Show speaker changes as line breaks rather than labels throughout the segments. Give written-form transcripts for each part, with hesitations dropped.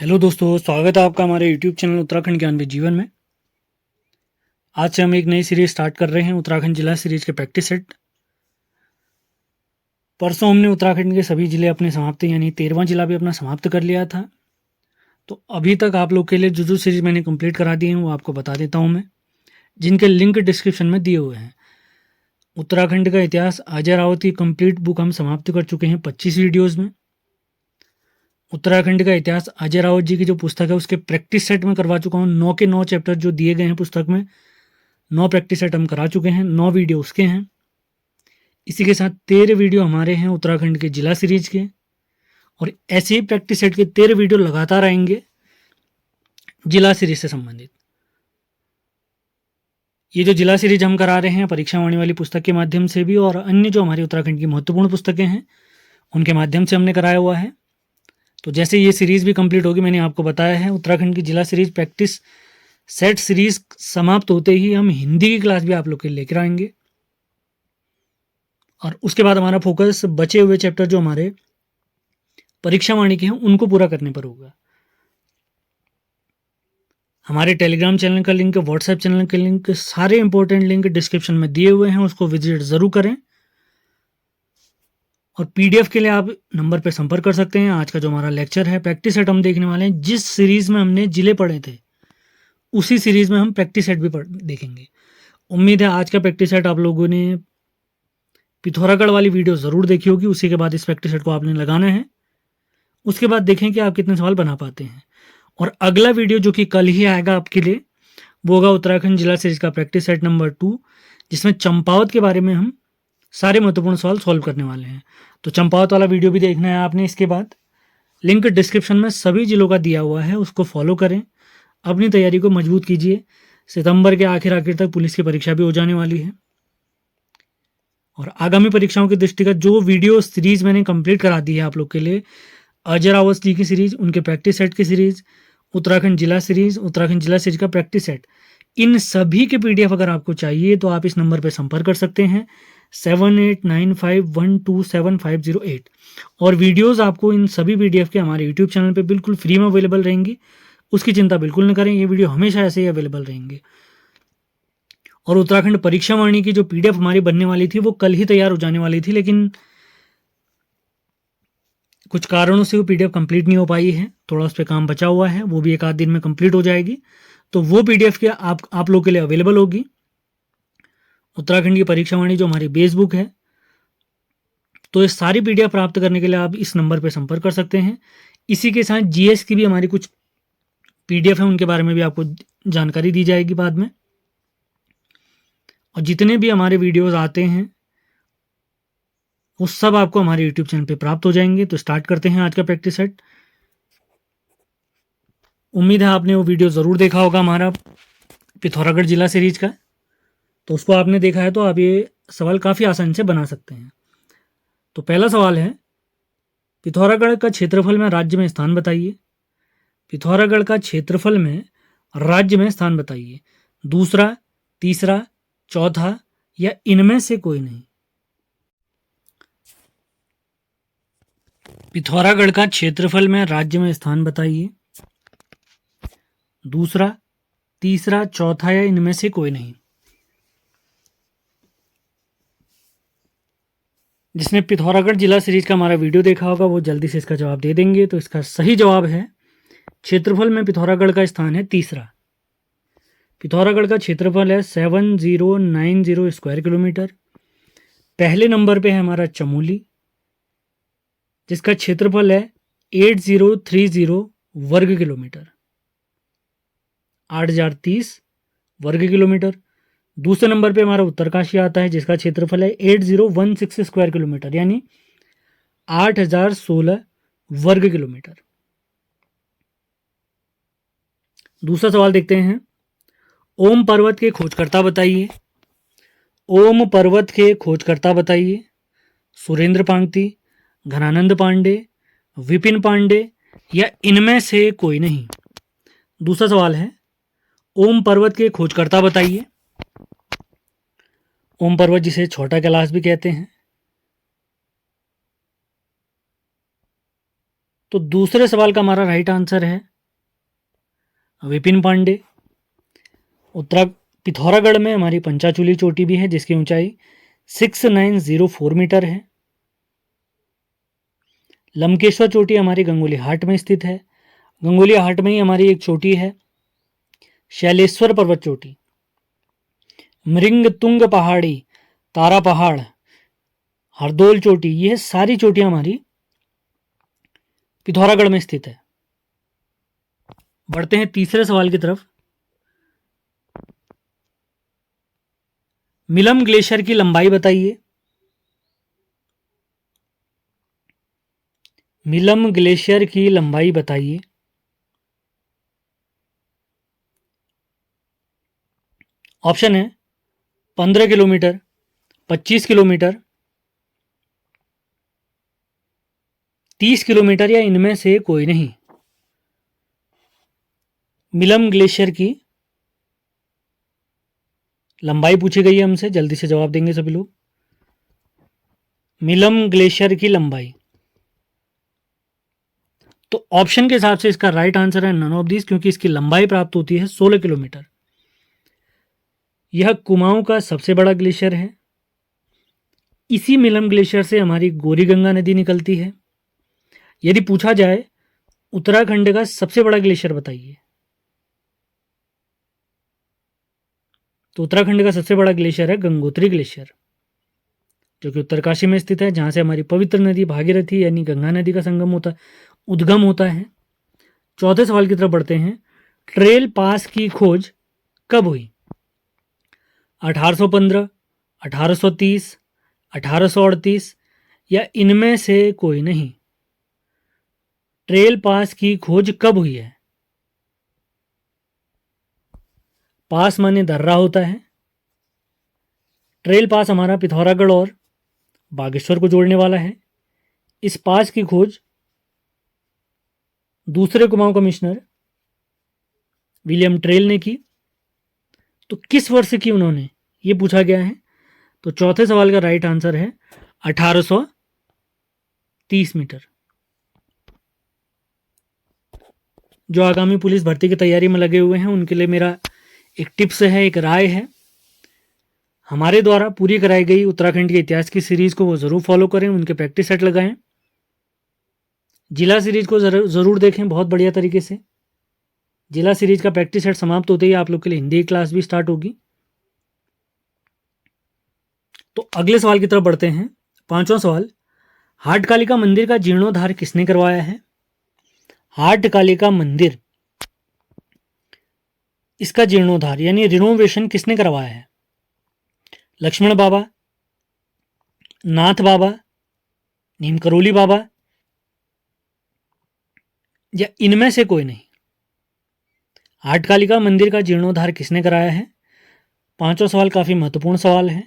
Hello दोस्तों, स्वागत है आपका हमारे यूट्यूब चैनल उत्तराखंड ज्ञान में जीवन में। आज से हम एक नई सीरीज स्टार्ट कर रहे हैं, उत्तराखंड जिला सीरीज के प्रैक्टिस सेट। परसों हमने उत्तराखंड के सभी जिले अपने समाप्त यानी 13वां जिला भी अपना समाप्त कर लिया था। तो अभी तक आप लोग के लिए जो सीरीज मैंने कंप्लीट करा दी है वो आपको बता देता हूँ मैं, जिनके लिंक डिस्क्रिप्शन में दिए हुए हैं। उत्तराखंड का इतिहास अजय रावत की कंप्लीट बुक हम समाप्त कर चुके हैं 25 वीडियोज़ में। उत्तराखंड का इतिहास अजय रावत जी की जो पुस्तक है उसके प्रैक्टिस सेट में करवा चुका हूँ। 9 के 9 चैप्टर जो दिए गए हैं पुस्तक में, 9 प्रैक्टिस सेट हम करा चुके हैं, 9 वीडियो उसके हैं। इसी के साथ 13 वीडियो हमारे हैं उत्तराखंड के जिला सीरीज के, और ऐसे ही प्रैक्टिस सेट के 13 वीडियो लगातार आएंगे जिला सीरीज से संबंधित। ये जो जिला सीरीज हम करा रहे हैं परीक्षावाणी वाली पुस्तक के माध्यम से भी, और अन्य जो हमारी उत्तराखंड की महत्वपूर्ण पुस्तकें हैं उनके माध्यम से हमने कराया हुआ है। तो जैसे ये सीरीज़ भी कंप्लीट होगी, मैंने आपको बताया है उत्तराखंड की जिला सीरीज प्रैक्टिस सेट सीरीज समाप्त होते ही हम हिंदी की क्लास भी आप लोग के लिए लेकर आएंगे। और उसके बाद हमारा फोकस बचे हुए चैप्टर जो हमारे परीक्षावाणी के हैं उनको पूरा करने पर होगा। हमारे टेलीग्राम चैनल का लिंक, व्हाट्सएप चैनल का लिंक, सारे इंपॉर्टेंट लिंक डिस्क्रिप्शन में दिए हुए हैं, उसको विजिट ज़रूर करें। और पीडीएफ के लिए आप नंबर पर संपर्क कर सकते हैं। आज का जो हमारा लेक्चर है प्रैक्टिस सेट हम देखने वाले हैं। जिस सीरीज़ में हमने जिले पढ़े थे उसी सीरीज़ में हम प्रैक्टिस सेट भी देखेंगे। उम्मीद है आज का प्रैक्टिस सेट आप लोगों ने पिथौरागढ़ वाली वीडियो ज़रूर देखी होगी। उसी के बाद इस प्रैक्टिस सेट को आपने लगाना है। उसके बाद देखें कि आप कितने सवाल बना पाते हैं। और अगला वीडियो जो कि कल ही आएगा आपके लिए, वो होगा उत्तराखंड जिला सीरीज का प्रैक्टिस सेट नंबर 2, जिसमें चंपावत के बारे में हम सारे महत्वपूर्ण सवाल सॉल्व करने वाले हैं। तो चंपावत वाला वीडियो भी देखना है आपने। इसके बाद लिंक डिस्क्रिप्शन में सभी जिलों का दिया हुआ है, उसको फॉलो करें, अपनी तैयारी को मजबूत कीजिए। सितंबर के आखिर तक पुलिस की परीक्षा भी हो जाने वाली है। और आगामी परीक्षाओं की दृष्टिगत जो वीडियो सीरीज मैंने कंप्लीट करा दी है आप लोग के लिए, अजय रावत जी की सीरीज, उनके प्रैक्टिस सेट की सीरीज, उत्तराखंड जिला सीरीज का प्रैक्टिस सेट, इन सभी के पीडीएफ अगर आपको चाहिए तो आप इस नंबर पर संपर्क कर सकते हैं 7895127508। और वीडियोस आपको इन सभी पीडीएफ के हमारे यूट्यूब चैनल पे बिल्कुल फ्री में अवेलेबल रहेंगी। उसकी चिंता बिल्कुल न करें, ये वीडियो हमेशा ऐसे ही अवेलेबल रहेंगे। और उत्तराखंड परीक्षावाणी की जो पीडीएफ हमारी बनने वाली थी वो कल ही तैयार हो जाने वाली थी, लेकिन कुछ कारणों से वो पीडीएफ कंप्लीट नहीं हो पाई है। थोड़ा उस पर काम बचा हुआ है, वो भी एक आध दिन में कंप्लीट हो जाएगी। तो वो पीडीएफ के आप लोग के लिए अवेलेबल होगी। उत्तराखंड की परीक्षावाणी जो हमारी बेस बुक है, तो ये सारी पीडीएफ प्राप्त करने के लिए आप इस नंबर पर संपर्क कर सकते हैं। इसी के साथ जीएस की भी हमारी कुछ पीडीएफ है, उनके बारे में भी आपको जानकारी दी जाएगी बाद में। और जितने भी हमारे वीडियोस आते हैं वो सब आपको हमारे यूट्यूब चैनल पे प्राप्त हो जाएंगे। तो स्टार्ट करते हैं आज का प्रैक्टिस सेट। उम्मीद है आपने वो वीडियो ज़रूर देखा होगा हमारा पिथौरागढ़ जिला सीरीज का। तो उसको आपने देखा है तो आप ये सवाल काफ़ी आसानी से बना सकते हैं। तो पहला सवाल है, पिथौरागढ़ का क्षेत्रफल में राज्य में स्थान बताइए। पिथौरागढ़ का क्षेत्रफल में राज्य में स्थान बताइए। दूसरा, तीसरा, चौथा या इनमें से कोई नहीं। पिथौरागढ़ का क्षेत्रफल में राज्य में स्थान बताइए। दूसरा, तीसरा, चौथा या इनमें से कोई नहीं। जिसने पिथौरागढ़ जिला सीरीज का हमारा वीडियो देखा होगा वो जल्दी से इसका जवाब दे देंगे। तो इसका सही जवाब है, क्षेत्रफल में पिथौरागढ़ का स्थान है तीसरा। पिथौरागढ़ का क्षेत्रफल है 7090 स्क्वायर किलोमीटर। पहले नंबर पे है हमारा चमोली, जिसका क्षेत्रफल है 8030 वर्ग किलोमीटर, 8030 वर्ग किलोमीटर। दूसरे नंबर पे हमारा उत्तरकाशी आता है, जिसका क्षेत्रफल है 8016 स्क्वायर किलोमीटर, यानी 8016 वर्ग किलोमीटर। दूसरा सवाल देखते हैं, ओम पर्वत के खोजकर्ता बताइए। ओम पर्वत के खोजकर्ता बताइए। सुरेंद्र पांगती, घनानंद पांडे, विपिन पांडे या इनमें से कोई नहीं। दूसरा सवाल है, ओम पर्वत के खोजकर्ता बताइए। ओम पर्वत जिसे छोटा कैलाश भी कहते हैं। तो दूसरे सवाल का हमारा राइट आंसर है विपिन पांडे। पिथौरागढ़ में हमारी पंचाचूली चोटी भी है जिसकी ऊंचाई 6904 मीटर है। लंकेश्वर चोटी हमारी गंगोली हाट में स्थित है। गंगोली हाट में ही हमारी एक चोटी है शैलेश्वर पर्वत चोटी। मृंग तुंग पहाड़ी, तारा पहाड़, हरदोल चोटी, ये सारी चोटियां हमारी पिथौरागढ़ में स्थित है। बढ़ते हैं तीसरे सवाल की तरफ। मिलम ग्लेशियर की लंबाई बताइए। मिलम ग्लेशियर की लंबाई बताइए। ऑप्शन है 15 किलोमीटर, 25 किलोमीटर, 30 किलोमीटर या इनमें से कोई नहीं। मिलम ग्लेशियर की लंबाई पूछी गई है हमसे, जल्दी से जवाब देंगे सभी लोग। मिलम ग्लेशियर की लंबाई, तो ऑप्शन के हिसाब से इसका राइट आंसर है नन ऑफ दिस, क्योंकि इसकी लंबाई प्राप्त होती है 16 किलोमीटर। यह कुमाऊं का सबसे बड़ा ग्लेशियर है। इसी मिलम ग्लेशियर से हमारी गौरी गंगा नदी निकलती है। यदि पूछा जाए उत्तराखंड का सबसे बड़ा ग्लेशियर बताइए, तो उत्तराखंड का सबसे बड़ा ग्लेशियर है गंगोत्री ग्लेशियर, जो कि उत्तरकाशी में स्थित है, जहां से हमारी पवित्र नदी भागीरथी यानी गंगा नदी का उद्गम होता है। चौथे सवाल की तरफ बढ़ते हैं। ट्रेल पास की खोज कब हुई? 1815, 1830, 1838 या इनमें से कोई नहीं। ट्रेल पास की खोज कब हुई है? पास माने दर्रा होता है। ट्रेल पास हमारा पिथौरागढ़ और बागेश्वर को जोड़ने वाला है। इस पास की खोज दूसरे कुमाऊं कमिश्नर विलियम ट्रेल ने की। तो किस वर्ष की उन्होंने, ये पूछा गया है। तो चौथे सवाल का राइट आंसर है 1830 मीटर। जो आगामी पुलिस भर्ती की तैयारी में लगे हुए हैं उनके लिए मेरा एक टिप्स है, एक राय है, हमारे द्वारा पूरी कराई गई उत्तराखंड के इतिहास की सीरीज को वो ज़रूर फॉलो करें, उनके प्रैक्टिस सेट लगाएं। जिला सीरीज को ज़रूर देखें बहुत बढ़िया तरीके से। जिला सीरीज का प्रैक्टिस सेट समाप्त होते ही आप लोग के लिए हिंदी क्लास भी स्टार्ट होगी। तो अगले सवाल की तरफ बढ़ते हैं। पांचवा सवाल, हाटकालिका मंदिर का जीर्णोद्धार किसने करवाया है? हाटकालिका मंदिर, इसका जीर्णोद्धार यानी रिनोवेशन किसने करवाया है? लक्ष्मण बाबा, नाथ बाबा, नीमकरोली बाबा या इनमें से कोई नहीं। हाटकालिका मंदिर का जीर्णोद्धार किसने कराया है? पांचवा सवाल काफी महत्वपूर्ण सवाल है।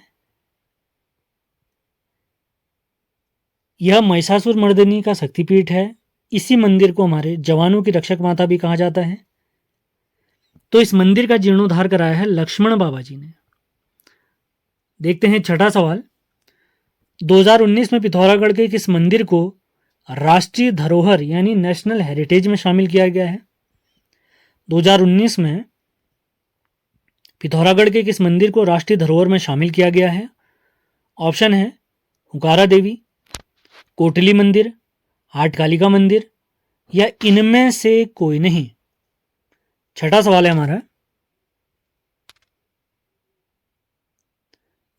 यह महिषासुर मर्दिनी का शक्तिपीठ है। इसी मंदिर को हमारे जवानों की रक्षक माता भी कहा जाता है। तो इस मंदिर का जीर्णोद्धार कराया है लक्ष्मण बाबा जी ने। देखते हैं छठा सवाल, 2019 में पिथौरागढ़ के किस मंदिर को राष्ट्रीय धरोहर यानी नेशनल हेरिटेज में शामिल किया गया है? 2019 में पिथौरागढ़ के किस मंदिर को राष्ट्रीय धरोहर में शामिल किया गया है? ऑप्शन है हुकारा देवी, कोटली मंदिर, हाटकालिका मंदिर या इनमें से कोई नहीं। छठा सवाल है हमारा,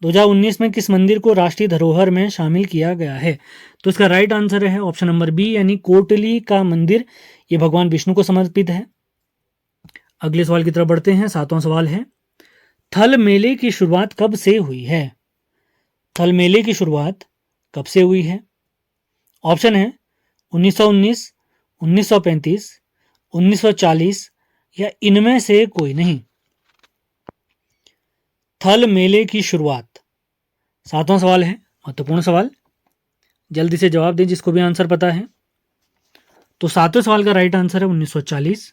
2019 में किस मंदिर को राष्ट्रीय धरोहर में शामिल किया गया है? तो इसका राइट आंसर है ऑप्शन नंबर बी यानी कोटली का मंदिर। ये भगवान विष्णु को समर्पित है। अगले सवाल की तरफ बढ़ते हैं। सातवां सवाल है, थल मेले की शुरुआत कब से हुई है? थल मेले की शुरुआत कब से हुई है? ऑप्शन है 1919, 1935, 1940 या इनमें से कोई नहीं। थल मेले की शुरुआत, सातवां सवाल है, महत्वपूर्ण सवाल, जल्दी से जवाब दें जिसको भी आंसर पता है। तो सातवें सवाल का राइट आंसर है 1940।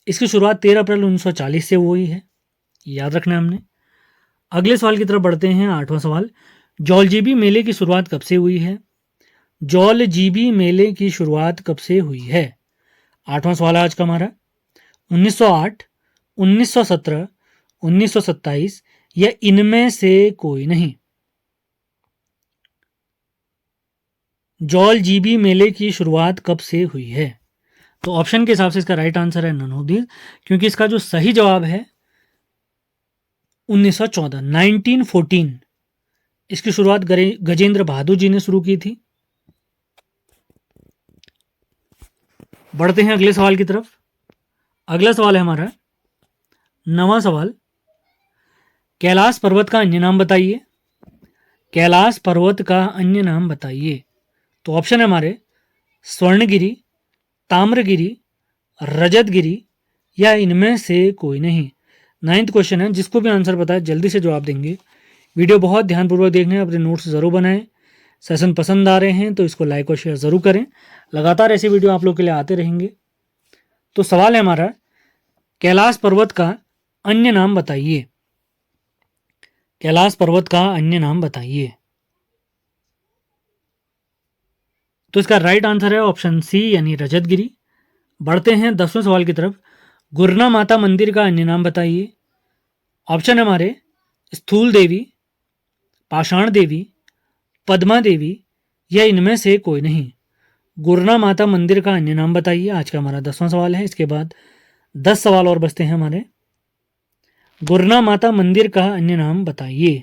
इसकी शुरुआत 13 अप्रैल 1940 से हुई है, याद रखना है हमने। अगले सवाल की तरफ बढ़ते हैं। आठवां सवाल, जौलजीबी मेले की शुरुआत कब से हुई है? जौलजीबी मेले की शुरुआत कब से हुई है? आठवां सवाल आज का हमारा। 1908, 1917, 1927 या इनमें से कोई नहीं। जॉल जीबी मेले की शुरुआत कब से हुई है? तो ऑप्शन के हिसाब से इसका राइट आंसर है नन ऑफ दीज, क्योंकि इसका जो सही जवाब है 1914, 1914। इसकी शुरुआत गजेंद्र बहादुर जी ने शुरू की थी। बढ़ते हैं अगले सवाल की तरफ। अगला सवाल है हमारा 9वां सवाल, कैलाश पर्वत का अन्य नाम बताइए। कैलाश पर्वत का अन्य नाम बताइए। तो ऑप्शन है हमारे स्वर्णगिरी, ताम्रगिरी, रजतगिरी या इनमें से कोई नहीं। 9th क्वेश्चन है, जिसको भी आंसर पता है जल्दी से जवाब देंगे। वीडियो बहुत ध्यानपूर्वक देखने, अपने नोट्स ज़रूर बनाएं। सेशन पसंद आ रहे हैं तो इसको लाइक और शेयर ज़रूर करें। लगातार ऐसे वीडियो आप लोग के लिए आते रहेंगे। तो सवाल है हमारा, कैलाश पर्वत का अन्य नाम बताइए। कैलाश पर्वत का अन्य नाम बताइए। तो इसका राइट आंसर है ऑप्शन सी यानी रजतगिरी। बढ़ते हैं 10वें सवाल की तरफ। गुरना माता मंदिर का अन्य नाम बताइए। ऑप्शन है हमारे स्थूल देवी, पाषाण देवी, पद्मा देवी या इनमें से कोई नहीं। गुरना माता मंदिर का अन्य नाम बताइए। आज का हमारा 10वां सवाल है। इसके बाद 10 सवाल और बचते हैं हमारे। गुरना माता मंदिर का अन्य नाम बताइए।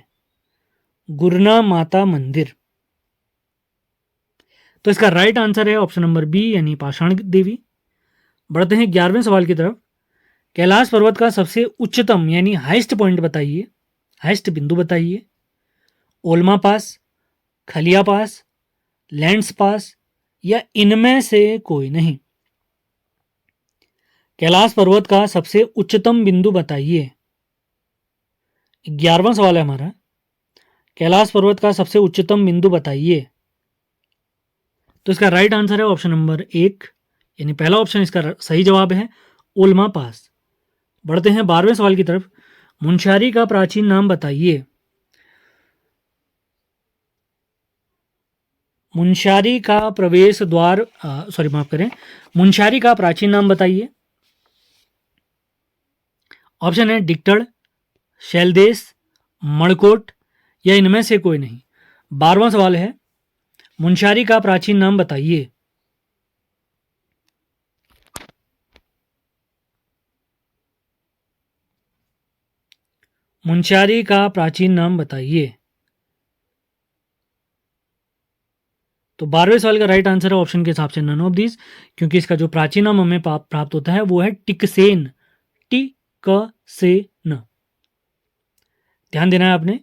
गुरना माता मंदिर। तो इसका राइट आंसर है ऑप्शन नंबर बी यानी पाषाण देवी। बढ़ते हैं 11वें सवाल की तरफ। कैलाश पर्वत का सबसे उच्चतम यानी हाइस्ट पॉइंट बताइए, हाइस्ट बिंदु बताइए। ओल्मा पास, खलिया पास, लैंड्स पास या इनमें से कोई नहीं। कैलाश पर्वत का सबसे उच्चतम बिंदु बताइए। 11वां सवाल है हमारा, कैलाश पर्वत का सबसे उच्चतम बिंदु बताइए। तो इसका राइट आंसर है ऑप्शन नंबर 1 यानी पहला ऑप्शन इसका सही जवाब है, ओल्मा पास। बढ़ते हैं 12वें सवाल की तरफ। मुंशियारी का प्राचीन नाम बताइए। मुंशियारी का प्रवेश द्वार माफ करें, मुंशियारी का प्राचीन नाम बताइए। ऑप्शन है डिक्टड़, शैलदेश, मणकोट या इनमें से कोई नहीं। 12वां सवाल है, मुंशियारी का प्राचीन नाम बताइए। मुंशियारी का प्राचीन नाम बताइए। तो 12वें सवाल का राइट आंसर है ऑप्शन के हिसाब से नन ऑफ दिस, क्योंकि इसका जो प्राचीन नाम हमें प्राप्त होता है वो है टिकसेन, टिकसेन। ध्यान देना है आपने।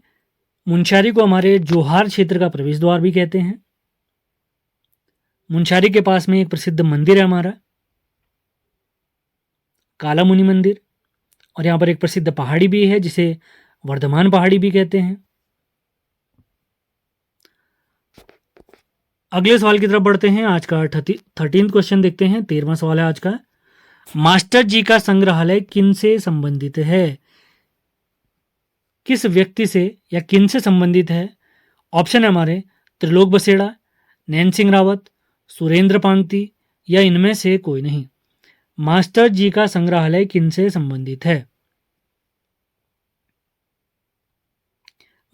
मुंशियारी को हमारे जोहार क्षेत्र का प्रवेश द्वार भी कहते हैं। मुंशियारी के पास में एक प्रसिद्ध मंदिर है हमारा, काला मुनि मंदिर, और यहाँ पर एक प्रसिद्ध पहाड़ी भी है जिसे वर्धमान पहाड़ी भी कहते हैं। अगले सवाल की तरफ बढ़ते हैं। आज का 13th क्वेश्चन देखते हैं। 13वां सवाल है आज का, मास्टर जी का संग्रहालय किन से संबंधित है। किस व्यक्ति से या किन से संबंधित है। ऑप्शन है हमारे त्रिलोक बसेड़ा, नैन सिंह रावत, सुरेंद्र पांगती या इनमें से कोई नहीं। मास्टर जी का संग्रहालय किन से संबंधित है।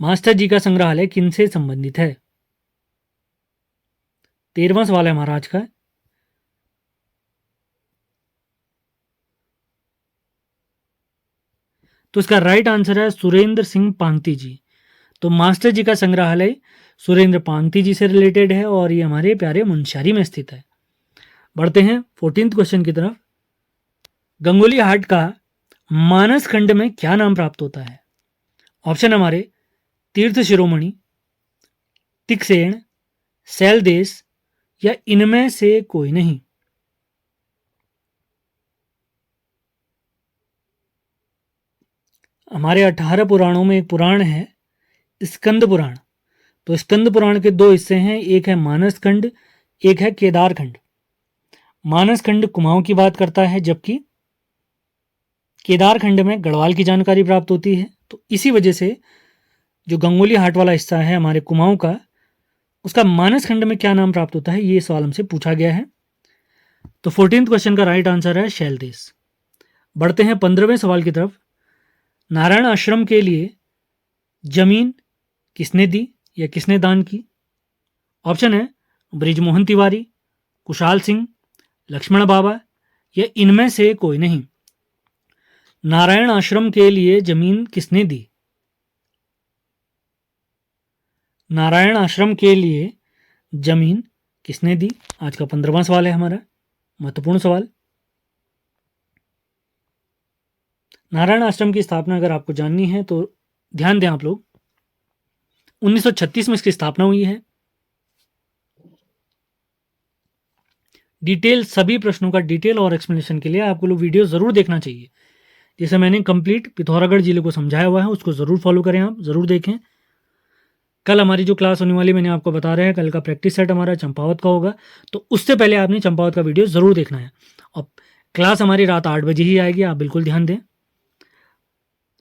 मास्टर जी का संग्रहालय किन से संबंधित है। 13वां सवाल है हमारा आज का। तो इसका राइट आंसर है सुरेंद्र सिंह पांगती जी। तो मास्टर जी का संग्रहालय सुरेंद्र पांगती जी से रिलेटेड है और ये हमारे प्यारे मुंशियारी में स्थित है। बढ़ते हैं 14th क्वेश्चन की तरफ। गंगोली हाट का मानस खंड में क्या नाम प्राप्त होता है। ऑप्शन हमारे तीर्थ शिरोमणि, तिकसेन, सैलदेश या इनमें से कोई नहीं। हमारे 18 पुराणों में एक पुराण है स्कंद पुराण। तो स्कंद पुराण के 2 हिस्से हैं, एक है मानस खंड, एक है केदार खंड। मानस खंड कुमाऊं की बात करता है, जबकि केदार खंड में गढ़वाल की जानकारी प्राप्त होती है। तो इसी वजह से जो गंगोली हाट वाला हिस्सा है हमारे कुमाऊं का, उसका मानस खंड में क्या नाम प्राप्त होता है, ये सवाल हमसे पूछा गया है। तो 14th क्वेश्चन का राइट आंसर है शैलदेश। बढ़ते हैं 15वें सवाल की तरफ। नारायण आश्रम के लिए जमीन किसने दी या किसने दान की? ऑप्शन है बृजमोहन तिवारी, कुशाल सिंह, लक्ष्मण बाबा या इनमें से कोई नहीं। नारायण आश्रम के लिए जमीन किसने दी? नारायण आश्रम के लिए जमीन किसने दी? आज का 15वां सवाल है हमारा, महत्वपूर्ण सवाल। नारायण आश्रम की स्थापना अगर आपको जाननी है तो ध्यान दें आप लोग, 1936 में इसकी स्थापना हुई है। डिटेल, सभी प्रश्नों का डिटेल और एक्सप्लेनेशन के लिए आपको लोग वीडियो ज़रूर देखना चाहिए। जैसे मैंने कंप्लीट पिथौरागढ़ जिले को समझाया हुआ है, उसको ज़रूर फॉलो करें, आप ज़रूर देखें। कल हमारी जो क्लास होने वाली, मैंने आपको बता रहा है, कल का प्रैक्टिस सेट हमारा चंपावत का होगा, तो उससे पहले आपने चंपावत का वीडियो ज़रूर देखना है। और क्लास हमारी रात 8 बजे ही आएगी, आप बिल्कुल ध्यान दें।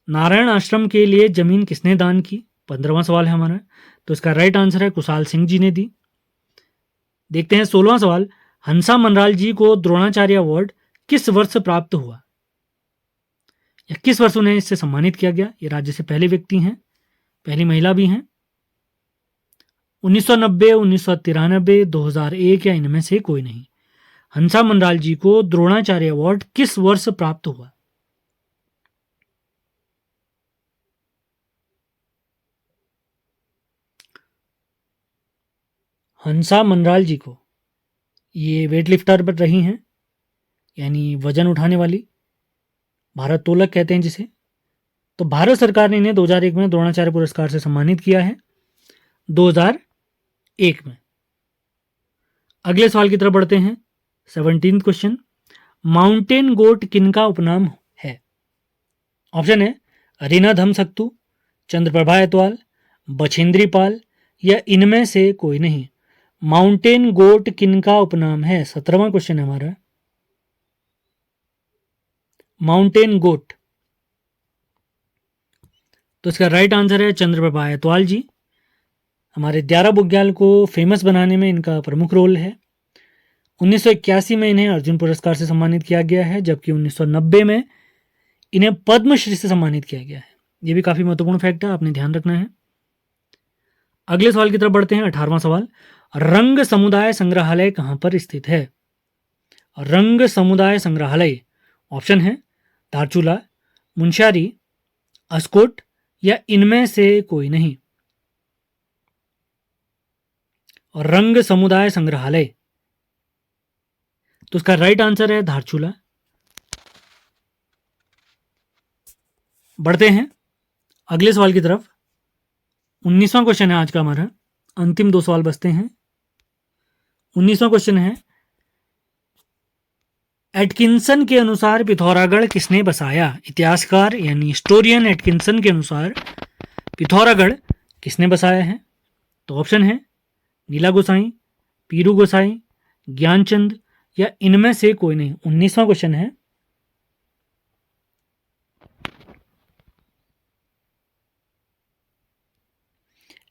नारायण आश्रम के लिए ज़मीन किसने दान की? 15वां सवाल है हमारा, तो इसका राइट आंसर है कुशाल सिंह जी ने दी। देखते हैं 16वां सवाल। हंसा मनराल जी को द्रोणाचार्य अवार्ड किस वर्ष प्राप्त हुआ या किस वर्ष उन्हें इससे सम्मानित किया गया? ये राज्य से पहले व्यक्ति हैं, पहली महिला भी हैं। 1990, 1993, 2001 या इनमें से कोई नहीं। हंसा मनराल जी को द्रोणाचार्य अवार्ड किस वर्ष प्राप्त हुआ? हंसा मनराल जी को, ये वेट लिफ्टर पर रही हैं, यानी वजन उठाने वाली, भारोत्तोलक कहते हैं जिसे। तो भारत सरकार ने इन्हें 2001 में द्रोणाचार्य पुरस्कार से सम्मानित किया है, 2001 में। अगले सवाल की तरफ बढ़ते हैं, 17th क्वेश्चन। माउंटेन गोट किनका उपनाम है? ऑप्शन है रीना धमसक्तू, चंद्रप्रभा एतवाल, बछेंद्री पाल या इनमें से कोई नहीं। माउंटेन गोट किनका उपनाम है? 17वां क्वेश्चन है हमारा। माउंटेन गोट, तो इसका राइट आंसर है चंद्रप्रभा एतवाल जी। हमारे द्यारा बुग्याल को फेमस बनाने में इनका प्रमुख रोल है। 1981 में इन्हें अर्जुन पुरस्कार से सम्मानित किया गया है, जबकि 1990 में इन्हें पद्मश्री से सम्मानित किया गया है। ये भी काफ़ी महत्वपूर्ण फैक्ट है, आपने ध्यान रखना है। अगले सवाल की तरफ बढ़ते हैं, 18वां सवाल। रंग समुदाय संग्रहालय कहाँ पर स्थित है? रंग समुदाय संग्रहालय, ऑप्शन है धारचूला, मुंशियारी, अस्कोट या इनमें से कोई नहीं। रंग समुदाय संग्रहालय, तो उसका राइट आंसर है धारचूला। बढ़ते हैं अगले सवाल की तरफ। 19वां क्वेश्चन है आज का हमारा, अंतिम 2 सवाल बचते हैं। 19वां क्वेश्चन है, एटकिंसन के अनुसार पिथौरागढ़ किसने बसाया? इतिहासकार यानी हिस्टोरियन एटकिंसन के अनुसार पिथौरागढ़ किसने बसाया है? तो ऑप्शन है नीला गोसाई, पीरू गोसाई, ज्ञानचंद या इनमें से कोई नहीं। 19वां क्वेश्चन है,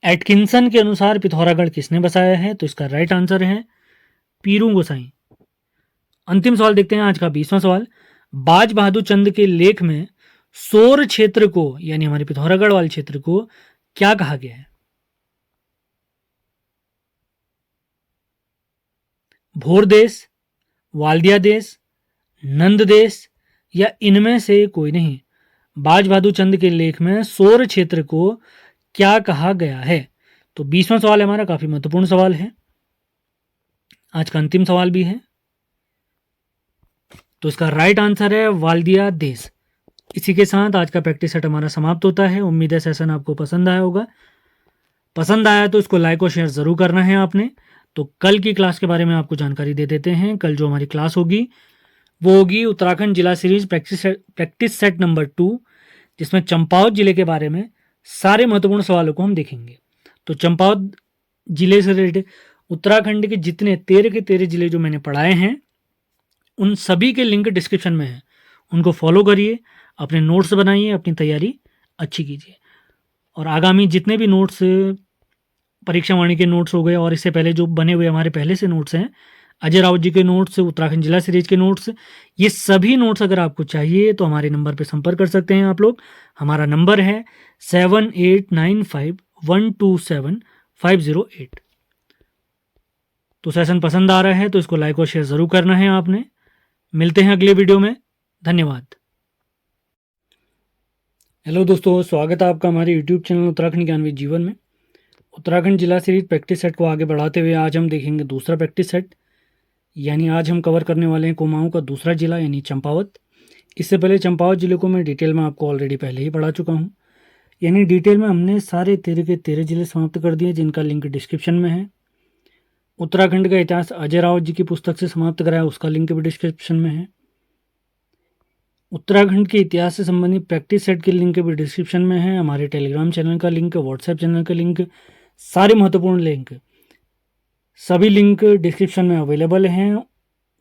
एटकिंसन के अनुसार पिथौरागढ़ किसने बसाया है? तो इसका राइट आंसर है पीरू गोसाई। अंतिम सवाल देखते हैं आज का 20वां सवाल। बाज बहादुर चंद के लेख में सोर क्षेत्र को, यानी हमारे पिथौरागढ़ वाले क्षेत्र को, क्या कहा गया है? भोर देश, वाल्दिया देश, नंद देश या इनमें से कोई नहीं। बाज बहादुर चंद के लेख में सोर क्षेत्र को क्या कहा गया है? तो 20वां सवाल हमारा काफी महत्वपूर्ण सवाल है, आज का अंतिम सवाल भी है। तो इसका राइट आंसर है वाल्दिया देश। इसी के साथ आज का प्रैक्टिस सेट हमारा समाप्त होता है। उम्मीद है सेशन आपको पसंद आया होगा। पसंद आया तो इसको लाइक और शेयर ज़रूर करना है आपने। तो कल की क्लास के बारे में आपको जानकारी दे देते हैं। कल जो हमारी क्लास होगी वो होगी उत्तराखंड जिला सीरीज प्रैक्टिस सेट नंबर 2, जिसमें चंपावत जिले के बारे में सारे महत्वपूर्ण सवालों को हम देखेंगे। तो चंपावत जिले से रिलेटेड उत्तराखंड के जितने 13 के 13 जिले जो मैंने पढ़ाए हैं, उन सभी के लिंक डिस्क्रिप्शन में है, उनको फॉलो करिए, अपने नोट्स बनाइए, अपनी तैयारी अच्छी कीजिए। और आगामी जितने भी नोट्स, परीक्षा वाणी के नोट्स हो गए और इससे पहले जो बने हुए हमारे पहले से नोट्स हैं, अजय राउत जी के नोट्स, उत्तराखंड जिला सीरीज के नोट्स, ये सभी नोट्स अगर आपको चाहिए तो हमारे नंबर पे संपर्क कर सकते हैं आप लोग। हमारा नंबर है 7895127508। तो सेशन पसंद आ रहा है तो इसको लाइक और शेयर ज़रूर करना है आपने। मिलते हैं अगले वीडियो में। धन्यवाद। हेलो दोस्तों, स्वागत है आपका हमारे यूट्यूब चैनल उत्तराखंड ज्ञान विद जीवन में। उत्तराखंड जिला सीरीज प्रैक्टिस सेट को आगे बढ़ाते हुए आज हम देखेंगे दूसरा प्रैक्टिस सेट, यानी आज हम कवर करने वाले हैं कुमाऊं का दूसरा जिला यानी चंपावत। इससे पहले चंपावत जिले को मैं डिटेल में आपको ऑलरेडी पहले ही पढ़ा चुका हूँ, यानी डिटेल में हमने सारे 13 के 13 जिले समाप्त कर दिए जिनका लिंक डिस्क्रिप्शन में है। उत्तराखंड का इतिहास अजय राउत जी की पुस्तक से समाप्त कराया, उसका लिंक भी डिस्क्रिप्शन में है। उत्तराखंड के इतिहास से संबंधित प्रैक्टिस सेट के लिंक भी डिस्क्रिप्शन में है। हमारे टेलीग्राम चैनल का लिंक, व्हाट्सएप चैनल का लिंक, सारे महत्वपूर्ण लिंक, सभी लिंक डिस्क्रिप्शन में अवेलेबल हैं,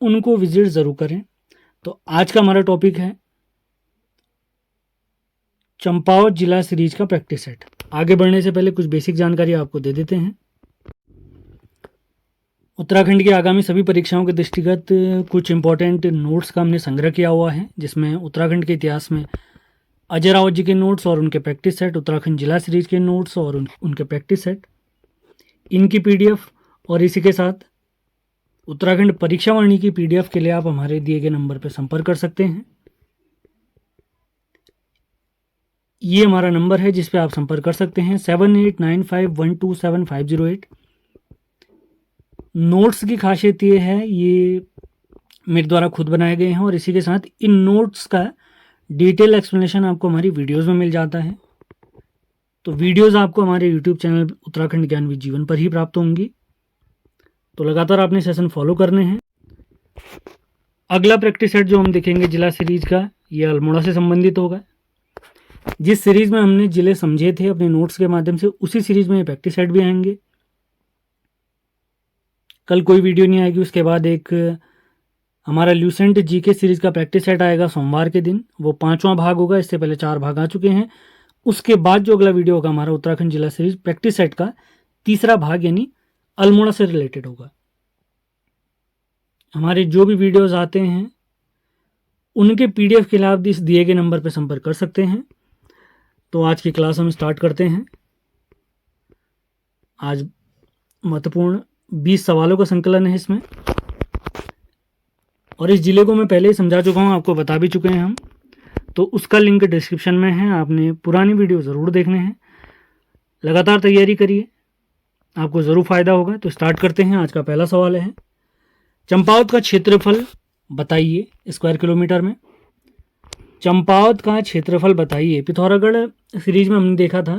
उनको विजिट ज़रूर करें। तो आज का हमारा टॉपिक है चंपावत जिला सीरीज का प्रैक्टिस सेट। आगे बढ़ने से पहले कुछ बेसिक जानकारी आपको दे देते हैं। उत्तराखंड की आगामी सभी परीक्षाओं के दृष्टिगत कुछ इंपॉर्टेंट नोट्स का हमने संग्रह किया हुआ है, जिसमें उत्तराखंड के इतिहास में अजय रावत जी के नोट्स और उनके प्रैक्टिस सेट, उत्तराखंड जिला सीरीज के नोट्स और उनके प्रैक्टिस सेट, इनकी पीडीएफ, और इसी के साथ उत्तराखंड परीक्षा वाणी की पीडीएफ के लिए आप हमारे दिए गए नंबर पर संपर्क कर सकते हैं। ये हमारा नंबर है जिस पे आप संपर्क कर सकते हैं 7895127508। नोट्स की खासियत ये है, ये मेरे द्वारा खुद बनाए गए हैं और इसी के साथ इन नोट्स का डिटेल एक्सप्लेनेशन आपको हमारी वीडियोस में मिल जाता है। तो वीडियोस आपको हमारे यूट्यूब चैनल उत्तराखंड ज्ञान विद जीवन पर ही प्राप्त होंगी। तो लगातार आपने सेशन फॉलो करने हैं। अगला प्रैक्टिस सेट जो हम देखेंगे जिला सीरीज का, ये अल्मोड़ा से संबंधित होगा। जिस सीरीज में हमने जिले समझे थे अपने नोट्स के माध्यम से, उसी सीरीज में ये प्रैक्टिस सेट भी आएंगे। कल कोई वीडियो नहीं आएगी, उसके बाद एक हमारा ल्यूसेंट जीके सीरीज का प्रैक्टिस सेट आएगा सोमवार के दिन, वो 5वां भाग होगा। इससे पहले 4 भाग आ चुके हैं। उसके बाद जो अगला वीडियो होगा हमारा उत्तराखंड जिला सीरीज प्रैक्टिस सेट का तीसरा भाग, यानी अल्मोड़ा से रिलेटेड होगा। हमारे जो भी वीडियोस आते हैं उनके पीडीएफ के लिए आप इस दिए गए नंबर पर संपर्क कर सकते हैं। तो आज की क्लास हम स्टार्ट करते हैं। आज महत्वपूर्ण 20 सवालों का संकलन है इसमें, और इस जिले को मैं पहले ही समझा चुका हूँ, आपको बता भी चुके हैं हम। तो उसका लिंक डिस्क्रिप्शन में है, आपने पुरानी वीडियो ज़रूर देखने हैं। लगातार तैयारी करिए, आपको ज़रूर फ़ायदा होगा। तो स्टार्ट करते हैं। आज का पहला सवाल है, चंपावत का क्षेत्रफल बताइए स्क्वायर किलोमीटर में। चंपावत का क्षेत्रफल बताइए। पिथौरागढ़ सीरीज में हमने देखा था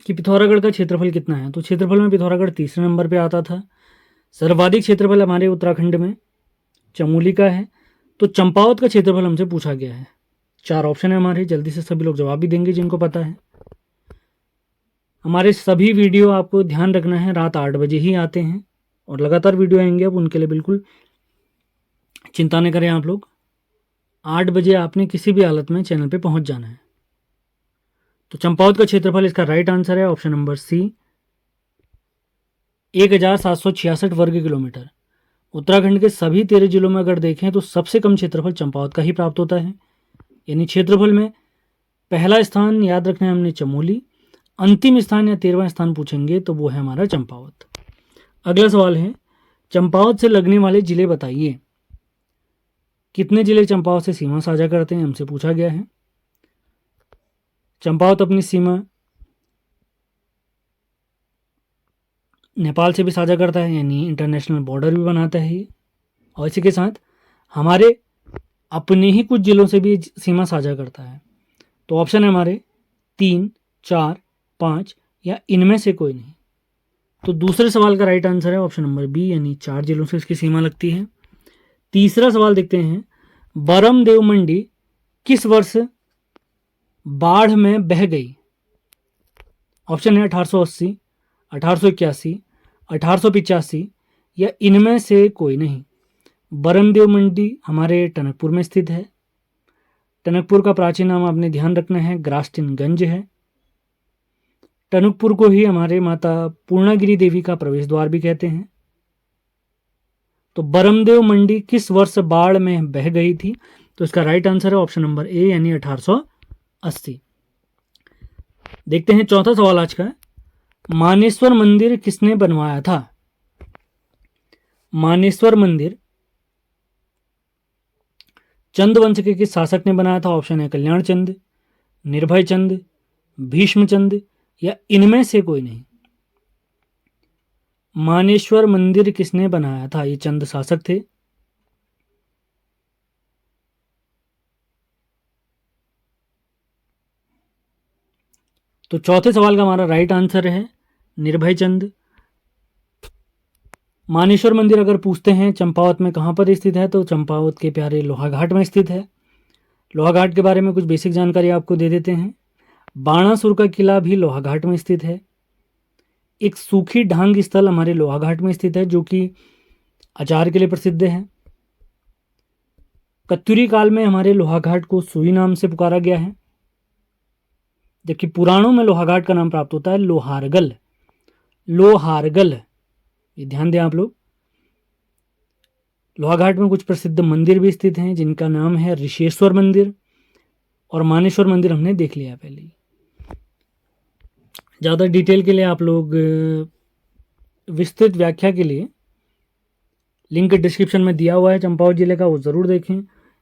कि पिथौरागढ़ का क्षेत्रफल कितना है, तो क्षेत्रफल में पिथौरागढ़ तीसरे नंबर पे आता था। सर्वाधिक क्षेत्रफल हमारे उत्तराखंड में चमोली का है। तो चंपावत का क्षेत्रफल हमसे पूछा गया है। 4 ऑप्शन है हमारे, जल्दी से सभी लोग जवाब भी देंगे जिनको पता है। हमारे सभी वीडियो आपको ध्यान रखना है रात 8 बजे ही आते हैं, और लगातार वीडियो आएंगे। अब उनके लिए बिल्कुल चिंता न करें आप लोग। 8 बजे आपने किसी भी हालत में चैनल पे पहुंच जाना है। तो चंपावत का क्षेत्रफल, इसका राइट आंसर है ऑप्शन नंबर सी, 1766 वर्ग किलोमीटर। उत्तराखंड के सभी 13 जिलों में अगर देखें तो सबसे कम क्षेत्रफल चंपावत का ही प्राप्त होता है। यानी क्षेत्रफल में पहला स्थान याद रखना है हमने चमोली, अंतिम स्थान या 13वां स्थान पूछेंगे तो वो है हमारा चंपावत। अगला सवाल है, चंपावत से लगने वाले जिले बताइए। कितने जिले चंपावत से सीमा साझा करते हैं, हमसे पूछा गया है। चंपावत अपनी सीमा नेपाल से भी साझा करता है, यानी इंटरनेशनल बॉर्डर भी बनाता है ये। और इसी के साथ हमारे अपने ही कुछ जिलों से भी सीमा साझा करता है। तो ऑप्शन है हमारे 3, 4, 5 या इनमें से कोई नहीं। तो दूसरे सवाल का राइट आंसर है ऑप्शन नंबर बी, यानी 4 जिलों से इसकी सीमा लगती है। तीसरा सवाल देखते हैं, बरम देव मंडी किस वर्ष बाढ़ में बह गई। ऑप्शन है 1880, 1881, 1885 या इनमें से कोई नहीं। बरमदेव मंडी हमारे टनकपुर में स्थित है। टनकपुर का प्राचीन नाम आपने ध्यान रखना है ग्रास्टिनगंज है। टनकपुर को ही हमारे माता पूर्णागिरी देवी का प्रवेश द्वार भी कहते हैं। तो बरमदेव मंडी किस वर्ष बाढ़ में बह गई थी? तो इसका राइट आंसर है ऑप्शन नंबर ए यानी 1880। देखते हैं चौथा सवाल आज का। मानेश्वर मंदिर किसने बनवाया था? मानेश्वर मंदिर चंद वंश के किस शासक ने बनाया था? ऑप्शन है कल्याण चंद, निर्भय चंद, भीष्म चंद या इनमें से कोई नहीं। मानेश्वर मंदिर किसने बनाया था? ये चंद शासक थे। तो चौथे सवाल का हमारा राइट आंसर है निर्भय चंद। मानेश्वर मंदिर अगर पूछते हैं चंपावत में कहाँ पर स्थित है, तो चंपावत के प्यारे लोहाघाट में स्थित है। लोहाघाट के बारे में कुछ बेसिक जानकारी आपको दे देते हैं। बाणासुर का किला भी लोहाघाट में स्थित है। एक सूखी ढांग स्थल हमारे लोहाघाट में स्थित है जो कि अचार के लिए प्रसिद्ध है। कत्यूरी काल में हमारे लोहाघाट को सुई नाम से पुकारा गया है, जबकि पुराणों में लोहाघाट का नाम प्राप्त होता है लोहारगल। लोहारगल, ये ध्यान दें आप लोग। लोहाघाट में कुछ प्रसिद्ध मंदिर भी स्थित हैं जिनका नाम है ऋषेश्वर मंदिर और मानेश्वर मंदिर हमने देख लिया पहले ही। ज़्यादा डिटेल के लिए आप लोग विस्तृत व्याख्या के लिए लिंक डिस्क्रिप्शन में दिया हुआ है चंपावत जिले का, वो ज़रूर देखें।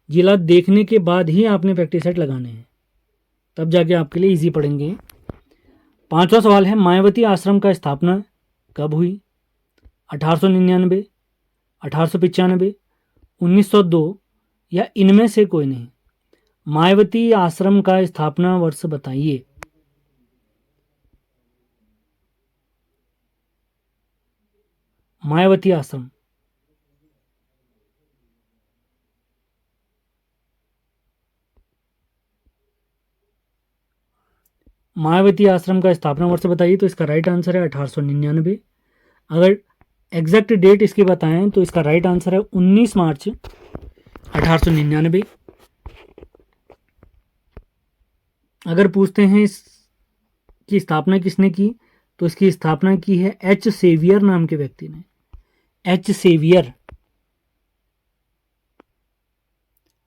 जिला देखने के बाद ही आपने प्रैक्टिस सेट लगाने हैं, तब जाके आपके लिए इजी पड़ेंगे। पांचवा सवाल है मायावती आश्रम का स्थापना कब हुई? 1899, 1895, 1902 या इनमें से कोई नहीं। मायावती आश्रम का स्थापना वर्ष बताइए। मायावती आश्रम, मायावती आश्रम का स्थापना वर्ष बताइए। तो इसका राइट आंसर है 1899। अगर एग्जैक्ट डेट इसकी बताएं तो इसका राइट आंसर है 19 मार्च 1899। अगर पूछते हैं इसकी स्थापना किसने की, तो इसकी स्थापना की है एच सेवियर नाम के व्यक्ति ने। H saviour.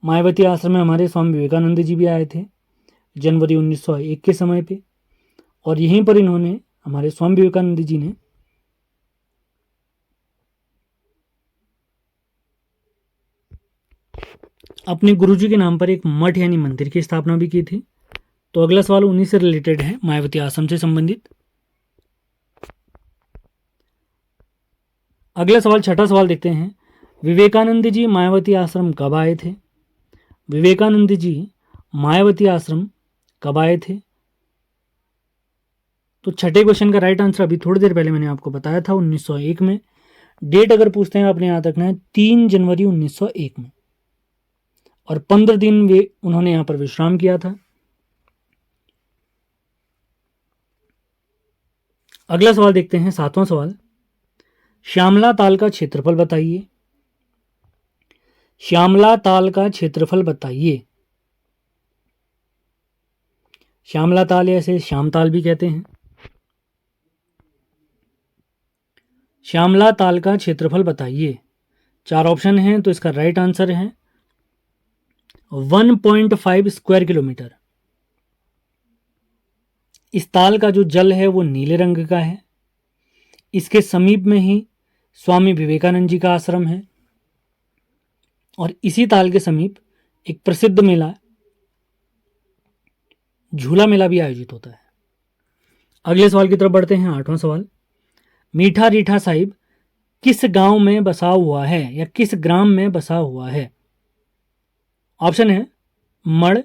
मायावती आश्रम में हमारे स्वामी विवेकानंद जी भी आए थे जनवरी 1901 के समय पे, और यहीं पर इन्होंने, हमारे स्वामी विवेकानंद जी ने, अपने गुरुजी के नाम पर एक मठ यानी मंदिर की स्थापना भी की थी। तो अगला सवाल उन्हीं से रिलेटेड है, मायावती आश्रम से संबंधित। अगला सवाल, छठा सवाल देखते हैं। विवेकानंद जी मायावती आश्रम कब आए थे? विवेकानंद जी मायावती आश्रम कब आए थे? तो छठे क्वेश्चन का राइट आंसर अभी थोड़ी देर पहले मैंने आपको बताया था, 1901 में। डेट अगर पूछते हैं आपने याद रखना है 3 जनवरी 1901 में, और 15 दिन वे उन्होंने यहां पर विश्राम किया था। अगला सवाल देखते हैं, सातवां सवाल। श्यामला ताल का क्षेत्रफल बताइए। श्यामला ताल का क्षेत्रफल बताइए। श्यामला ताल, ऐसे श्याम ताल भी कहते हैं। श्यामला ताल का क्षेत्रफल बताइए। 4 ऑप्शन हैं, तो इसका राइट आंसर है 1.5 स्क्वायर किलोमीटर। इस ताल का जो जल है वो नीले रंग का है। इसके समीप में ही स्वामी विवेकानंद जी का आश्रम है, और इसी ताल के समीप एक प्रसिद्ध मेला, झूला मेला भी आयोजित होता है। अगले सवाल की तरफ बढ़ते हैं, 8वां सवाल। मीठा रीठा साहिब किस गांव में बसा हुआ है या किस ग्राम में बसा हुआ है? ऑप्शन है मड़,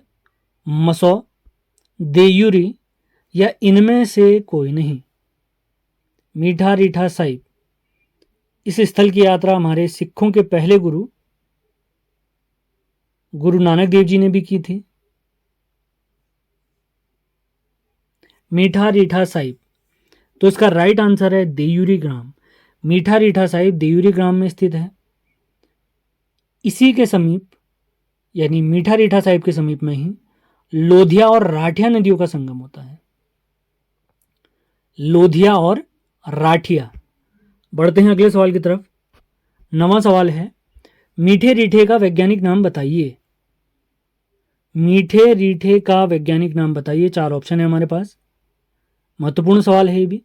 मसौ, देयूरी या इनमें से कोई नहीं। मीठा रीठा साहिब, इस स्थल की यात्रा हमारे सिखों के पहले गुरु गुरु नानक देव जी ने भी की थी। मीठा रीठा साहिब, तो इसका राइट आंसर है देयूरी ग्राम। मीठा रीठा साहिब देयूरी ग्राम में स्थित है। इसी के समीप, यानी मीठा रीठा साहिब के समीप में ही लोधिया और राठिया नदियों का संगम होता है। लोधिया और राठिया। बढ़ते हैं अगले सवाल की तरफ। 9वां सवाल है, मीठे रीठे का वैज्ञानिक नाम बताइए। मीठे रीठे का वैज्ञानिक नाम बताइए। 4 ऑप्शन है हमारे पास, महत्वपूर्ण सवाल है ये भी।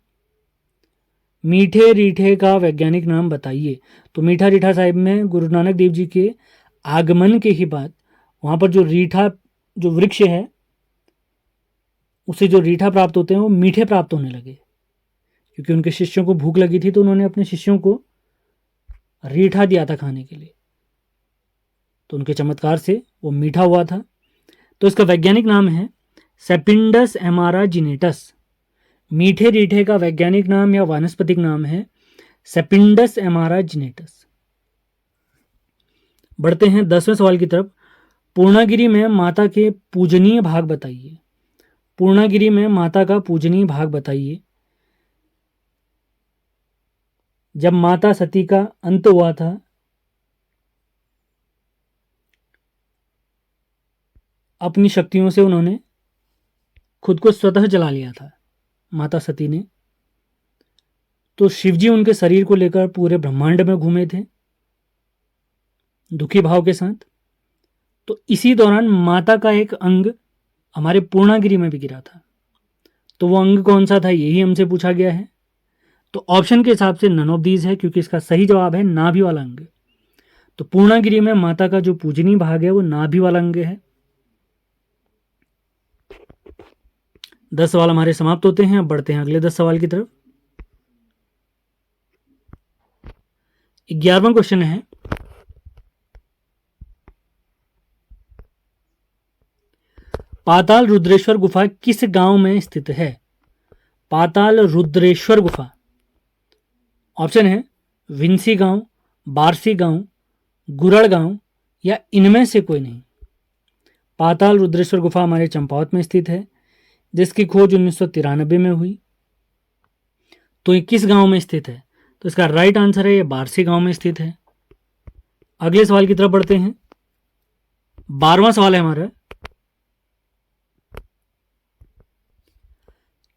मीठे रीठे का वैज्ञानिक नाम बताइए। तो मीठा रीठा साहिब में गुरु नानक देव जी के आगमन के ही बाद वहाँ पर जो रीठा जो वृक्ष है उसे जो रीठा प्राप्त होते हैं वो मीठे प्राप्त होने लगे, क्योंकि उनके शिष्यों को भूख लगी थी तो उन्होंने अपने शिष्यों को रीठा दिया था खाने के लिए, तो उनके चमत्कार से वो मीठा हुआ था। तो इसका वैज्ञानिक नाम है सेपिंडस एमाराजिनेटस। मीठे रीठे का वैज्ञानिक नाम या वानस्पतिक नाम है सेपिंडस एमाराजिनेटस। बढ़ते हैं 10वें सवाल की तरफ। पूर्णागिरि में माता के पूजनीय भाग बताइए। पूर्णागिरि में माता का पूजनीय भाग बताइए। जब माता सती का अंत हुआ था अपनी शक्तियों से उन्होंने खुद को स्वतः जला लिया था माता सती ने, तो शिवजी उनके शरीर को लेकर पूरे ब्रह्मांड में घूमे थे दुखी भाव के साथ। तो इसी दौरान माता का एक अंग हमारे पूर्णागिरि में भी गिरा था, तो वो अंग कौन सा था यही हमसे पूछा गया है। तो ऑप्शन के हिसाब से नन ऑफ दीज है, क्योंकि इसका सही जवाब है नाभि वाला अंग। तो पूर्णागिरि में माता का जो पूजनीय भाग है वो नाभि वाला अंग है। 10 सवाल हमारे समाप्त होते हैं। अब बढ़ते हैं अगले 10 सवाल की तरफ। 11वां क्वेश्चन है, पाताल रुद्रेश्वर गुफा किस गांव में स्थित है। पाताल रुद्रेश्वर गुफा। ऑप्शन है विंसी गांव, बारसी गांव, गुरड़ गांव या इनमें से कोई नहीं। पाताल रुद्रेश्वर गुफा हमारे चंपावत में स्थित है, जिसकी खोज 1993 में हुई। तो ये किस गांव में स्थित है, तो इसका राइट आंसर है ये बारसी गांव में स्थित है। अगले सवाल की तरफ बढ़ते हैं। 12वां सवाल है हमारा,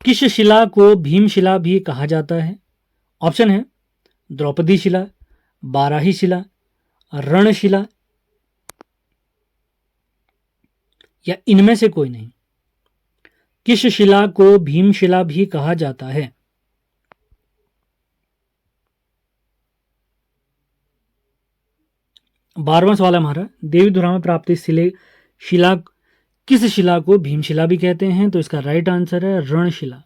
किस शिला को भीमशिला भी कहा जाता है। ऑप्शन है द्रौपदी शिला, बाराही शिला, रणशिला या इनमें से कोई नहीं। किस शिला को भीमशिला भी कहा जाता है। बारहवां सवाल है हमारा, देवीधुरा में प्राप्त शिला किस शिला को भीमशिला भी कहते हैं, तो इसका राइट आंसर है रणशिला।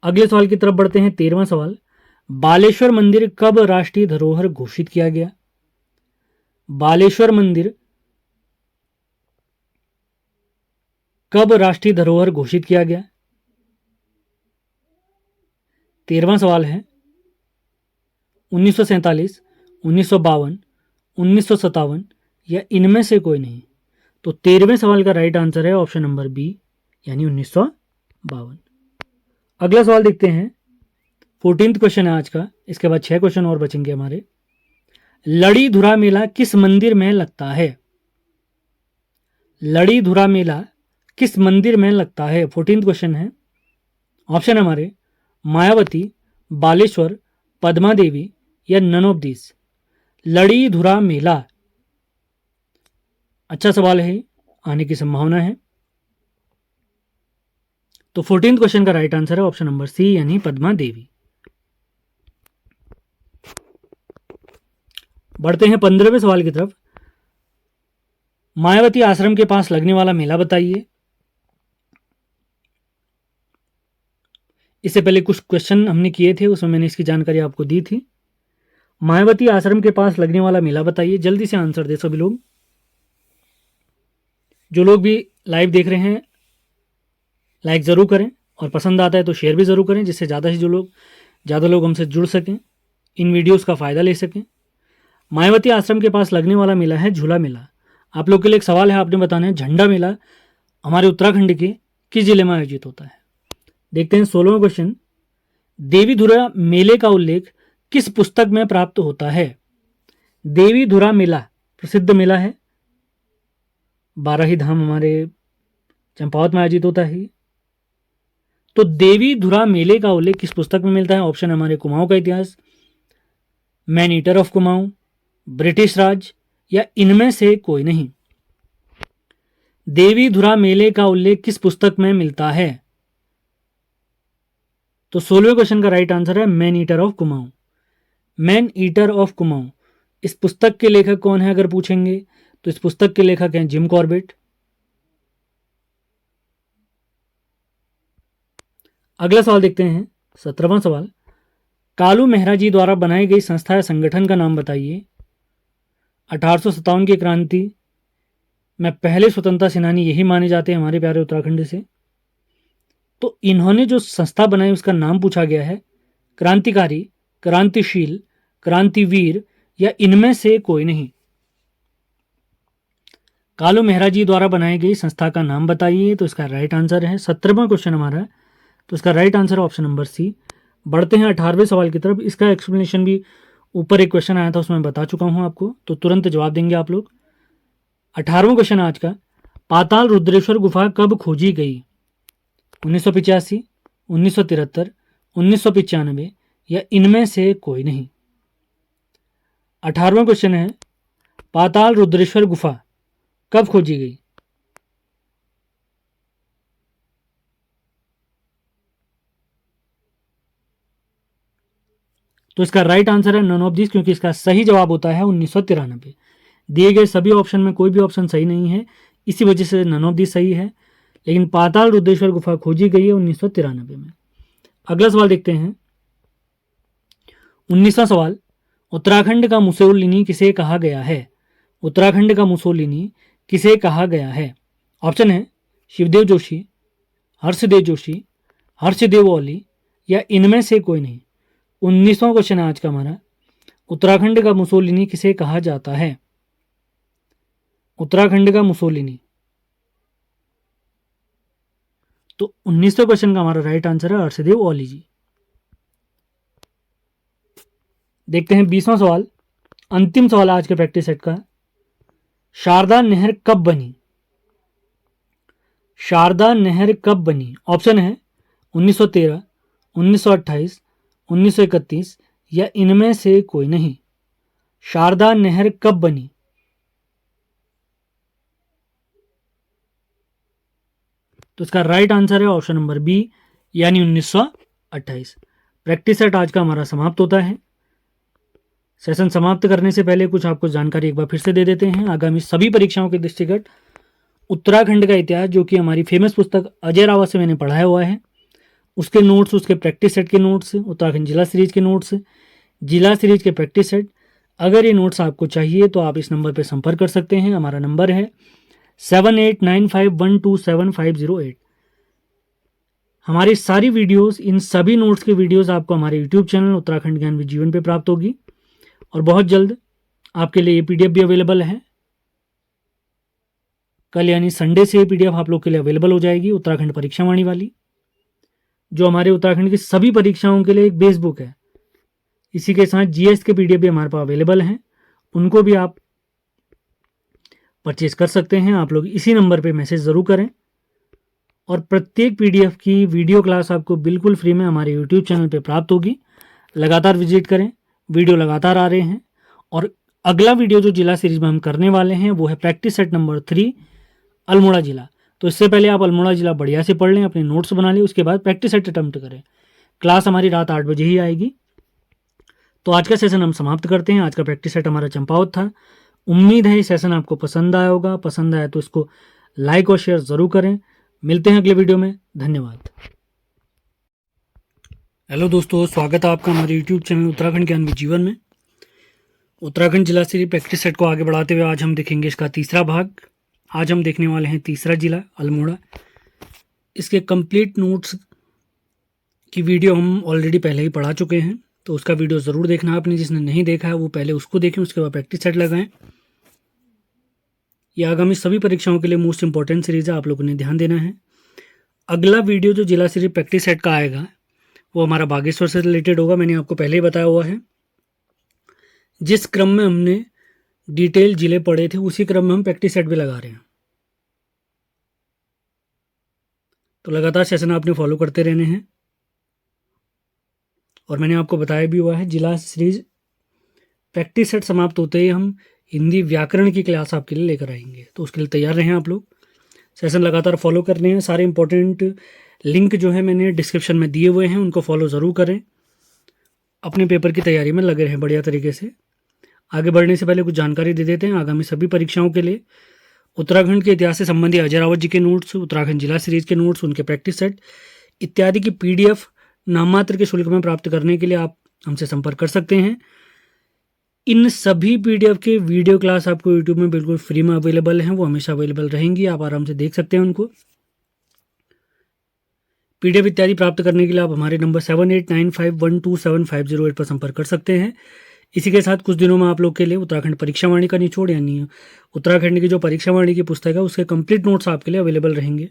अगले सवाल की तरफ बढ़ते हैं। 13वां सवाल, बालेश्वर मंदिर कब राष्ट्रीय धरोहर घोषित किया गया। बालेश्वर मंदिर कब राष्ट्रीय धरोहर घोषित किया गया। 13वां सवाल है 1947, 1952, 1957 या इनमें से कोई नहीं। तो 13वें सवाल का राइट आंसर है ऑप्शन नंबर बी, यानी 1952। अगला सवाल देखते हैं। 14th क्वेश्चन है आज का। इसके बाद 6 क्वेश्चन और बचेंगे हमारे। लड़ी धुरा मेला किस मंदिर में लगता है। लड़ी धुरा मेला किस मंदिर में लगता है। 14th क्वेश्चन है। ऑप्शन हमारे मायावती, बालेश्वर, पद्मा देवी या नन ऑफ दिस। लड़ी धुरा मेला अच्छा सवाल है, आने की संभावना है। तो 14th क्वेश्चन का राइट आंसर है ऑप्शन नंबर सी, यानी पद्मा देवी। बढ़ते हैं 15वें सवाल की तरफ। मायावती आश्रम के पास लगने वाला मेला बताइए। इससे पहले कुछ क्वेश्चन हमने किए थे, उसमें मैंने इसकी जानकारी आपको दी थी। मायावती आश्रम के पास लगने वाला मेला बताइए। जल्दी से आंसर दे सभी लोग। जो लोग भी लाइव देख रहे हैं लाइक ज़रूर करें, और पसंद आता है तो शेयर भी ज़रूर करें, जिससे ज़्यादा से ज़्यादा लोग हमसे जुड़ सकें, इन वीडियोस का फ़ायदा ले सकें। मायावती आश्रम के पास लगने वाला मेला है झूला मेला। आप लोग के लिए एक सवाल है, आपने बताना है झंडा मेला हमारे उत्तराखंड के किस जिले में आयोजित होता है। देखते हैं 16वां क्वेश्चन। देवीधुरा मेले का उल्लेख किस पुस्तक में प्राप्त होता है। देवीधुरा मेला प्रसिद्ध मेला है, 12 ही धाम हमारे चंपावत में आयोजित होता है। तो देवी धुरा मेले का उल्लेख किस पुस्तक में मिलता है? ऑप्शन हमारे कुमाऊं का इतिहास, man eater of Kumaon, British Raj, या इनमें से कोई नहीं। देवी धुरा मेले का उल्लेख किस पुस्तक में मिलता है? तो 16वें क्वेश्चन का राइट आंसर है man eater of Kumaon. Man eater of Kumaon, इस पुस्तक के लेखक कौन है अगर पूछेंगे तो इस पुस्तक के लेखक हैं जिम कॉर्बेट। अगला सवाल देखते हैं, 17वां सवाल। कालू मेहरा जी द्वारा बनाई गई संस्था या संगठन का नाम बताइए। 1857 की क्रांति में पहले स्वतंत्रता सेनानी यही माने जाते हैं हमारे प्यारे उत्तराखंड से। तो इन्होंने जो संस्था बनाई उसका नाम पूछा गया है क्रांतिकारी, क्रांतिशील, क्रांतिवीर, या इनमें से कोई नहीं। कालू मेहरा जी द्वारा बनाई गई संस्था का नाम बताइए। तो इसका राइट आंसर है 17वां क्वेश्चन हमारा है, तो इसका राइट आंसर है ऑप्शन नंबर सी। बढ़ते हैं 18वें सवाल की तरफ। इसका एक्सप्लेनेशन भी ऊपर एक क्वेश्चन आया था उसमें बता चुका हूं आपको, तो तुरंत जवाब देंगे आप लोग। 18वां क्वेश्चन आज का, पाताल रुद्रेश्वर गुफा कब खोजी गई? 1985, 1973, 1995, या इनमें से कोई नहीं। 18वां क्वेश्चन है, पाताल रुद्रेश्वर गुफा कब खोजी गई? तो इसका राइट आंसर है नन ऑफ दिस, क्योंकि इसका सही जवाब होता है 1993। दिए गए सभी ऑप्शन में कोई भी ऑप्शन सही नहीं है, इसी वजह से नन ऑफ दिस सही है, लेकिन पाताल रुद्रेश्वर गुफा खोजी गई है 1993 में। अगला सवाल देखते हैं, 19वां सवाल। उत्तराखंड का मुसोलिनी किसे कहा गया है? उत्तराखंड का मुसोलिनी किसे कहा गया है? ऑप्शन है शिवदेव जोशी, हर्षदेव जोशी, हर्षदेव ओली, या इनमें से कोई नहीं। 19वां क्वेश्चन है आज का हमारा, उत्तराखंड का मुसोलिनी किसे कहा जाता है? उत्तराखंड का मुसोलिनी। तो 19वें क्वेश्चन का हमारा राइट आंसर है हर्षदेव ओली जी। देखते हैं 20वां सवाल, अंतिम सवाल आज के प्रैक्टिस सेट का। शारदा नहर कब बनी? शारदा नहर कब बनी? ऑप्शन है 1913, 1928, 1931, या इनमें से कोई नहीं। शारदा नहर कब बनी? तो इसका राइट आंसर है ऑप्शन नंबर बी, यानी 1928। प्रैक्टिस सेट आज का हमारा समाप्त होता है। सेशन समाप्त करने से पहले कुछ आपको जानकारी एक बार फिर से दे देते हैं। आगामी सभी परीक्षाओं के दृष्टिगत उत्तराखंड का इतिहास, जो कि हमारी फेमस पुस्तक अजय रावत से मैंने पढ़ाया हुआ है, उसके नोट्स, उसके प्रैक्टिस सेट के नोट्स, उत्तराखंड जिला सीरीज के नोट्स, जिला सीरीज के प्रैक्टिस सेट, अगर ये नोट्स आपको चाहिए तो आप इस नंबर पर संपर्क कर सकते हैं। हमारा नंबर है 7895127508। हमारी सारी वीडियोस, इन सभी नोट्स की वीडियोस आपको हमारे यूट्यूब चैनल उत्तराखंड ज्ञान विद जीवन पे प्राप्त होगी, और बहुत जल्द आपके लिए ये पीडीएफ भी अवेलेबल है। कल यानी संडे से ये पीडीएफ आप लोग के लिए अवेलेबल हो जाएगी, उत्तराखंड परीक्षावाणी वाली, जो हमारे उत्तराखंड की सभी परीक्षाओं के लिए एक बेस बुक है। इसी के साथ जीएस के पीडीएफ भी हमारे पास अवेलेबल हैं, उनको भी आप परचेज कर सकते हैं। आप लोग इसी नंबर पे मैसेज ज़रूर करें, और प्रत्येक पीडीएफ की वीडियो क्लास आपको बिल्कुल फ्री में हमारे यूट्यूब चैनल पे प्राप्त होगी। लगातार विजिट करें, वीडियो लगातार आ रहे हैं। और अगला वीडियो जो जिला सीरीज में हम करने वाले हैं वो है प्रैक्टिस सेट नंबर 3 अल्मोड़ा जिला। तो इससे पहले आप अल्मोड़ा जिला बढ़िया से पढ़ लें, अपने नोट्स बना लें, उसके बाद प्रैक्टिस सेट अटेम्प्ट करें। क्लास हमारी रात 8 बजे ही आएगी। तो आज का सेशन हम समाप्त करते हैं। आज का प्रैक्टिस सेट हमारा चंपावत था। उम्मीद है ये सेशन आपको पसंद आया होगा। पसंद आया तो इसको लाइक और शेयर ज़रूर करें। मिलते हैं अगले वीडियो में। धन्यवाद। हेलो दोस्तों, स्वागत है आपका हमारे यूट्यूब चैनल उत्तराखंड ज्ञान विद जीवन में। उत्तराखंड जिला सीरीज प्रैक्टिस सेट को आगे बढ़ाते हुए आज हम देखेंगे इसका तीसरा भाग। आज हम देखने वाले हैं तीसरा जिला अल्मोड़ा। इसके कंप्लीट नोट्स की वीडियो हम ऑलरेडी पहले ही पढ़ा चुके हैं, तो उसका वीडियो ज़रूर देखना आपने। जिसने नहीं देखा है वो पहले उसको देखें, उसके बाद प्रैक्टिस सेट लगाएं। ये आगामी सभी परीक्षाओं के लिए मोस्ट इंपॉर्टेंट सीरीज है, आप लोगों ने ध्यान देना है। अगला वीडियो जो जिला सीरीज प्रैक्टिस सेट का आएगा वो हमारा बागेश्वर से रिलेटेड होगा। मैंने आपको पहले ही बताया हुआ है। जिस क्रम में हमने डिटेल जिले पढ़े थे उसी क्रम में हम प्रैक्टिस सेट भी लगा रहे हैं। तो लगातार सेशन आपने फॉलो करते रहने हैं। और मैंने आपको बताया भी हुआ है, जिला सीरीज प्रैक्टिस सेट समाप्त होते ही हम हिंदी व्याकरण की क्लास आपके लिए लेकर आएंगे, तो उसके लिए तैयार रहें आप लोग। सेशन लगातार फॉलो करने हैं। सारे इंपॉर्टेंट लिंक जो है मैंने डिस्क्रिप्शन में दिए हुए हैं, उनको फॉलो ज़रूर करें। अपने पेपर की तैयारी में लगे रहें बढ़िया तरीके से। आगे बढ़ने से पहले कुछ जानकारी दे देते हैं आगामी सभी परीक्षाओं के लिए। उत्तराखंड के इतिहास से संबंधित अजय रावत जी के नोट्स, उत्तराखंड जिला सीरीज के नोट्स, उनके प्रैक्टिस सेट इत्यादि की पीडीएफ नाम मात्र के शुल्क में प्राप्त करने के लिए आप हमसे संपर्क कर सकते हैं। इन सभी पीडीएफ के वीडियो क्लास आपको यूट्यूब में बिल्कुल फ्री में अवेलेबल हैं, वो हमेशा अवेलेबल रहेंगी, आप आराम से देख सकते हैं उनको। पीडीएफ इत्यादि प्राप्त करने के लिए आप हमारे नंबर 7895127508 पर संपर्क कर सकते हैं। इसी के साथ कुछ दिनों में आप लोग के लिए उत्तराखंड परीक्षा वाणी का निचोड़ यानी उत्तराखंड की जो परीक्षा वाणी की पुस्तक है उसके कंप्लीट नोट्स आपके लिए अवेलेबल रहेंगे।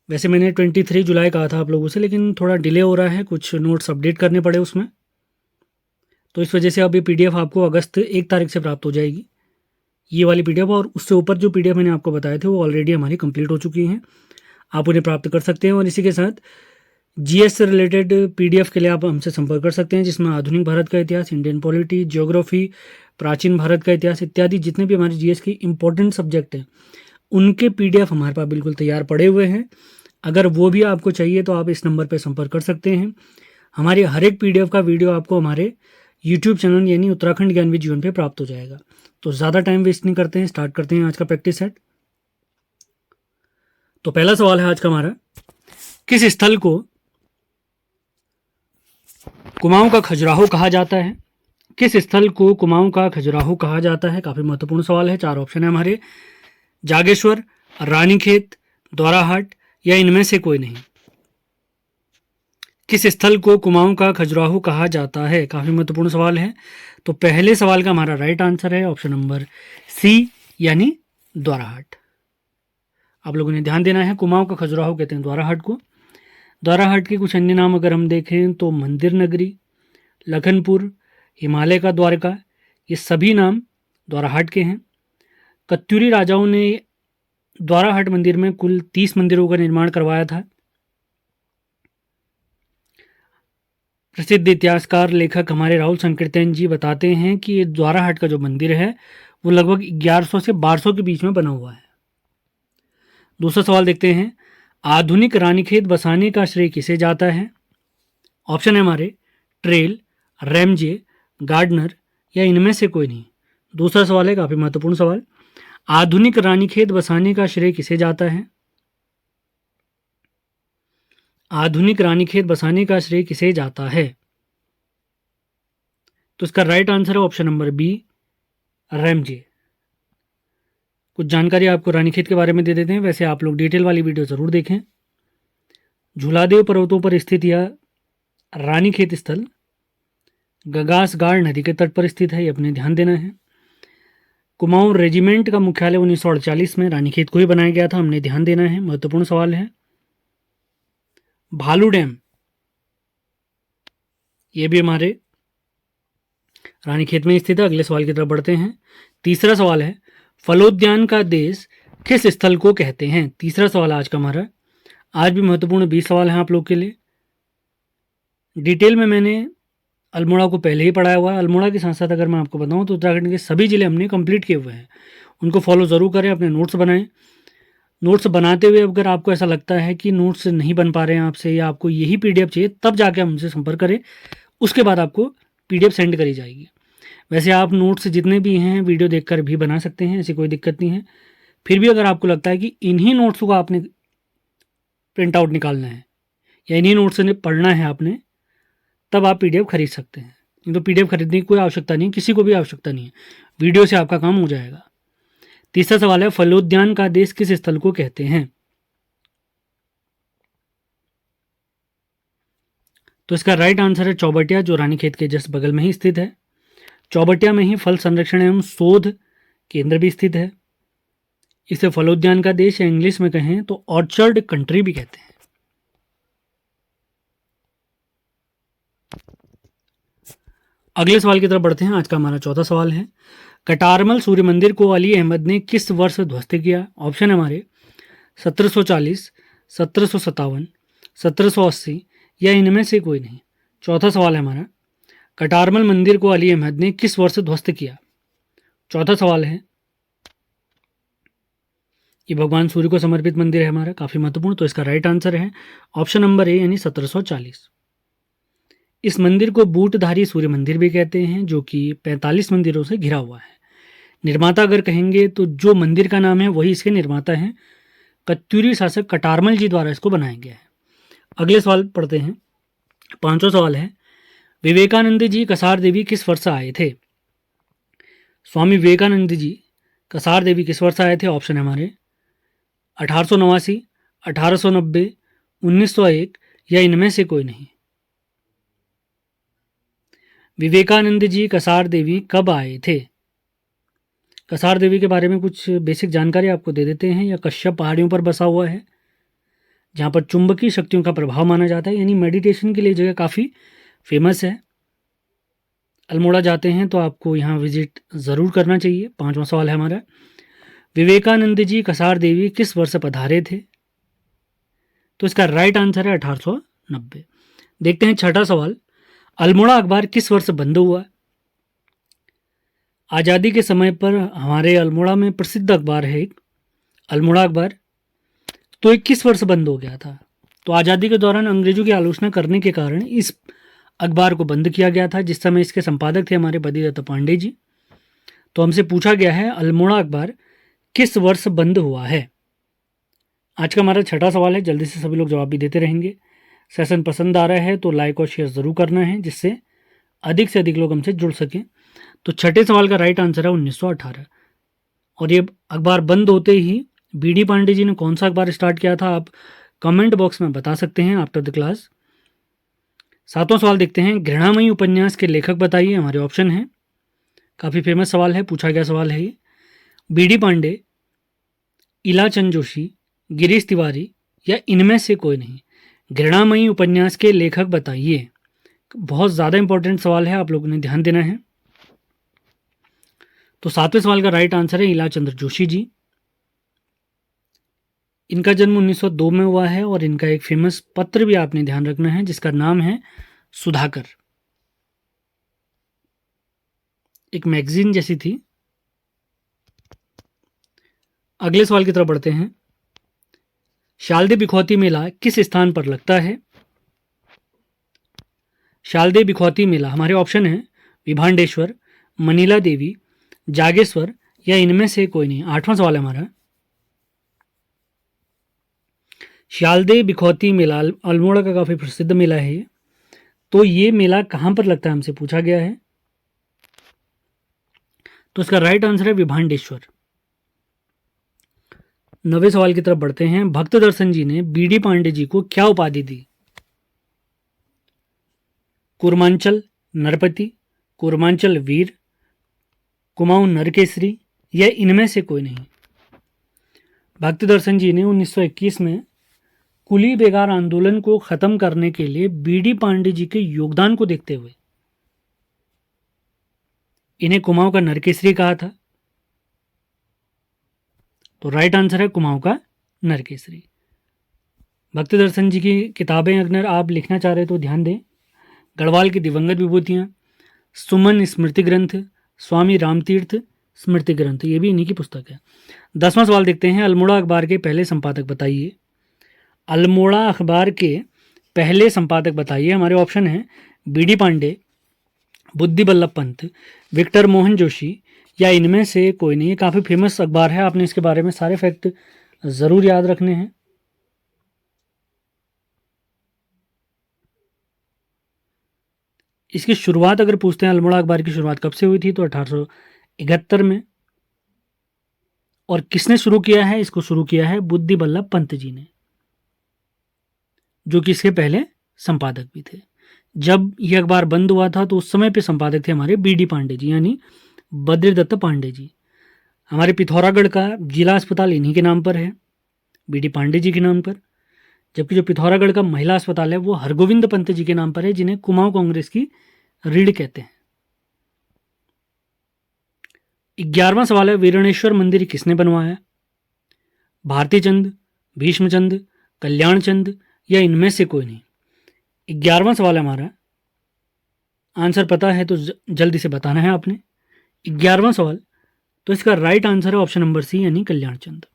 वैसे मैंने 23 जुलाई कहा था आप लोगों से, लेकिन थोड़ा डिले हो रहा है, कुछ नोट्स अपडेट करने पड़े उसमें, तो इस वजह से अब ये पीडीएफ आपको अगस्त 1 तारीख से प्राप्त हो जाएगी, ये वाली पीडीएफ। और उससे ऊपर जो पीडीएफ मैंने आपको बताए थे वो ऑलरेडी हमारी कंप्लीट हो चुकी हैं, आप उन्हें प्राप्त कर सकते हैं। और इसी के साथ जीएस से रिलेटेड पीडीएफ के लिए आप हमसे संपर्क कर सकते हैं, जिसमें आधुनिक भारत का इतिहास, इंडियन पॉलिटी, ज्योग्राफी, प्राचीन भारत का इतिहास इत्यादि जितने भी हमारे जीएस के इंपॉर्टेंट सब्जेक्ट हैं उनके पीडीएफ हमारे पास बिल्कुल तैयार पड़े हुए हैं। अगर वो भी आपको चाहिए तो आप इस नंबर पर संपर्क कर सकते हैं। हमारे हर एक पीडीएफ का वीडियो आपको हमारे यूट्यूब चैनल यानी उत्तराखंड ज्ञान विद जीवन पे प्राप्त हो जाएगा। तो ज़्यादा टाइम वेस्ट नहीं करते हैं, स्टार्ट करते हैं आज का प्रैक्टिस सेट। तो पहला सवाल है आज का हमारा, किस स्थल को कुमाऊं का खजुराहो कहा जाता है? किस स्थल को कुमाऊं का खजुराहो कहा जाता है? काफ़ी महत्वपूर्ण सवाल है। 4 ऑप्शन है हमारे, जागेश्वर, रानीखेत, द्वाराहाट या इनमें से कोई नहीं। किस स्थल को कुमाऊं का खजुराहो कहा जाता है? काफ़ी महत्वपूर्ण सवाल है। तो पहले सवाल का हमारा राइट आंसर है ऑप्शन नंबर सी यानी द्वाराहाट। आप लोगों ने ध्यान देना है, कुमाऊं का खजुराहो कहते हैं द्वाराहाट को। द्वाराहाट के कुछ अन्य नाम अगर हम देखें तो मंदिर नगरी, लखनपुर, हिमालय का द्वारका, ये सभी नाम द्वाराहाट के हैं। कत्यूरी राजाओं ने द्वाराहाट मंदिर में कुल 30 मंदिरों का निर्माण करवाया था। प्रसिद्ध इतिहासकार लेखक हमारे राहुल संकीर्तन जी बताते हैं कि ये द्वाराहाट का जो मंदिर है वो लगभग 1100 से 1200 के बीच में बना हुआ है। दूसरा सवाल देखते हैं, आधुनिक रानीखेत बसाने का श्रेय किसे जाता है? ऑप्शन है हमारे ट्रेल, रैमजे, गार्डनर या इनमें से कोई नहीं। दूसरा सवाल है काफ़ी महत्वपूर्ण सवाल, आधुनिक रानीखेत बसाने का श्रेय किसे जाता है? आधुनिक रानीखेत बसाने का श्रेय किसे जाता है? तो इसका राइट आंसर है ऑप्शन नंबर बी, रैमजे। कुछ जानकारी आपको रानीखेत के बारे में दे देते हैं, वैसे आप लोग डिटेल वाली वीडियो ज़रूर देखें। झूलादेव पर्वतों पर स्थित यह रानीखेत स्थल गगासगाड़ नदी के तट पर स्थित है, ये अपने ध्यान देना है। कुमाऊं रेजिमेंट का मुख्यालय 1948 में रानीखेत को ही बनाया गया था, हमने ध्यान देना है, महत्वपूर्ण सवाल है। भालू डैम ये भी हमारे रानीखेत में स्थित है। अगले सवाल की तरफ बढ़ते हैं। तीसरा सवाल है, फलोद्यान का देश किस स्थल को कहते हैं? तीसरा सवाल आज का हमारा। आज भी महत्वपूर्ण 20 सवाल हैं आप लोग के लिए। डिटेल में मैंने अल्मोड़ा को पहले ही पढ़ाया हुआ है। अल्मोड़ा के साथ साथ अगर मैं आपको बताऊं तो उत्तराखंड के सभी जिले हमने कंप्लीट किए हुए हैं, उनको फॉलो ज़रूर करें, अपने नोट्स बनाएं। नोट्स बनाते हुए अगर आपको ऐसा लगता है कि नोट्स नहीं बन पा रहे हैं आपसे या आपको यही पीडीएफ चाहिए, तब जाके हमसे संपर्क करें, उसके बाद आपको पीडीएफ सेंड करी जाएगी। वैसे आप नोट्स जितने भी हैं वीडियो देखकर भी बना सकते हैं, ऐसी कोई दिक्कत नहीं है। फिर भी अगर आपको लगता है कि इन्हीं नोट्स को आपने प्रिंट आउट निकालना है या इन्हीं नोट्स से पढ़ना है आपने, तब आप पीडीएफ खरीद सकते हैं। नहीं तो पीडीएफ खरीदने की कोई आवश्यकता नहीं, किसी को भी आवश्यकता नहीं है, वीडियो से आपका काम हो जाएगा। तीसरा सवाल है, फलोद्यान का देश किस स्थल को कहते हैं? तो इसका राइट आंसर है चौबटिया, जो रानीखेत के जस्ट बगल में ही स्थित है। चौबटिया में ही फल संरक्षण एवं शोध केंद्र भी स्थित है। इसे फलोद्यान का देश या इंग्लिश में कहें तो ऑर्चर्ड कंट्री भी कहते हैं। अगले सवाल की तरफ बढ़ते हैं। आज का हमारा चौथा सवाल है, कटारमल सूर्य मंदिर को अली अहमद ने किस वर्ष ध्वस्त किया? ऑप्शन है हमारे 1740, 1757, 1780 या इनमें से कोई नहीं। चौथा सवाल है हमारा, कटारमल मंदिर को अली अहमद ने किस वर्ष ध्वस्त किया? चौथा सवाल है, ये भगवान सूर्य को समर्पित मंदिर है हमारा, काफ़ी महत्वपूर्ण। तो इसका राइट आंसर है ऑप्शन नंबर ए यानी 1740। इस मंदिर को बूटधारी सूर्य मंदिर भी कहते हैं, जो कि 45 मंदिरों से घिरा हुआ है। निर्माता अगर कहेंगे तो जो मंदिर का नाम है वही इसके निर्माता हैं। कत्यूरी शासक कटारमल जी द्वारा इसको बनाया गया है। अगले सवाल पढ़ते हैं। पांचवा सवाल है, विवेकानंद जी कसार देवी किस वर्ष आए थे? स्वामी विवेकानंद जी कसार देवी किस वर्ष आए थे? ऑप्शन है हमारे 1889, 1890, 1901 या इनमें से कोई नहीं। विवेकानंद जी कसार देवी कब आए थे? कसार देवी के बारे में कुछ बेसिक जानकारी आपको दे देते हैं। यह कश्यप पहाड़ियों पर बसा हुआ है, जहाँ पर चुंबकीय शक्तियों का प्रभाव माना जाता है, यानी मेडिटेशन के लिए जगह काफ़ी फेमस है। अल्मोड़ा जाते हैं तो आपको यहाँ विजिट ज़रूर करना चाहिए। पांचवा सवाल है हमारा, विवेकानंद जी कसार देवी किस वर्ष पधारे थे? तो इसका राइट आंसर है 1890। देखते हैं छठा सवाल, अल्मोड़ा अखबार किस वर्ष बंद हुआ? आज़ादी के समय पर हमारे अल्मोड़ा में प्रसिद्ध अखबार है एक अल्मोड़ा अखबार, तो ये किस वर्ष बंद हो गया था? तो आज़ादी के दौरान अंग्रेजों की आलोचना करने के कारण इस अखबार को बंद किया गया था, जिस समय इसके संपादक थे हमारे बद्रीदत्त पांडे जी। तो हमसे पूछा गया है अल्मोड़ा अखबार किस वर्ष बंद हुआ है? आज का हमारा छठा सवाल है। जल्दी से सभी लोग जवाब भी देते रहेंगे। सेशन पसंद आ रहा है तो लाइक और शेयर ज़रूर करना है, जिससे अधिक से अधिक लोग हमसे जुड़ सकें। तो छठे सवाल का राइट आंसर है 1918। और ये अखबार बंद होते ही बीडी पांडे जी ने कौन सा अखबार स्टार्ट किया था, आप कमेंट बॉक्स में बता सकते हैं आफ्टर द क्लास। सातवां सवाल देखते हैं, घृणामयी उपन्यास के लेखक बताइए। हमारे ऑप्शन है, काफ़ी फेमस सवाल है, पूछा गया सवाल है ये। बीडी पांडे, इलाचंद जोशी, गिरीश तिवारी या इनमें से कोई नहीं। घृणामयी उपन्यास के लेखक बताइए। बहुत ज़्यादा इंपॉर्टेंट सवाल है, आप लोगों ने ध्यान देना है। तो सातवें सवाल का राइट आंसर है इलाचंद जोशी जी। इनका जन्म 1902 में हुआ है और इनका एक फेमस पत्र भी आपने ध्यान रखना है, जिसका नाम है सुधाकर। एक मैगजीन जैसी थी। अगले सवाल की तरफ बढ़ते हैं। शालदे बिखौती मेला किस स्थान पर लगता है? शालदे बिखौती मेला हमारे ऑप्शन है विभांडेश्वर, मनीला देवी, जागेश्वर या इनमें से कोई नहीं। आठवां सवाल है हमारा, शालदे बिखौती मेला अल्मोड़ा का काफ़ी प्रसिद्ध मेला है ये। तो ये मेला कहाँ पर लगता है, हमसे पूछा गया है। तो इसका राइट आंसर है विभांडेश्वर। नवे सवाल की तरफ बढ़ते हैं। भक्त दर्शन जी ने बीडी पांडे जी को क्या उपाधि दी? कूर्मांचल नरपति, कूर्मांचल वीर, कुमाऊं नरकेसरी या इनमें से कोई नहीं। भक्त दर्शन जी ने 1921 में कुली बेगार आंदोलन को खत्म करने के लिए बीडी पांडे जी के योगदान को देखते हुए इन्हें कुमाऊं का नरकेसरी कहा था। तो राइट आंसर है कुमाऊं का नरकेसरी। भक्त दर्शन जी की किताबें अगर आप लिखना चाह रहे तो ध्यान दें। गढ़वाल की दिवंगत विभूतियाँ, सुमन स्मृति ग्रंथ, स्वामी रामतीर्थ स्मृति ग्रंथ, ये भी इन्हीं की पुस्तक है। 10वां सवाल देखते हैं। अल्मोड़ा अखबार के पहले संपादक बताइए। अल्मोड़ा अखबार के पहले संपादक बताइए। हमारे ऑप्शन है बीडी पांडे, बुद्धि बल्लभ पंत, विक्टर मोहन जोशी या इनमें से कोई नहीं। ये काफ़ी फेमस अखबार है, आपने इसके बारे में सारे फैक्ट ज़रूर याद रखने हैं। इसकी शुरुआत अगर पूछते हैं, अल्मोड़ा अखबार की शुरुआत कब से हुई थी, तो 1871 में। और किसने शुरू किया है? इसको शुरू किया है बुद्धि बल्लभ पंत जी ने, जो कि इसके पहले संपादक भी थे। जब यह अखबार बंद हुआ था तो उस समय पे संपादक थे हमारे बीडी पांडे जी, यानी बद्रीदत्त पांडे जी। हमारे पिथौरागढ़ का जिला अस्पताल इन्हीं के नाम पर है, बीडी पांडे जी के नाम पर। जबकि जो पिथौरागढ़ का महिला अस्पताल है वो हरगोविंद पंत जी के नाम पर है, जिन्हें कुमाऊं कांग्रेस की रीढ़ कहते हैं। 11वां सवाल है, वीरणेश्वर मंदिर किसने बनवाया? भारती चंद, भीष्मचंद, कल्याण चंद या इनमें से कोई नहीं। 11वां सवाल है हमारा, आंसर पता है तो जल्दी से बताना है आपने। 11वां सवाल, तो इसका राइट आंसर है ऑप्शन नंबर सी यानी कल्याण चंद।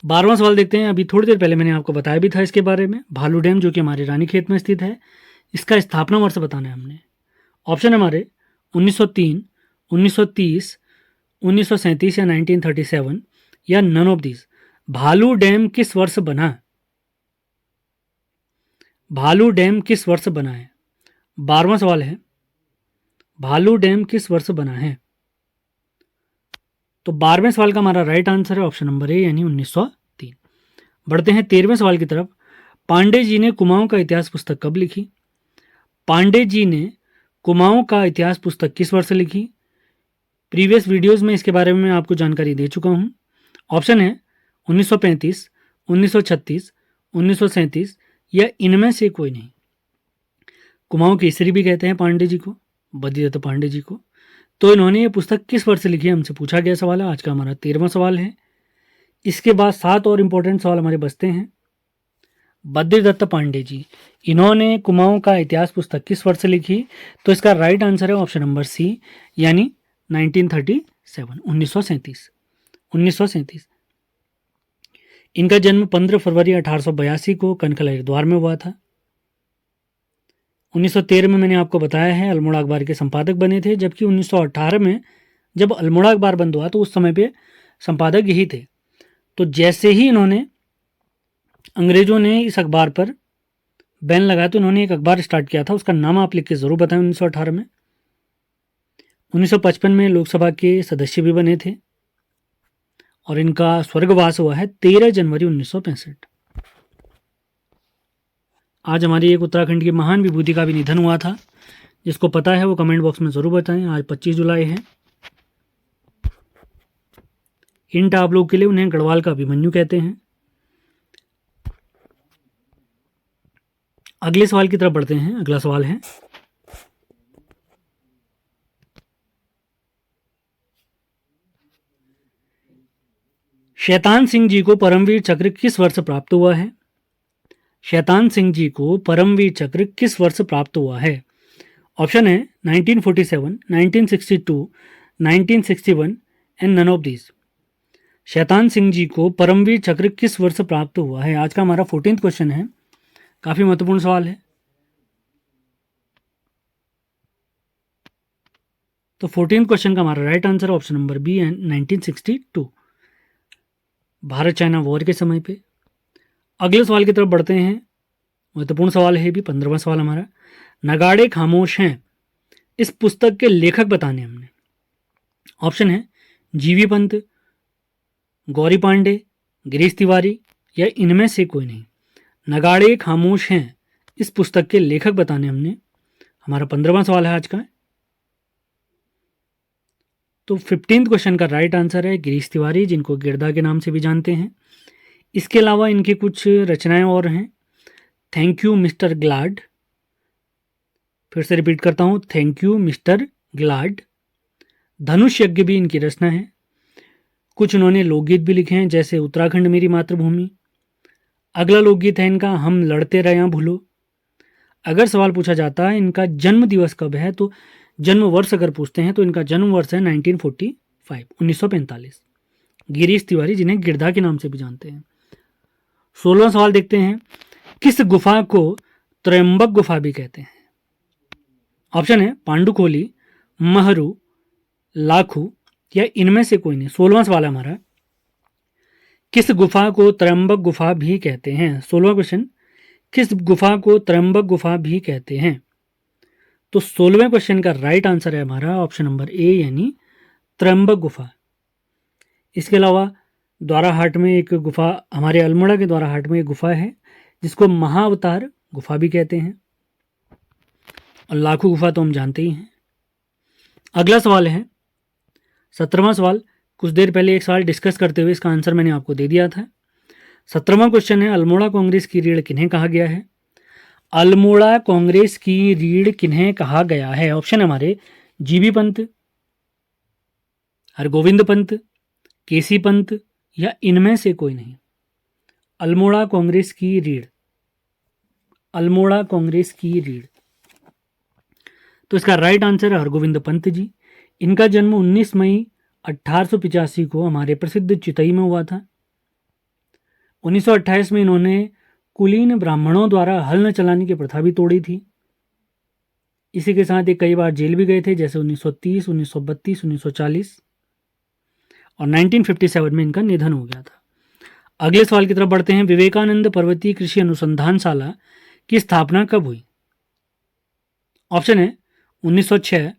12वां सवाल देखते हैं। अभी थोड़ी देर पहले मैंने आपको बताया भी था इसके बारे में। भालू डैम जो कि हमारे रानीखेत में स्थित है, इसका स्थापना वर्ष बताना है हमने। ऑप्शन है हमारे 1903, 1930, 1937 या 1937 या नन ऑफ दिस। भालू डैम किस वर्ष बना? भालू डैम किस वर्ष बना है? 12वां सवाल है, भालू डैम किस वर्ष बना है? तो 12वें सवाल का हमारा राइट आंसर है ऑप्शन नंबर ए यानी 1903। बढ़ते हैं 13वें सवाल की तरफ। पांडे जी ने कुमाऊं का इतिहास पुस्तक कब लिखी? पांडे जी ने कुमाऊं का इतिहास पुस्तक किस वर्ष लिखी? प्रीवियस वीडियोस में इसके बारे में मैं आपको जानकारी दे चुका हूं। ऑप्शन है 1935, 1936, 1937 या इनमें से कोई नहीं। कुमाऊं केसरी भी कहते हैं पांडे जी को, बद्रीदत्त पांडे जी को। तो इन्होंने ये पुस्तक किस वर्ष लिखी है, हमसे पूछा गया सवाल है। आज का हमारा 13वां सवाल है। इसके बाद 7 और इंपॉर्टेंट सवाल हमारे बचते हैं। बद्रीदत्त पांडे जी, इन्होंने कुमाऊं का इतिहास पुस्तक किस वर्ष लिखी? तो इसका राइट आंसर है ऑप्शन नंबर सी यानी 1937, 1937। इनका जन्म 15 फरवरी 1882 को कनकल हरिद्वार में हुआ था। 1913 में मैंने आपको बताया है अल्मोड़ा अखबार के संपादक बने थे, जबकि 1918 में जब अल्मोड़ा अखबार बंद हुआ तो उस समय पे संपादक यही थे। तो जैसे ही इन्होंने अंग्रेजों ने इस अखबार पर बैन लगाया तो इन्होंने एक अखबार स्टार्ट किया था, उसका नाम आप लिख के ज़रूर बताएं। 1918 में 1955 में लोकसभा के सदस्य भी बने थे और इनका स्वर्गवास हुआ है 13 जनवरी 1965। आज हमारी एक उत्तराखंड की महान विभूति का भी निधन हुआ था। जिसको पता है वो कमेंट बॉक्स में ज़रूर बताएं। आज 25 जुलाई है। हिंट आप लोग के लिए, उन्हें गढ़वाल का अभिमन्यु कहते हैं। अगले सवाल की तरफ बढ़ते हैं। अगला सवाल है, शैतान सिंह जी को परमवीर चक्र किस वर्ष प्राप्त हुआ है? शैतान सिंह जी को परमवीर चक्र किस वर्ष प्राप्त हुआ है? ऑप्शन है 1947, 1962, 1961 and none of this. Shaitan Singh ji को परमवीर चक्र किस वर्ष प्राप्त हुआ है? आज का हमारा 14th क्वेश्चन है। काफी महत्वपूर्ण सवाल है। तो 14th क्वेश्चन का हमारा right answer option number B है 1962, भारत चाइना वॉर के समय पे। अगले सवाल की तरफ बढ़ते हैं। महत्वपूर्ण सवाल है भी, 15वां सवाल हमारा। नगाड़े खामोश हैं, इस पुस्तक के लेखक बताने हमने। ऑप्शन है जीवी पंत, गौरी पांडे, गिरीश तिवारी या इनमें से कोई नहीं। नगाड़े खामोश हैं, इस पुस्तक के लेखक बताने हमने। हमारा 15वां सवाल है आज का। तो 15th क्वेश्चन का राइट आंसर है गिरीश तिवारी, जिनको गिरधा के नाम से भी जानते हैं। इसके अलावा इनकी कुछ रचनाएं और हैं। थैंक यू मिस्टर ग्लाड, फिर से रिपीट करता हूँ, थैंक यू मिस्टर ग्लाड। धनुष यज्ञ भी इनकी रचना है। कुछ इन्होंने लोकगीत भी लिखे हैं, जैसे उत्तराखंड मेरी मातृभूमि। अगला लोकगीत है इनका हम लड़ते रहे भूलो। अगर सवाल पूछा जाता है इनका जन्म दिवस कब है, तो जन्म वर्ष अगर पूछते हैं तो इनका जन्म वर्ष है 1945, 1945। गिरीश तिवारी, जिन्हें गिरधा के नाम से भी जानते हैं। 16वां सवाल देखते हैं। किस गुफा को त्रयंबक गुफा भी कहते हैं? ऑप्शन है पांडुकोली, महरू, लाखू या इनमें से कोई नहीं। 16वां सवाल है हमारा, किस गुफा को त्रयंबक गुफा भी कहते हैं? 16वां क्वेश्चन, किस गुफा को त्रयंबक गुफा भी कहते हैं? तो 16वें क्वेश्चन का राइट आंसर है हमारा ऑप्शन नंबर ए यानी त्रयंबक गुफा। इसके अलावा द्वाराहाट में एक गुफा, हमारे अल्मोड़ा के द्वाराहाट में एक गुफा है जिसको महाअवतार गुफा भी कहते हैं, और लाखू गुफा तो हम जानते ही हैं। अगला सवाल है 17वां सवाल। कुछ देर पहले एक सवाल डिस्कस करते हुए इसका आंसर मैंने आपको दे दिया था। 17वां क्वेश्चन है, अल्मोड़ा कांग्रेस की रीढ़ किन्हें कहा गया है? अल्मोड़ा कांग्रेस की रीढ़ किन्हें कहा गया है? ऑप्शन हमारे जीबी पंत, हरगोविंद पंत, केसी पंत या इनमें से कोई नहीं। अल्मोड़ा कांग्रेस की रीढ़, अल्मोड़ा कांग्रेस की रीढ़। तो इसका राइट आंसर है हरगोविंद पंत जी। इनका जन्म 19 मई 1885 को हमारे प्रसिद्ध चितई में हुआ था। 1928 में इन्होंने कुलीन ब्राह्मणों द्वारा हल न चलाने की प्रथा भी तोड़ी थी। इसी के साथ ये कई बार जेल भी गए थे, जैसे 1930, 1932, 1940 और 1957 में इनका निधन हो गया था। अगले सवाल की तरफ बढ़ते हैं। विवेकानंद पर्वतीय कृषि अनुसंधानशाला की स्थापना कब हुई? ऑप्शन है 1906,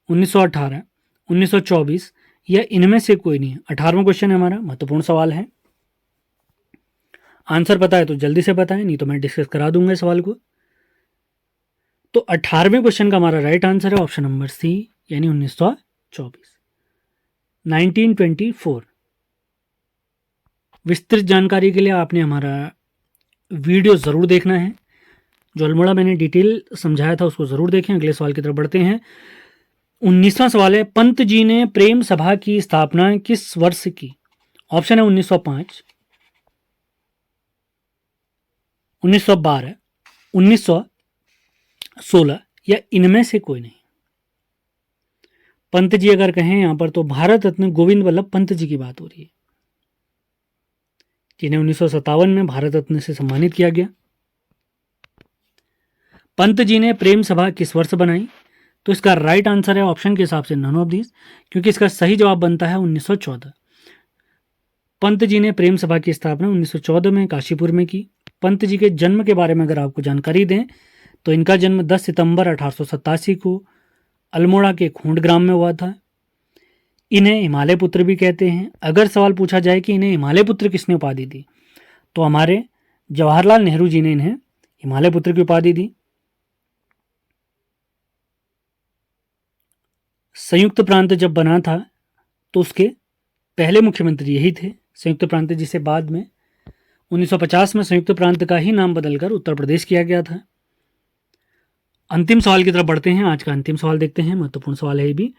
1918, 1924 या इनमें से कोई नहीं। 18वां क्वेश्चन है हमारा, महत्वपूर्ण सवाल है। आंसर पता है तो जल्दी से बताएं, नहीं तो मैं डिस्कस करा दूंगा इस सवाल को। तो 18वें क्वेश्चन का हमारा राइट आंसर है ऑप्शन नंबर सी, यानी 1924, 1924। विस्तृत जानकारी के लिए आपने हमारा वीडियो ज़रूर देखना है। जो अल्मोड़ा मैंने डिटेल समझाया था उसको ज़रूर देखें। अगले सवाल की तरफ बढ़ते हैं। 19वां सवाल है, पंत जी ने प्रेम सभा की स्थापना किस वर्ष की? ऑप्शन है 1905, 1912, 1916 या इनमें से कोई नहीं। पंत जी अगर कहें यहां पर तो भारत रत्न गोविंद वल्लभ पंत जी की बात हो रही है, जिन्हें 1957 में भारत रत्न से सम्मानित किया गया। पंत जी ने प्रेम सभा किस वर्ष बनाई? तो इसका राइट आंसर है ऑप्शन के हिसाब से नन ऑफ दिस, क्योंकि इसका सही जवाब बनता है 1914। पंत जी ने प्रेम सभा की स्थापना 1914 में काशीपुर में की। पंत जी के जन्म के बारे में अगर आपको जानकारी दें तो इनका जन्म 10 सितंबर 1887 को अल्मोड़ा के खूंट ग्राम में हुआ था। इन्हें हिमालय पुत्र भी कहते हैं। अगर सवाल पूछा जाए कि इन्हें हिमालय पुत्र किसने उपाधि दी, तो हमारे जवाहरलाल नेहरू जी ने इन्हें हिमालय पुत्र की उपाधि दी। संयुक्त प्रांत जब बना था तो उसके पहले मुख्यमंत्री यही थे, संयुक्त प्रांत, जिसे बाद में 1950 में संयुक्त प्रांत का ही नाम बदलकर उत्तर प्रदेश किया गया था। अंतिम सवाल की तरफ बढ़ते हैं। आज का अंतिम सवाल देखते हैं, महत्वपूर्ण सवाल है ये भी।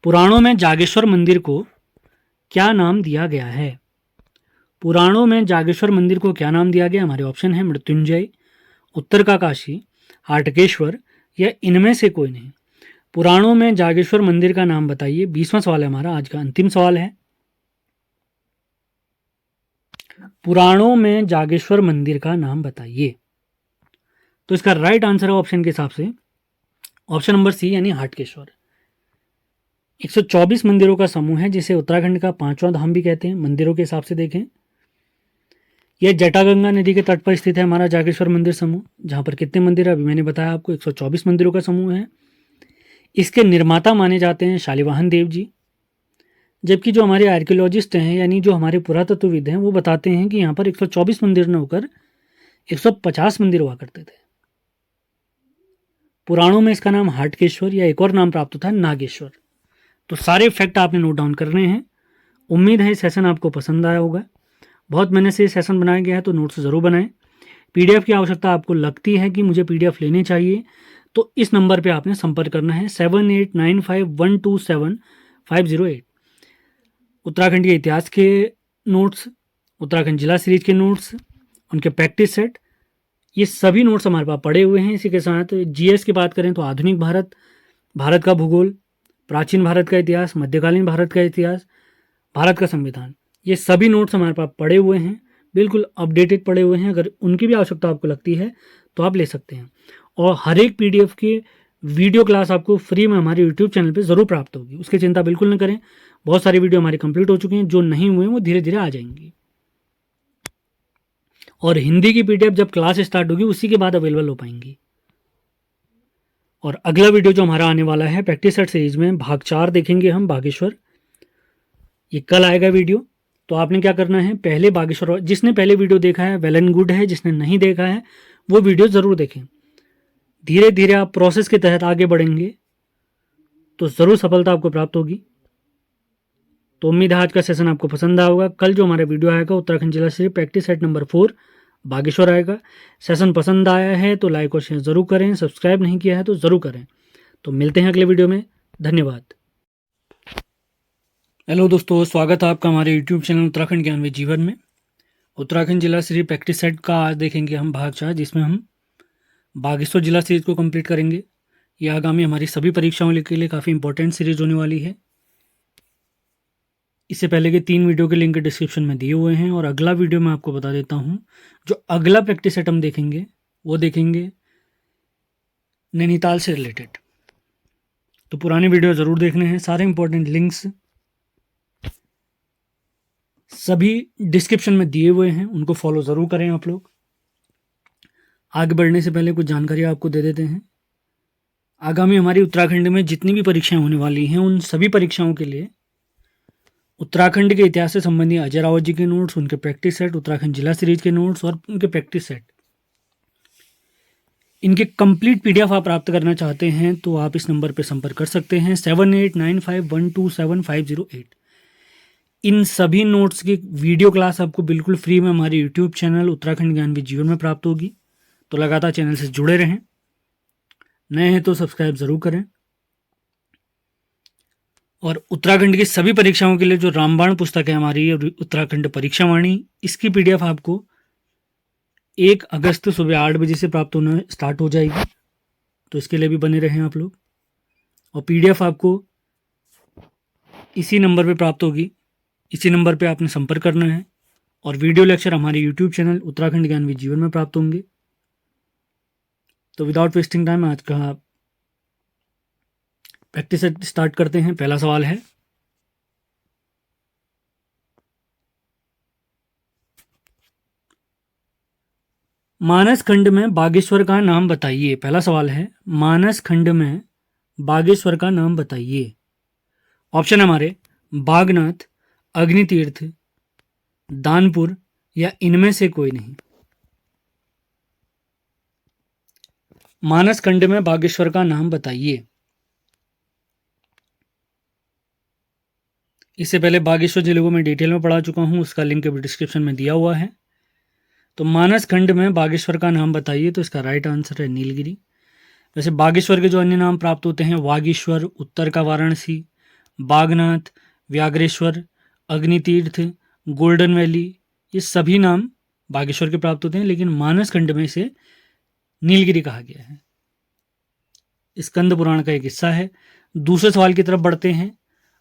पुराणों में जागेश्वर मंदिर को क्या नाम दिया गया है? पुराणों में जागेश्वर मंदिर को क्या नाम दिया गया? हमारे ऑप्शन है मृत्युंजय, उत्तर का काशी, हाटकेश्वर या इनमें से कोई नहीं। पुराणों में जागेश्वर मंदिर का नाम बताइए। 20वां सवाल है हमारा, आज का अंतिम सवाल है। पुराणों में जागेश्वर मंदिर का नाम बताइए। तो इसका राइट आंसर है ऑप्शन के हिसाब से ऑप्शन नंबर सी, यानी हाटकेश्वर। 124 मंदिरों का समूह है, जिसे उत्तराखंड का 5वां धाम भी कहते हैं। मंदिरों के हिसाब से देखें, यह जटागंगा नदी के तट पर स्थित है हमारा जागेश्वर मंदिर समूह, जहां पर कितने मंदिर है अभी मैंने बताया आपको, 124 मंदिरों का समूह है। इसके निर्माता माने जाते हैं शालिवाहन देव जी, जबकि जो हमारे आर्कियोलॉजिस्ट हैं, यानी जो हमारे पुरातत्वविद हैं, वो बताते हैं कि यहाँ पर 124 मंदिर न होकर 150 मंदिर हुआ करते थे। पुराणों में इसका नाम हाटकेश्वर या एक और नाम प्राप्त होता है नागेश्वर। तो सारे फैक्ट आपने नोट डाउन करने हैं। उम्मीद है सेशन आपको पसंद आया होगा। बहुत मेहनत से सेशन बनाया गया है, तो नोट्स ज़रूर बनाएं। पीडीएफ की आवश्यकता आपको लगती है कि मुझे पीडीएफ लेने चाहिए, तो इस नंबर पे आपने संपर्क करना है 7895127508। उत्तराखंड के इतिहास के नोट्स, उत्तराखंड जिला सीरीज के नोट्स, उनके प्रैक्टिस सेट, ये सभी नोट्स हमारे पास पड़े हुए हैं। इसी के साथ जीएस की बात करें तो आधुनिक भारत, भारत का भूगोल, प्राचीन भारत का इतिहास, मध्यकालीन भारत का इतिहास, भारत का संविधान, ये सभी नोट्स हमारे पास पड़े हुए हैं, बिल्कुल अपडेटेड पड़े हुए हैं। अगर उनकी भी आवश्यकता आपको लगती है तो आप ले सकते हैं। और हर एक पीडीएफ के वीडियो क्लास आपको फ्री में हमारे यूट्यूब चैनल पे ज़रूर प्राप्त होगी, उसकी चिंता बिल्कुल न करें। बहुत सारी वीडियो हमारी कंप्लीट हो चुकी हैं, जो नहीं हुए वो धीरे धीरे आ जाएंगी। और हिंदी की पीडीएफ जब क्लास स्टार्ट होगी उसी के बाद अवेलेबल हो पाएंगी। और अगला वीडियो जो हमारा आने वाला है प्रैक्टिस सेट सीरीज में भाग 4 देखेंगे हम, बागेश्वर। ये कल आएगा वीडियो। तो आपने क्या करना है, पहले बागेश्वर, जिसने पहले वीडियो देखा है वेल एंड गुड है, जिसने नहीं देखा है वो वीडियो ज़रूर देखें। धीरे धीरे आप प्रोसेस के तहत आगे बढ़ेंगे तो ज़रूर सफलता आपको प्राप्त होगी। तो उम्मीद है आज का सेशन आपको पसंद आया होगा। कल जो हमारा वीडियो आएगा उत्तराखंड जिला से प्रैक्टिस सेट नंबर 4 बागेश्वर आएगा। सेशन पसंद आया है तो लाइक और शेयर ज़रूर करें, सब्सक्राइब नहीं किया है तो ज़रूर करें। तो मिलते हैं अगले वीडियो में, धन्यवाद। हेलो दोस्तों, स्वागत है आपका हमारे यूट्यूब चैनल उत्तराखंड ज्ञान में जीवन में। उत्तराखंड जिला सीरीज प्रैक्टिस सेट का आज देखेंगे हम भाग 4, जिसमें हम बागेश्वर जिला सीरीज को कंप्लीट करेंगे। ये आगामी हमारी सभी परीक्षाओं के लिए काफ़ी इंपॉर्टेंट सीरीज होने वाली है। इससे पहले के 3 वीडियो के लिंक डिस्क्रिप्शन में दिए हुए हैं, और अगला वीडियो मैं आपको बता देता हूँ। जो अगला प्रैक्टिस सेट हम देखेंगे वो देखेंगे नैनीताल से रिलेटेड। तो पुराने वीडियो ज़रूर देखने हैं। सारे इंपॉर्टेंट लिंक्स सभी डिस्क्रिप्शन में दिए हुए हैं, उनको फॉलो ज़रूर करें आप लोग। आगे बढ़ने से पहले कुछ जानकारी आपको दे देते हैं। आगामी हमारी उत्तराखंड में जितनी भी परीक्षाएं होने वाली हैं, उन सभी परीक्षाओं के लिए उत्तराखंड के इतिहास से संबंधित अजय रावत जी के नोट्स, उनके प्रैक्टिस सेट, उत्तराखंड जिला सीरीज के नोट्स और उनके प्रैक्टिस सेट, इनके कंप्लीट पीडीएफ आप प्राप्त करना चाहते हैं तो आप इस नंबर पर संपर्क कर सकते हैं 7895127508। इन सभी नोट्स की वीडियो क्लास आपको बिल्कुल फ्री में हमारे यूट्यूब चैनल उत्तराखंड ज्ञान भी जीवन में प्राप्त होगी। तो लगातार चैनल से जुड़े रहें। नए हैं तो सब्सक्राइब ज़रूर करें। और उत्तराखंड की सभी परीक्षाओं के लिए जो रामबाण पुस्तक है हमारी उत्तराखंड परीक्षावाणी, इसकी पीडीएफ आपको 1 अगस्त सुबह 8 बजे से प्राप्त होना स्टार्ट हो जाएगी। तो इसके लिए भी बने रहें आप लोग। और पीडीएफ आपको इसी नंबर पे प्राप्त होगी। इसी नंबर पे आपने संपर्क करना है। और वीडियो लेक्चर हमारे यूट्यूब चैनल उत्तराखंड ज्ञान भी जीवन में प्राप्त होंगे। तो विदाउट वेस्टिंग टाइम आज का प्रैक्टिस स्टार्ट करते हैं। पहला सवाल है, मानस खंड में बागेश्वर का नाम बताइए। पहला सवाल है, मानस खंड में बागेश्वर का नाम बताइए। ऑप्शन हमारे बागनाथ, अग्नितीर्थ, दानपुर या इनमें से कोई नहीं। मानस खंड में बागेश्वर का नाम बताइए। इससे पहले बागेश्वर जिले को मैं डिटेल में पढ़ा चुका हूं, उसका लिंक भी डिस्क्रिप्शन में दिया हुआ है। तो मानस खंड में बागेश्वर का नाम बताइए, तो इसका राइट आंसर है नीलगिरी। वैसे बागेश्वर के जो अन्य नाम प्राप्त होते हैं, वागीश्वर, उत्तर का वाराणसी, बागनाथ, व्याघ्रेश्वर, अग्नितीर्थ, गोल्डन वैली, ये सभी नाम बागेश्वर के प्राप्त होते हैं। लेकिन मानस खंड में इसे नीलगिरी कहा गया है। स्कंद पुराण का एक हिस्सा है। दूसरे सवाल की तरफ बढ़ते हैं।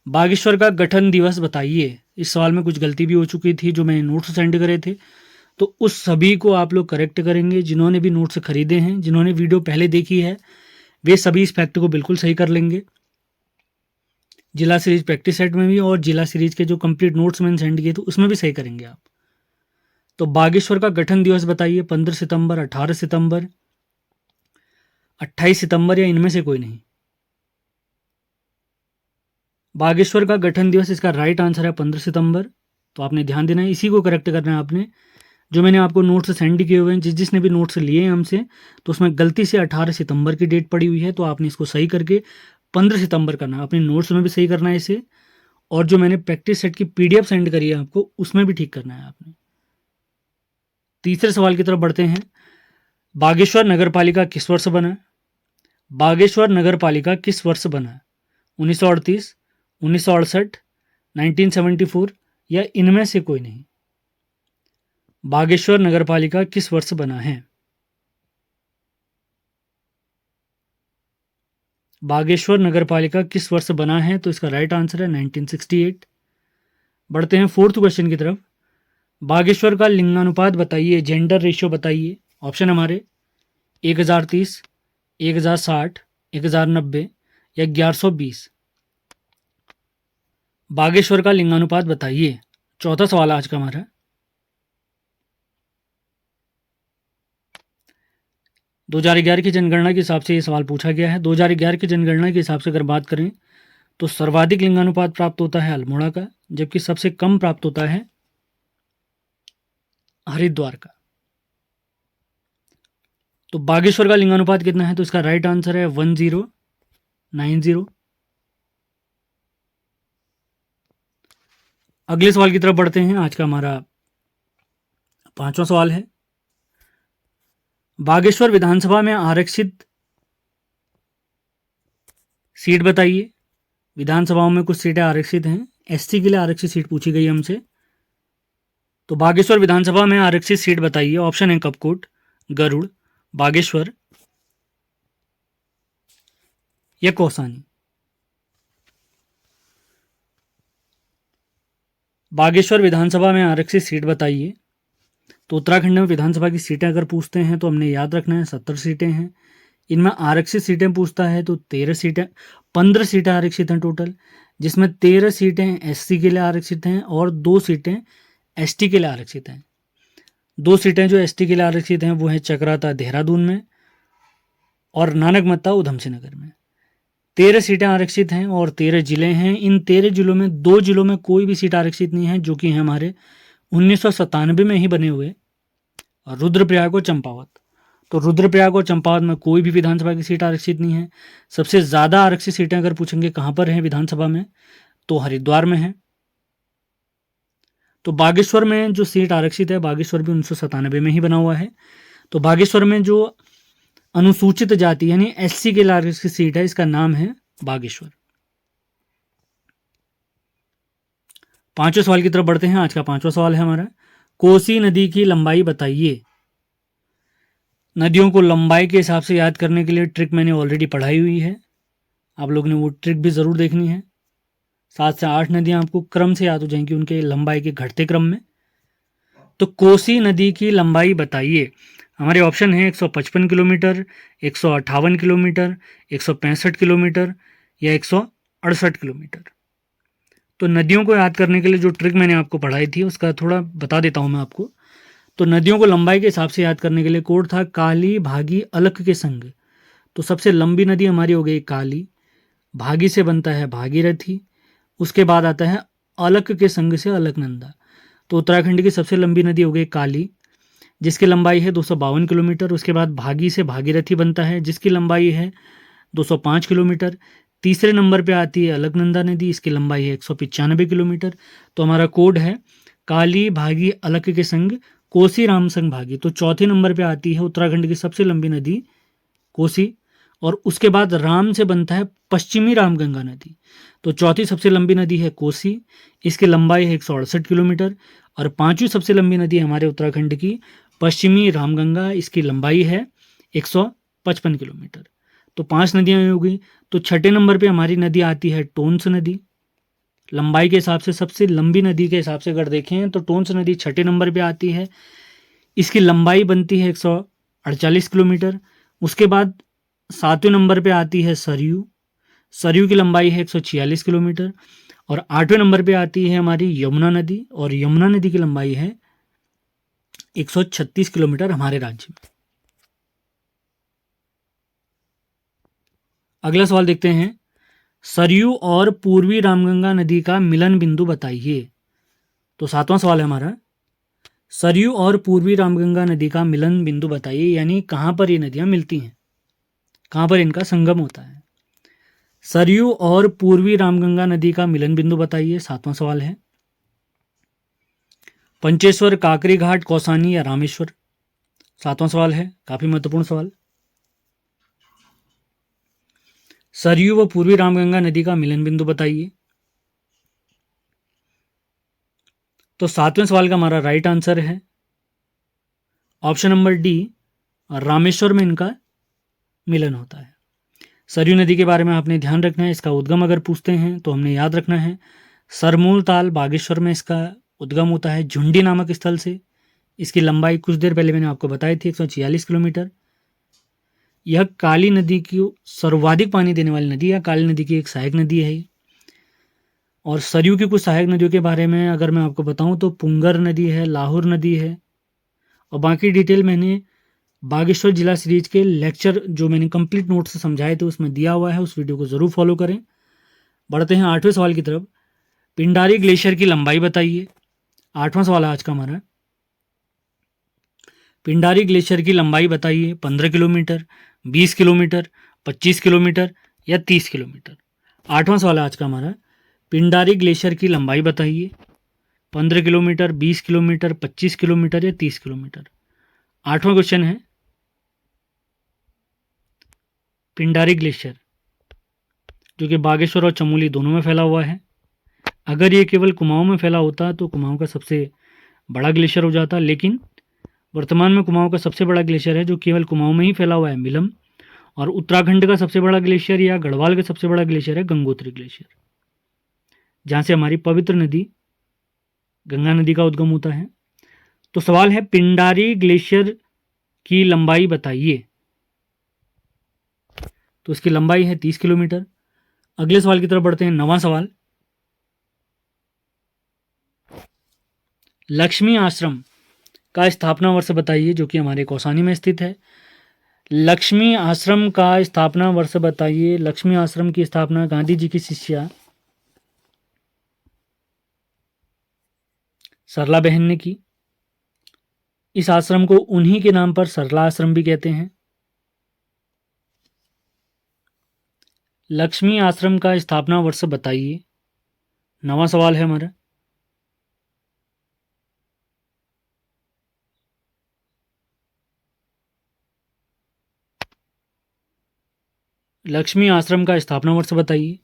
बागेश्वर का गठन दिवस बताइए। इस सवाल में कुछ गलती भी हो चुकी थी जो मैंने नोट्स सेंड करे थे, तो उस सभी को आप लोग करेक्ट करेंगे। जिन्होंने भी नोट्स खरीदे हैं, जिन्होंने वीडियो पहले देखी है, वे सभी इस फैक्ट को बिल्कुल सही कर लेंगे। जिला सीरीज प्रैक्टिस सेट में भी और जिला सीरीज के जो कंप्लीट नोट्स मैंने सेंड किए थे उसमें भी सही करेंगे आप। तो बागेश्वर का गठन दिवस बताइए। 15 सितंबर, 18 सितंबर, 28 सितंबर या इनमें से कोई नहीं। बागेश्वर का गठन दिवस, इसका राइट आंसर है 15 सितंबर। तो आपने ध्यान देना है, इसी को करेक्ट करना है आपने। जो मैंने आपको नोट्स सेंड किए हुए हैं, जिसने भी नोट्स लिए हैं हमसे, तो उसमें गलती से 18 सितंबर की डेट पड़ी हुई है। तो आपने इसको सही करके 15 सितंबर करना है। अपने नोट्स में भी सही करना है इसे, और जो मैंने प्रैक्टिस सेट की पीडीएफ सेंड करी है आपको, उसमें भी ठीक करना है आपने। तीसरे सवाल की तरफ बढ़ते हैं। बागेश्वर नगर पालिका किस वर्ष बना? बागेश्वर नगर पालिका किस वर्ष बना? 1938, 1968, 1974 या इनमें से कोई नहीं। बागेश्वर नगर पालिका किस वर्ष बना है? बागेश्वर नगर पालिका किस वर्ष बना है? तो इसका राइट आंसर है 1968। बढ़ते हैं फोर्थ क्वेश्चन की तरफ। बागेश्वर का लिंगानुपात बताइए, जेंडर रेशियो बताइए। ऑप्शन हमारे 1030, 1060, 1090 या 1120। बागेश्वर का लिंगानुपात बताइए। चौथा सवाल आज का हमारा। 2011 की जनगणना के हिसाब से ये सवाल पूछा गया है। 2011 की जनगणना के हिसाब से अगर बात करें तो सर्वाधिक लिंगानुपात प्राप्त होता है अल्मोड़ा का, जबकि सबसे कम प्राप्त होता है हरिद्वार का। तो बागेश्वर का लिंगानुपात कितना है? तो इसका राइट आंसर है 1090। अगले सवाल की तरफ बढ़ते हैं। आज का हमारा 5वां सवाल है, बागेश्वर विधानसभा में आरक्षित सीट बताइए। विधानसभाओं में कुछ सीटें आरक्षित हैं। एससी के लिए आरक्षित सीट पूछी गई हमसे। तो बागेश्वर विधानसभा में आरक्षित सीट बताइए। ऑप्शन है कपकोट, गरुड़, बागेश्वर या कौसानी। बागेश्वर विधानसभा में आरक्षित सीट बताइए। तो उत्तराखंड में विधानसभा की सीटें अगर पूछते हैं तो हमने याद रखना है 70 सीटें हैं। इनमें आरक्षित सीटें पूछता है तो 15 सीटें आरक्षित हैं टोटल, जिसमें 13 सीटें एससी के लिए आरक्षित हैं और 2 सीटें एसटी के लिए आरक्षित हैं। 2 सीटें जो एसटी के लिए आरक्षित हैं वो है चकराता देहरादून में और नानकमत्ता ऊधम सिंह नगर में। 13 सीटें आरक्षित हैं और 13 जिले हैं। इन 13 जिलों में 2 जिलों में कोई भी सीट आरक्षित नहीं है, जो कि हैं हमारे 1997 में ही बने हुए रुद्रप्रयाग और चंपावत। तो रुद्रप्रयाग और चंपावत में कोई भी विधानसभा की सीट आरक्षित नहीं है। सबसे ज़्यादा आरक्षित सीटें अगर पूछेंगे कहाँ पर हैं विधानसभा में, तो हरिद्वार में है। तो बागेश्वर में जो सीट आरक्षित है, बागेश्वर भी 1997 में ही बना हुआ है। तो बागेश्वर में जो अनुसूचित जाति यानी एससी के लिए आरक्षित सीट है, इसका नाम है बागेश्वर। 5वें सवाल की तरफ बढ़ते हैं। आज का 5वां सवाल है हमारा, कोसी नदी की लंबाई बताइए। नदियों को लंबाई के हिसाब से याद करने के लिए ट्रिक मैंने ऑलरेडी पढ़ाई हुई है, आप लोग ने वो ट्रिक भी ज़रूर देखनी है। 7 से 8 नदियाँ आपको क्रम से याद हो जाएंगी उनके लंबाई के घटते क्रम में। तो कोसी नदी की लंबाई बताइए। हमारे ऑप्शन है 155 किलोमीटर, 158 किलोमीटर, 165 किलोमीटर या 168 किलोमीटर। तो नदियों को याद करने के लिए जो ट्रिक मैंने आपको पढ़ाई थी उसका थोड़ा बता देता हूँ मैं आपको। तो नदियों को लंबाई के हिसाब से याद करने के लिए कोड था काली भागी अलख के संग। तो सबसे लंबी नदी हमारी हो गई काली, भागी से बनता है भागीरथी, उसके बाद आता है अलख के संग से अलकनंदा। तो उत्तराखंड की सबसे लंबी नदी हो गई काली, जिसकी लंबाई है 252 किलोमीटर। उसके बाद भागी से भागीरथी बनता है, जिसकी लंबाई है 205 किलोमीटर। तीसरे नंबर पे आती है अलकनंदा नदी, इसकी लंबाई है 195 किलोमीटर। तो हमारा कोड है काली भागी अलख के संग कोसी राम संग भागी। तो चौथे नंबर पे आती है उत्तराखंड की सबसे लंबी नदी कोसी, और उसके बाद राम से बनता है पश्चिमी रामगंगा नदी। तो चौथी सबसे लंबी नदी है कोसी, इसकी लंबाई है 168 किलोमीटर। और 5वीं सबसे लंबी नदी हमारे उत्तराखंड की पश्चिमी रामगंगा, इसकी लंबाई है 155 किलोमीटर। तो 5 नदियाँ हो गई। तो छठे नंबर पे हमारी नदी आती है टोंस नदी। लंबाई के हिसाब से सबसे लंबी नदी के हिसाब से अगर देखें तो टोंस नदी छठे नंबर पे आती है, इसकी लंबाई बनती है 148 किलोमीटर। उसके बाद 7वें नंबर पे आती है सरयू, सरयू की लंबाई है 146 किलोमीटर। और 8वें नंबर पे आती है हमारी यमुना नदी, और यमुना नदी की लंबाई है 136 किलोमीटर हमारे राज्य में। अगला सवाल देखते हैं, सरयू और पूर्वी रामगंगा नदी का मिलन बिंदु बताइए। तो 7वां सवाल है हमारा, सरयू और पूर्वी रामगंगा नदी का मिलन बिंदु बताइए, यानी कहाँ पर ये नदियाँ मिलती हैं, कहाँ पर इनका संगम होता है। सरयू और पूर्वी रामगंगा नदी का मिलन बिंदु बताइए, 7वां सवाल है। पंचेश्वर, काकरी घाट, कौसानी या रामेश्वर, 7वां सवाल है, काफी महत्वपूर्ण सवाल। सरयू व पूर्वी रामगंगा नदी का मिलन बिंदु बताइए। तो 7वें सवाल का हमारा राइट आंसर है ऑप्शन नंबर डी, रामेश्वर में इनका मिलन होता है। सरयू नदी के बारे में आपने ध्यान रखना है, इसका उद्गम अगर पूछते हैं तो हमने याद रखना है सरमूल ताल बागेश्वर में इसका उद्गम होता है झुंडी नामक स्थल से। इसकी लंबाई कुछ देर पहले मैंने आपको बताई थी 146 किलोमीटर। यह काली नदी की सर्वाधिक पानी देने वाली नदी है, काली नदी की एक सहायक नदी है। और सरयू की कुछ सहायक नदियों के बारे में अगर मैं आपको बताऊं तो पुंगर नदी है, लाहौर नदी है, और बाकी डिटेल मैंने बागेश्वर जिला सीरीज के लेक्चर जो मैंने कंप्लीट नोट से समझाए थे उसमें दिया हुआ है, उस वीडियो को ज़रूर फॉलो करें। बढ़ते हैं 8वें सवाल की तरफ, पिंडारी ग्लेशियर की लंबाई बताइए। 8वां सवाल है आज का हमारा, पिंडारी ग्लेशियर की लंबाई बताइए। 15 किलोमीटर, 20 किलोमीटर, 25 किलोमीटर या 30 किलोमीटर। 8वां सवाल है आज का हमारा, पिंडारी ग्लेशियर की लंबाई बताइए। 15 किलोमीटर, 20 किलोमीटर, 25 किलोमीटर या 30 किलोमीटर। 8वां क्वेश्चन है, पिंडारी ग्लेशियर जो कि बागेश्वर और चमोली दोनों में फैला हुआ है। अगर ये केवल कुमाऊं में फैला होता तो कुमाऊं का सबसे बड़ा ग्लेशियर हो जाता, लेकिन वर्तमान में कुमाऊं का सबसे बड़ा ग्लेशियर है जो केवल कुमाऊं में ही फैला हुआ है मिलम, और उत्तराखंड का सबसे बड़ा ग्लेशियर या गढ़वाल का सबसे बड़ा ग्लेशियर है गंगोत्री ग्लेशियर, जहाँ से हमारी पवित्र नदी गंगा नदी का उद्गम होता है। तो सवाल है पिंडारी ग्लेशियर की लंबाई बताइए। तो इसकी लंबाई है 30 किलोमीटर। अगले सवाल की तरफ बढ़ते हैं, 9वां सवाल। लक्ष्मी आश्रम का स्थापना वर्ष बताइए, जो कि हमारे कौसानी में स्थित है। लक्ष्मी आश्रम का स्थापना वर्ष बताइए। लक्ष्मी आश्रम की स्थापना गांधी जी की शिष्या सरला बहन ने की। इस आश्रम को उन्हीं के नाम पर सरला आश्रम भी कहते हैं। लक्ष्मी आश्रम का स्थापना वर्ष बताइए। 9वां सवाल है हमारा। लक्ष्मी आश्रम का स्थापना वर्ष बताइए।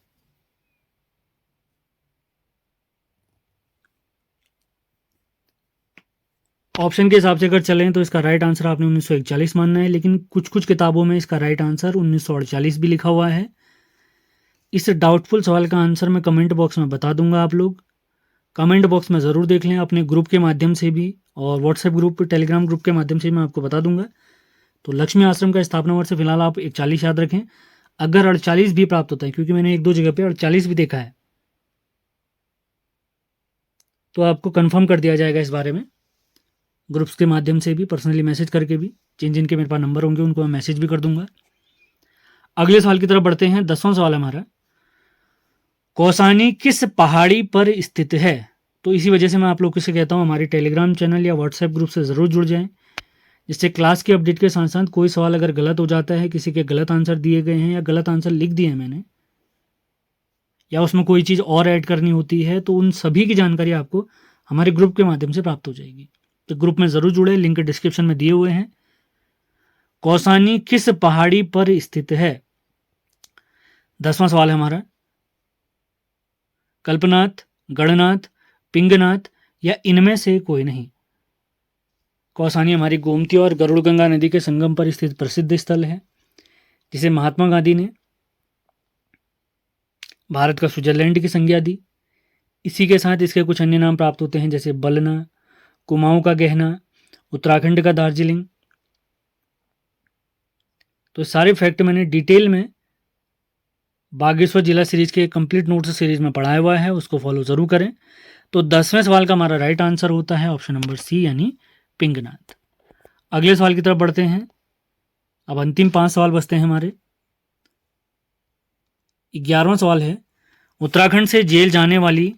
ऑप्शन के हिसाब से अगर चलें तो इसका राइट आंसर आपने 1941 मानना है, लेकिन कुछ कुछ किताबों में इसका राइट आंसर 1948 भी लिखा हुआ है। इस डाउटफुल सवाल का आंसर मैं कमेंट बॉक्स में बता दूंगा, आप लोग कमेंट बॉक्स में ज़रूर देख लें, अपने ग्रुप के माध्यम से भी और व्हाट्सएप ग्रुप टेलीग्राम ग्रुप के माध्यम से मैं आपको बता दूंगा। तो लक्ष्मी आश्रम का स्थापना वर्ष फिलहाल आप 41 याद रखें। अगर 48 भी प्राप्त होता है, क्योंकि मैंने एक दो जगह पे 48 भी देखा है, तो आपको कंफर्म कर दिया जाएगा इस बारे में ग्रुप्स के माध्यम से भी, पर्सनली मैसेज करके भी। जिनके मेरे पास नंबर होंगे उनको मैं मैसेज भी कर दूंगा। अगले सवाल की तरफ बढ़ते हैं। 10वां सवाल है हमारा, कौसानी किस पहाड़ी पर स्थित है। तो इसी वजह से मैं आप लोगों से कहता हूँ हमारे टेलीग्राम चैनल या व्हाट्सएप ग्रुप से ज़रूर जुड़ जाएं, जिससे क्लास की अपडेट के साथ साथ कोई सवाल अगर गलत हो जाता है, किसी के गलत आंसर दिए गए हैं या गलत आंसर लिख दिए हैं मैंने, या उसमें कोई चीज़ और ऐड करनी होती है, तो उन सभी की जानकारी आपको हमारे ग्रुप के माध्यम से प्राप्त हो जाएगी। तो ग्रुप में ज़रूर जुड़े, लिंक डिस्क्रिप्शन में दिए हुए हैं। कौसानी किस पहाड़ी पर स्थित है। 10वां सवाल है हमारा, कल्पनाथ, गणनाथ, पिंगनाथ या इनमें से कोई नहीं। कौसानी हमारी गोमती और गरुड़ गंगा नदी के संगम पर स्थित प्रसिद्ध स्थल है, जिसे महात्मा गांधी ने भारत का स्विट्जरलैंड की संज्ञा दी। इसी के साथ इसके कुछ अन्य नाम प्राप्त होते हैं, जैसे बलना, कुमाऊं का गहना, उत्तराखंड का दार्जिलिंग। तो सारे फैक्ट मैंने डिटेल में बागेश्वर जिला सीरीज के कंप्लीट नोट्स सीरीज में पढ़ाया हुआ है, उसको फॉलो जरूर करें। तो 10वें सवाल का हमारा राइट आंसर होता है ऑप्शन नंबर सी, यानी पिंगनाथ। अगले सवाल की तरफ बढ़ते हैं। अब अंतिम 5 सवाल बचते हैं हमारे। 11वां सवाल है, उत्तराखंड से जेल जाने वाली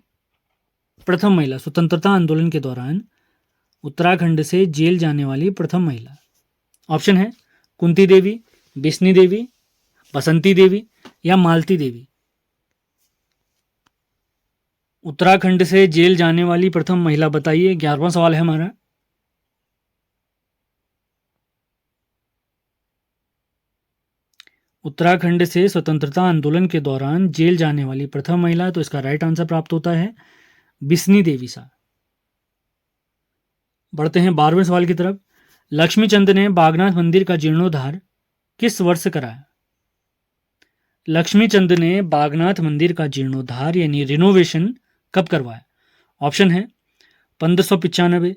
प्रथम महिला। स्वतंत्रता आंदोलन के दौरान उत्तराखंड से जेल जाने वाली प्रथम महिला। ऑप्शन है कुंती देवी, बिस्नी देवी, बसंती देवी या मालती देवी। उत्तराखंड से जेल जाने वाली प्रथम महिला बताइए। 11वां सवाल है हमारा। उत्तराखंड से स्वतंत्रता आंदोलन के दौरान जेल जाने वाली प्रथम महिला, तो इसका राइट आंसर प्राप्त होता है बिस्नी देवी सा। बढ़ते हैं 12वें सवाल की तरफ। लक्ष्मीचंद ने बागनाथ मंदिर का जीर्णोद्धार किस वर्ष कराया। लक्ष्मीचंद ने बागनाथ मंदिर का जीर्णोद्धार यानी रिनोवेशन कब करवाया। ऑप्शन है 1595,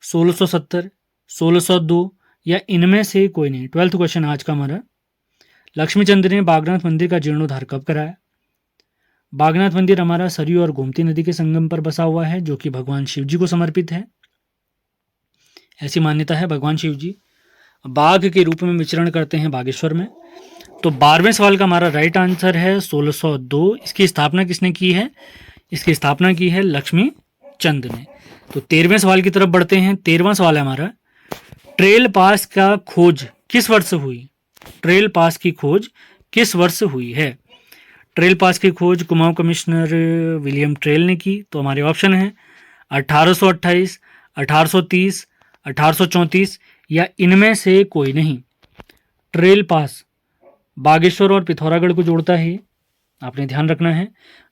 1670, 1602 या इनमें से कोई नहीं। 12th क्वेश्चन आज का हमारा, लक्ष्मीचंद ने बागनाथ मंदिर का जीर्णोद्धार कब कराया। बागनाथ मंदिर हमारा सरयू और गोमती नदी के संगम पर बसा हुआ है, जो कि भगवान शिव जी को समर्पित है। ऐसी मान्यता है, भगवान शिव जी बाघ के रूप में विचरण करते हैं बागेश्वर में। तो 12वें सवाल का हमारा राइट आंसर है 1602। इसकी स्थापना किसने की है। इसकी स्थापना की है लक्ष्मी चंद ने। तो 13वें सवाल की तरफ बढ़ते हैं। 13वां सवाल है हमारा, ट्रेल पास का खोज किस वर्ष हुई। ट्रेल पास की खोज किस वर्ष हुई है। ट्रेल पास की खोज कुमाऊं कमिश्नर विलियम ट्रेल ने की। तो हमारे ऑप्शन है 1828, 1830, 1834 या इनमें से कोई नहीं। ट्रेल पास बागेश्वर और पिथौरागढ़ को जोड़ता है। आपने ध्यान रखना है।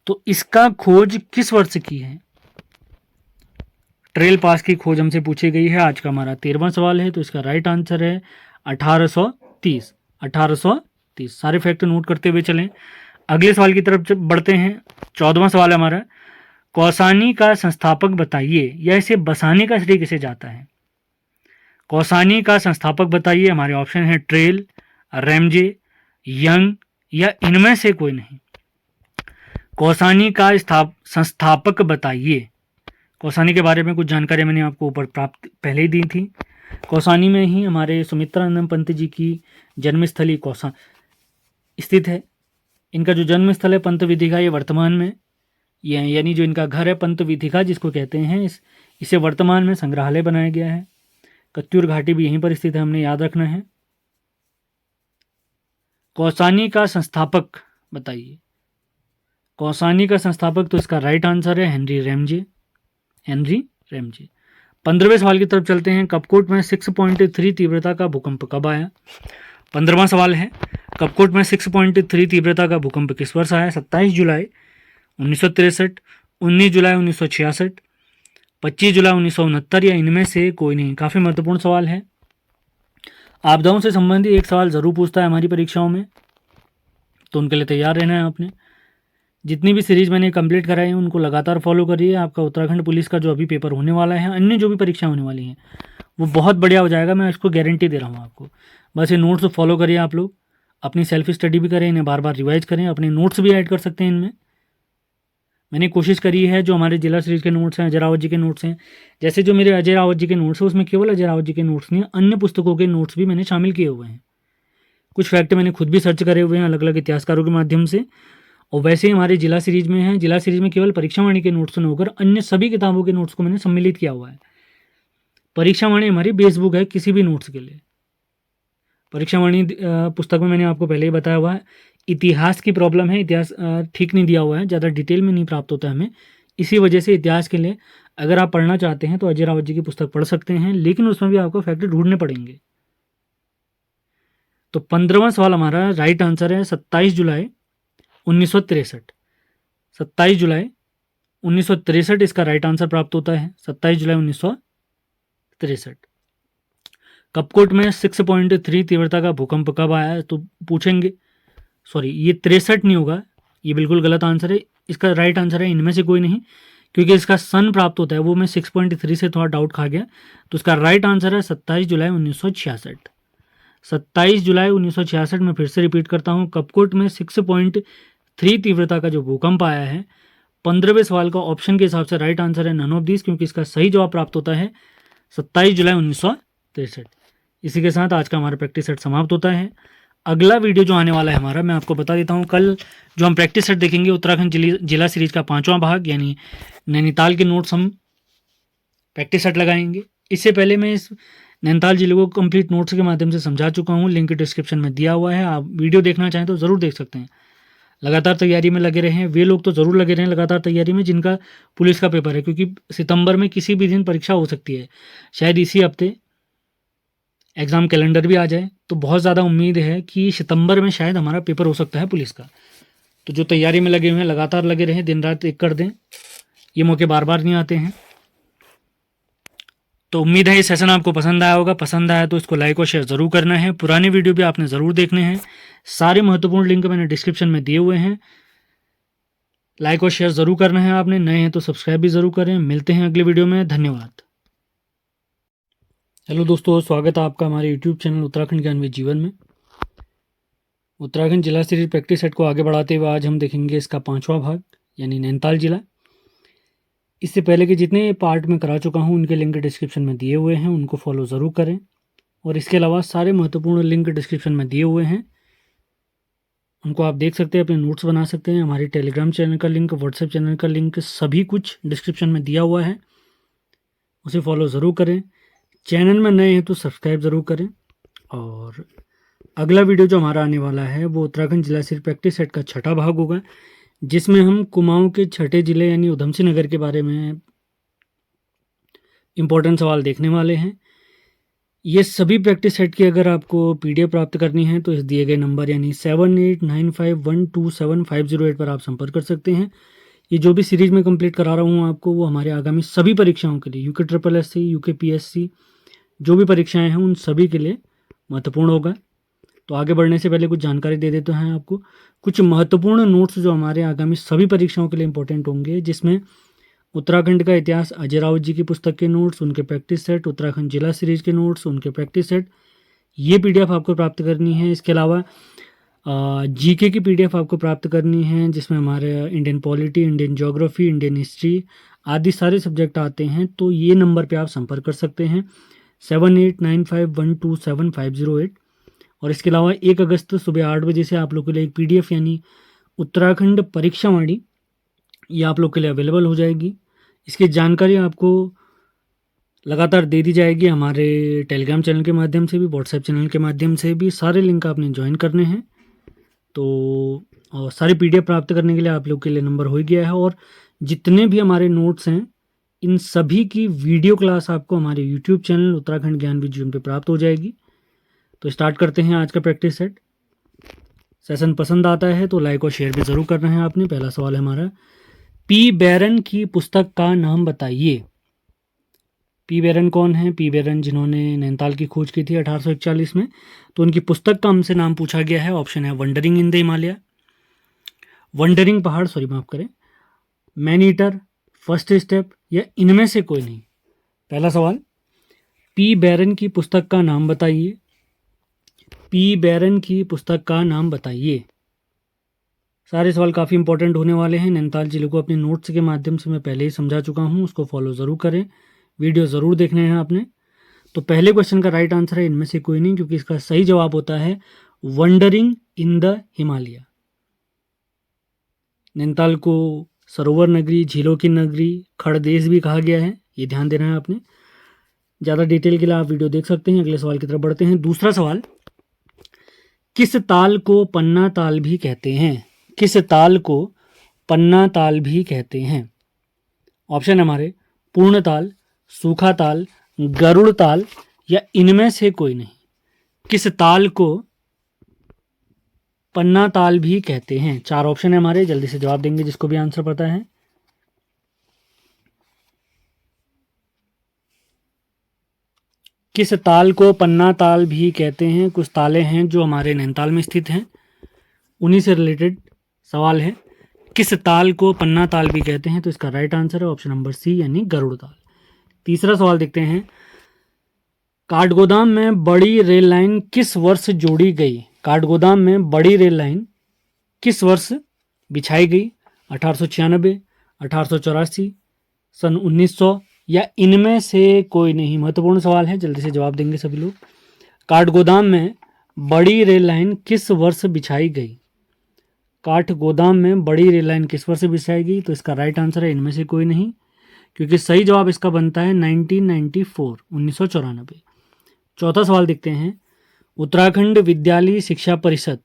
तो इसका खोज किस वर्ष की है? ट्रेल पास की खोज हमसे पूछी गई है। आज का हमारा 13वां सवाल है, तो इसका राइट आंसर है 1830। 1830। सारे फैक्ट नोट करते हुए चलें। अगले सवाल की तरफ बढ़ते हैं। 14वां सवाल है हमारा, कौसानी का संस्थापक बताइए, या इसे बसाने का श्रेय किसे जाता है? कौसानी का संस्थापक बताइए। हमारे ऑप्शन है ट्रेल, रैमजे, यंग, या इनमें से कोई नहीं। कौसानी का संस्थापक बताइए। कौसानी के बारे में कुछ जानकारी मैंने आपको ऊपर प्राप्त पहले ही दी थी। कौसानी में ही हमारे सुमित्रानंद पंत जी की जन्मस्थली कौसा स्थित है। इनका जो जन्मस्थल है पंत विधिका, ये वर्तमान में यानी जो इनका घर है पंत विधिका जिसको कहते हैं, इसे वर्तमान में संग्रहालय बनाया गया है। कत्यूर घाटी भी यहीं पर स्थित है, हमने याद रखना है। कौसानी का संस्थापक बताइए। कौसानी का संस्थापक, तो इसका राइट आंसर है हेनरी रैमजे। Henry Ramsay. 15वें सवाल की तरफ चलते हैं। कपकोट में 6.3 तीव्रता का भूकंप कब आया? 15वां सवाल है, कपकोट में 6.3 तीव्रता का भूकंप किस वर्ष आया? 27 जुलाई 1963, 19 जुलाई 1966, 25 जुलाई 1969, या इनमें से कोई नहीं। काफ़ी महत्वपूर्ण सवाल है। आपदाओं से संबंधित एक सवाल ज़रूर पूछता है हमारी परीक्षाओं में, तो उनके लिए तैयार रहना है आपने। जितनी भी सीरीज मैंने कंप्लीट कराई है उनको लगातार फॉलो करिए। आपका उत्तराखंड पुलिस का जो अभी पेपर होने वाला है, अन्य जो भी परीक्षा होने वाली हैं, वो बहुत बढ़िया हो जाएगा। मैं इसको गारंटी दे रहा हूँ आपको। बस ये नोट्स फॉलो करिए आप लोग। अपनी सेल्फ स्टडी भी करें, इन्हें बार बार रिवाइज करें, अपने नोट्स भी ऐड कर सकते हैं इनमें। मैंने कोशिश करी है जो हमारे जिला सीरीज के नोट्स हैं, अजय रावत जी के नोट्स हैं, जैसे जो मेरे अजय रावत जी के नोट्स हैं उसमें केवल अजय रावत जी के नोट्स नहीं, अन्य पुस्तकों के नोट्स भी मैंने शामिल किए हुए हैं। कुछ फैक्ट मैंने खुद भी सर्च करे हुए हैं अलग अलग इतिहासकारों के माध्यम से। और वैसे ही हमारे जिला सीरीज में है, जिला सीरीज में केवल परीक्षावाणी के नोट्स न होकर अन्य सभी किताबों के नोट्स को मैंने सम्मिलित किया हुआ है। परीक्षावाणी हमारी बेस बुक है किसी भी नोट्स के लिए। परीक्षावाणी पुस्तक में मैंने आपको पहले ही बताया हुआ है, इतिहास की प्रॉब्लम है, इतिहास ठीक नहीं दिया हुआ है, ज़्यादा डिटेल में नहीं प्राप्त होता है हमें। इसी वजह से इतिहास के लिए अगर आप पढ़ना चाहते हैं तो अजय रावत जी की पुस्तक पढ़ सकते हैं, लेकिन उसमें भी आपको फैक्ट ढूंढने पड़ेंगे। तो 15वां सवाल हमारा राइट आंसर है 27 जुलाई 1963। 27 जुलाई 1963 इसका राइट आंसर प्राप्त होता है। 27 जुलाई 1963। कपकोट में 6.3 तीव्रता का भूकंप कब आया है? तो पूछेंगे, सॉरी ये 63 नहीं होगा, ये बिल्कुल गलत आंसर है। इसका राइट आंसर है इनमें से कोई नहीं, क्योंकि इसका सन प्राप्त होता है, वो मैं 6.3 से थोड़ा डाउट खा गया। तो इसका राइट आंसर है 27 जुलाई 1966। 27 जुलाई 1966 में फिर से रिपीट करता हूँ, कपकोट में 6.3 तीव्रता का जो भूकंप आया है। 15वें सवाल का ऑप्शन के हिसाब से राइट आंसर है नन ऑफ दिस, क्योंकि इसका सही जवाब प्राप्त होता है 27 जुलाई 1963। इसी के साथ आज का हमारा प्रैक्टिस सेट समाप्त होता है। अगला वीडियो जो आने वाला है हमारा, मैं आपको बता देता हूँ, कल जो हम प्रैक्टिस सेट देखेंगे उत्तराखंड जिला सीरीज का 5वां भाग, यानी नैनीताल के नोट्स हम प्रैक्टिस सेट लगाएंगे। इससे पहले मैं इस नैनीताल जिले को कंप्लीट नोट्स के माध्यम से समझा चुका हूँ, लिंक डिस्क्रिप्शन में दिया हुआ है, आप वीडियो देखना चाहें तो ज़रूर देख सकते हैं। लगातार तैयारी में लगे रहें, वे लोग तो ज़रूर लगे रहें लगातार तैयारी में जिनका पुलिस का पेपर है, क्योंकि सितंबर में किसी भी दिन परीक्षा हो सकती है। शायद इसी हफ्ते एग्ज़ाम कैलेंडर भी आ जाए, तो बहुत ज़्यादा उम्मीद है कि सितंबर में शायद हमारा पेपर हो सकता है पुलिस का। तो जो तैयारी में लगे हुए हैं लगातार लगे रहें, दिन रात एक कर दें, ये मौके बार बार नहीं आते हैं। तो उम्मीद है ये सेशन आपको पसंद आया होगा। पसंद आया तो इसको लाइक और शेयर ज़रूर करना है। पुराने वीडियो भी आपने ज़रूर देखने हैं, सारे महत्वपूर्ण लिंक मैंने डिस्क्रिप्शन में दिए हुए हैं। लाइक और शेयर ज़रूर करना है आपने, नए हैं तो सब्सक्राइब भी ज़रूर करें। मिलते हैं अगले वीडियो में, धन्यवाद। हेलो दोस्तों, स्वागत है आपका हमारे यूट्यूब चैनल उत्तराखंड ज्ञानविद जीवन में। उत्तराखंड जिला सीरीज प्रैक्टिस सेट को आगे बढ़ाते हुए आज हम देखेंगे इसका 5वां भाग, यानी नैनीताल जिला। इससे पहले के जितने पार्ट में करा चुका हूँ उनके लिंक डिस्क्रिप्शन में दिए हुए हैं, उनको फॉलो ज़रूर करें। और इसके अलावा सारे महत्वपूर्ण लिंक डिस्क्रिप्शन में दिए हुए हैं, उनको आप देख सकते हैं, अपने नोट्स बना सकते हैं। हमारे टेलीग्राम चैनल का लिंक, व्हाट्सएप चैनल का लिंक, सभी कुछ डिस्क्रिप्शन में दिया हुआ है, उसे फॉलो ज़रूर करें। चैनल में नए हैं तो सब्सक्राइब ज़रूर करें। और अगला वीडियो जो हमारा आने वाला है वो उत्तराखंड जिला सीरीज प्रैक्टिस सेट का 6ठा भाग होगा, जिसमें हम कुमाऊं के 6ठे जिले यानी उधम सिंह नगर के बारे में इम्पोर्टेंट सवाल देखने वाले हैं। ये सभी प्रैक्टिस सेट की अगर आपको पीडीएफ प्राप्त करनी है तो इस दिए गए नंबर यानी 7895127508 पर आप संपर्क कर सकते हैं। ये जो भी सीरीज में कंप्लीट करा रहा हूँ आपको, वो हमारे आगामी सभी परीक्षाओं के लिए, UK triple S C, UK PSC, जो भी परीक्षाएं हैं उन सभी के लिए महत्वपूर्ण होगा। तो आगे बढ़ने से पहले कुछ जानकारी दे देते हैं आपको। कुछ महत्वपूर्ण नोट्स जो हमारे आगामी सभी परीक्षाओं के लिए इंपॉर्टेंट होंगे, जिसमें उत्तराखंड का इतिहास अजय रावत जी की पुस्तक के नोट्स, उनके प्रैक्टिस सेट, उत्तराखंड जिला सीरीज के नोट्स, उनके प्रैक्टिस सेट, ये पीडीएफ आपको प्राप्त करनी है। इसके अलावा जीके की पीडीएफ आपको प्राप्त करनी है, जिसमें हमारे Indian polity, Indian geography, Indian history आदि सारे सब्जेक्ट आते हैं। तो ये नंबर पे आप संपर्क कर सकते हैं 7895127508। और इसके अलावा 1 अगस्त सुबह 8 बजे से आप लोग के लिए एक पीडीएफ यानी उत्तराखंड परीक्षावाणी, ये आप लोग के लिए अवेलेबल हो जाएगी। इसकी जानकारी आपको लगातार दे दी जाएगी हमारे टेलीग्राम चैनल के माध्यम से भी, व्हाट्सएप चैनल के माध्यम से भी। सारे लिंक आपने ज्वाइन करने हैं। तो और सारी पीडीएफ प्राप्त करने के लिए आप लोग के लिए नंबर हो ही गया है। और जितने भी हमारे नोट्स हैं, इन सभी की वीडियो क्लास आपको हमारे यूट्यूब चैनल उत्तराखंड ज्ञान विज्ञान पे प्राप्त हो जाएगी। तो स्टार्ट करते हैं आज का प्रैक्टिस सेट। सेशन पसंद आता है तो लाइक और शेयर भी ज़रूर करना है आपने। पहला सवाल है हमारा, पी बैरन की पुस्तक का नाम बताइए। पी बैरन कौन है? पी बैरन जिन्होंने नैनीताल की खोज की थी 1841 में। तो उनकी पुस्तक का हमसे नाम पूछा गया है। ऑप्शन है wondering in the Himalaya, wondering पहाड़, सॉरी माफ करें, मैन ईटर, फर्स्ट स्टेप, या इनमें से कोई नहीं। पहला सवाल, पी बैरन की पुस्तक का नाम बताइए। पी बैरन की पुस्तक का नाम बताइए। सारे सवाल काफ़ी इंपॉर्टेंट होने वाले हैं। नैनीताल जिले को अपने नोट्स के माध्यम से मैं पहले ही समझा चुका हूँ, उसको फॉलो ज़रूर करें, वीडियो ज़रूर देखने हैं आपने। तो पहले क्वेश्चन का राइट आंसर है इनमें से कोई नहीं, क्योंकि इसका सही जवाब होता है wondering in the Himalaya. Nainital को सरोवर नगरी, झीलों की नगरी, खड़देश भी कहा गया है, ये ध्यान देना है आपने। ज़्यादा डिटेल के लिए आप वीडियो देख सकते हैं। अगले सवाल की तरफ बढ़ते हैं। दूसरा सवाल, किस ताल को पन्ना ताल भी कहते हैं? किस ताल को पन्ना ताल भी कहते हैं? ऑप्शन है हमारे पूर्ण ताल, सूखा ताल, गरुड़ ताल, या इनमें से कोई नहीं। किस ताल को पन्ना ताल भी कहते हैं? 4 ऑप्शन है हमारे, जल्दी से जवाब देंगे जिसको भी आंसर पता है। किस ताल को पन्ना ताल भी कहते हैं? कुछ ताले हैं जो हमारे नैनीताल में स्थित हैं, उन्हीं से रिलेटेड सवाल है। किस ताल को पन्ना ताल भी कहते हैं? तो इसका राइट आंसर है ऑप्शन नंबर सी, यानी गरुड़ ताल। तीसरा सवाल देखते हैं, काठगोदाम में बड़ी रेल लाइन किस वर्ष जोड़ी गई? काठगोदाम में बड़ी रेल लाइन किस वर्ष बिछाई गई? 1896, 1884, सन 1900, या इनमें से कोई नहीं। महत्वपूर्ण सवाल है, जल्दी से जवाब देंगे सभी लोग। काठगोदाम में बड़ी रेल लाइन किस वर्ष बिछाई गई? काठगोदाम में बड़ी रेल लाइन किस वर्ष बिछाई गई? तो इसका राइट आंसर है इनमें से कोई नहीं, क्योंकि सही जवाब इसका बनता है 1994, 1994। चौथा सवाल देखते हैं, उत्तराखंड विद्यालय शिक्षा परिषद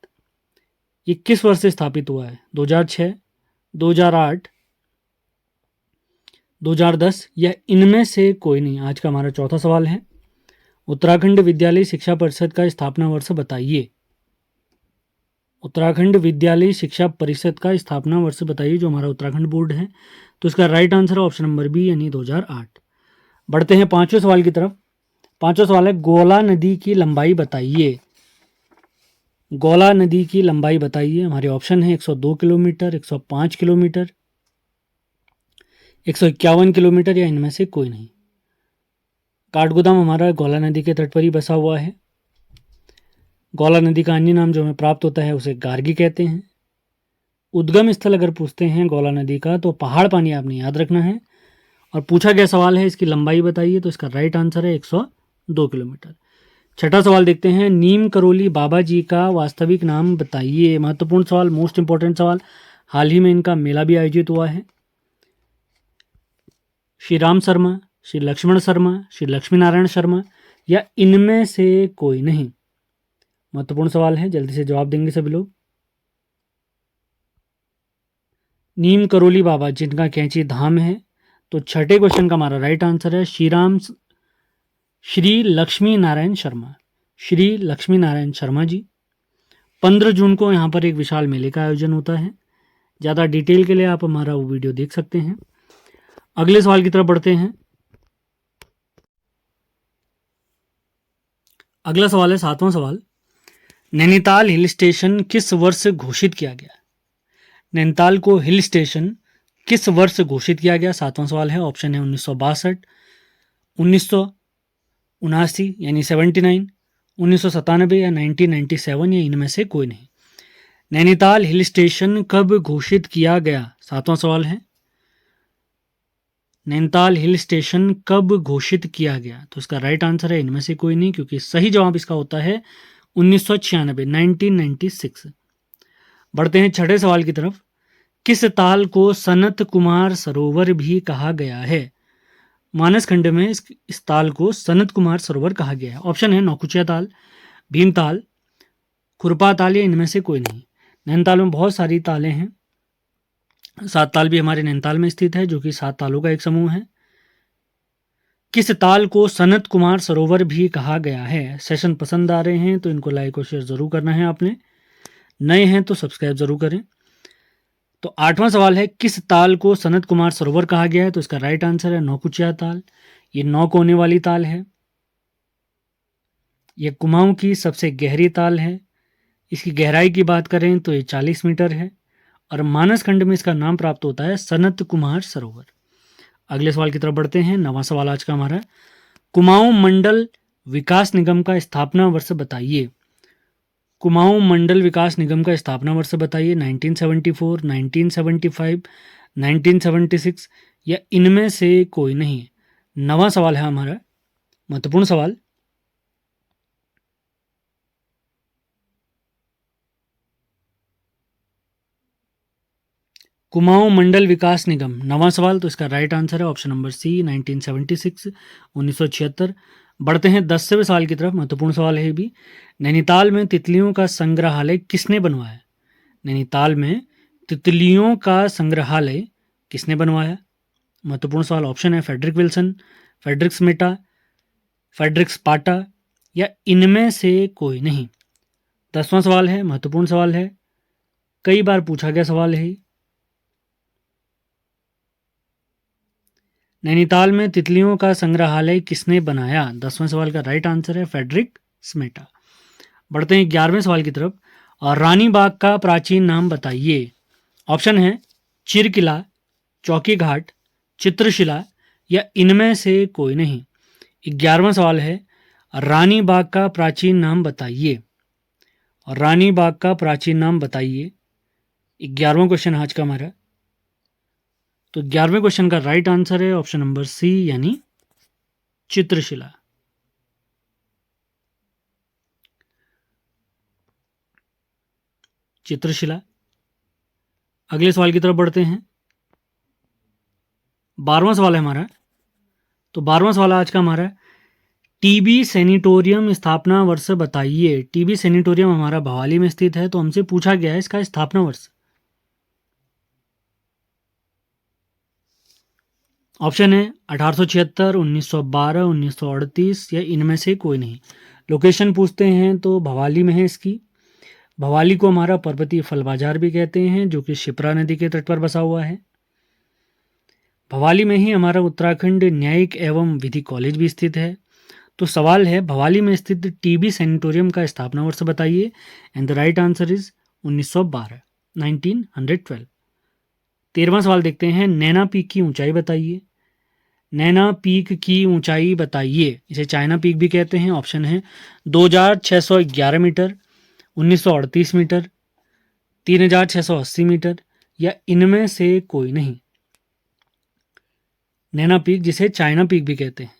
ये किस वर्ष से स्थापित हुआ है? 2006, 2008, 2010, या इनमें से कोई नहीं। आज का हमारा चौथा सवाल है, उत्तराखंड विद्यालय शिक्षा परिषद का स्थापना वर्ष बताइए। उत्तराखंड विद्यालय शिक्षा परिषद का स्थापना वर्ष बताइए, जो हमारा उत्तराखंड बोर्ड है। तो इसका राइट आंसर है ऑप्शन नंबर बी, यानी 2008। बढ़ते हैं पांचवें सवाल की तरफ। पांचवा सवाल है, गोला नदी की लंबाई बताइए। गोला नदी की लंबाई बताइए। हमारे ऑप्शन है 102 किलोमीटर, 105 किलोमीटर, 151 किलोमीटर, या इनमें से कोई नहीं। काठगोदाम हमारा गोला नदी के तट पर ही बसा हुआ है। गोला नदी का अन्य नाम जो हमें प्राप्त होता है उसे गार्गी कहते हैं। उद्गम स्थल अगर पूछते हैं गोला नदी का तो पहाड़ पानी आपने याद रखना है। और पूछा गया सवाल है इसकी लंबाई बताइए, तो इसका राइट आंसर है 102 किलोमीटर। छठा सवाल देखते हैं, नीम करोली बाबा जी का वास्तविक नाम बताइए। महत्वपूर्ण सवाल, मोस्ट इंपॉर्टेंट सवाल। हाल ही में इनका मेला भी आयोजित हुआ है। श्री राम शर्मा, श्री लक्ष्मण शर्मा, श्री लक्ष्मी नारायण शर्मा, या इनमें से कोई नहीं। महत्वपूर्ण सवाल है, जल्दी से जवाब देंगे सभी लोग। नीम करोली बाबा जिनका कैंची धाम है, तो छठे क्वेश्चन का हमारा राइट आंसर है श्री लक्ष्मी नारायण शर्मा, श्री लक्ष्मी नारायण शर्मा जी। 15 जून को यहाँ पर एक विशाल मेले का आयोजन होता है। ज़्यादा डिटेल के लिए आप हमारा वो वीडियो देख सकते हैं। अगले सवाल की तरफ बढ़ते हैं। अगला सवाल है 7वां सवाल, नैनीताल हिल स्टेशन किस वर्ष घोषित किया गया? नैनीताल को हिल स्टेशन किस वर्ष घोषित किया गया? 7वां सवाल है। ऑप्शन है 1962, 1979 यानी 79, 1997 या 1997 या इनमें से कोई नहीं। नैनीताल हिल स्टेशन कब घोषित किया गया? 7वां सवाल है। नैनीताल हिल स्टेशन कब घोषित किया गया? तो इसका राइट आंसर है इनमें से कोई नहीं, क्योंकि सही जवाब इसका होता है 1996, 1996। बढ़ते हैं 6ठे सवाल की तरफ। किस ताल को सनत कुमार सरोवर भी कहा गया है? मानस खंड में इस ताल को सनत कुमार सरोवर कहा गया है। ऑप्शन है नौकुचिया ताल, भीमताल, खुरपा ताल या इनमें से कोई नहीं। नैनीताल में बहुत सारी तालें हैं। 7 ताल भी हमारे नैनीताल में स्थित है, जो कि 7 तालों का एक समूह है। किस ताल को सनत कुमार सरोवर भी कहा गया है? सेशन पसंद आ रहे हैं तो इनको लाइक और शेयर जरूर करना है आपने। नए हैं तो सब्सक्राइब जरूर करें। तो 8वां सवाल है, किस ताल को सनत कुमार सरोवर कहा गया है? तो इसका राइट आंसर है नौकुचिया ताल। ये 9 कोने वाली ताल है। ये कुमाऊं की सबसे गहरी ताल है। इसकी गहराई की बात करें तो ये 40 मीटर है और मानस खंड में इसका नाम प्राप्त होता है सनत कुमार सरोवर। अगले सवाल की तरफ बढ़ते हैं। 9वां सवाल आज का हमारा, कुमाऊं मंडल विकास निगम का स्थापना वर्ष बताइए। कुमाऊं मंडल विकास निगम का स्थापना वर्ष बताइए। 1974, 1975, 1976 या इनमें से कोई नहीं। 9वां सवाल है हमारा, महत्वपूर्ण सवाल। कुमाऊं मंडल विकास निगम, 9वां सवाल। तो इसका राइट आंसर है ऑप्शन नंबर सी, 1976, 1976। बढ़ते हैं 10वें सवाल की तरफ। महत्वपूर्ण सवाल है भी। नैनीताल में तितलियों का संग्रहालय किसने बनवाया? नैनीताल में तितलियों का संग्रहालय किसने बनवाया? महत्वपूर्ण सवाल। ऑप्शन है Frederick Wilson, Frederick Smeta, Frederick Spata या इनमें से कोई नहीं। 10वां सवाल है, महत्वपूर्ण सवाल है, कई बार पूछा गया सवाल है। नैनीताल में तितलियों का संग्रहालय किसने बनाया? 10वें सवाल का राइट आंसर है फ्रेडरिक स्मेटा। बढ़ते हैं 11वें सवाल की तरफ। और रानी बाग का प्राचीन नाम बताइए। ऑप्शन है चिरकिला, चौकी घाट, चित्रशिला या इनमें से कोई नहीं। 11वां सवाल है, रानी बाग का प्राचीन नाम बताइए। और रानी बाग का प्राचीन नाम बताइए, 11वां क्वेश्चन आज का हमारा। तो 11वें क्वेश्चन का राइट आंसर है ऑप्शन नंबर सी, यानी चित्रशिला। चित्रशिला। अगले सवाल की तरफ बढ़ते हैं। 12वां सवाल है हमारा। तो 12वां सवाल आज का हमारा, टीबी सैनिटोरियम स्थापना वर्ष बताइए। टीबी सैनिटोरियम हमारा भवाली में स्थित है, तो हमसे पूछा गया है इसका स्थापना वर्ष। ऑप्शन है 1876, 1912, 1938 या इनमें से कोई नहीं। लोकेशन पूछते हैं तो भवाली में है इसकी। भवाली को हमारा पर्वतीय फल बाजार भी कहते हैं, जो कि शिप्रा नदी के तट पर बसा हुआ है। भवाली में ही हमारा उत्तराखंड न्यायिक एवं विधि कॉलेज भी स्थित है। तो सवाल है, भवाली में स्थित टीबी सैनिटोरियम का स्थापना वर्ष बताइए। And the right answer is 1912, 1912। 13वां सवाल देखते हैं। नैना पीक की ऊंचाई बताइए। नैना पीक की ऊंचाई बताइए। इसे चाइना पीक भी कहते हैं। ऑप्शन है 2611 मीटर, 1938 मीटर, 3680 मीटर या इनमें से कोई नहीं। नैना पीक, जिसे चाइना पीक भी कहते हैं।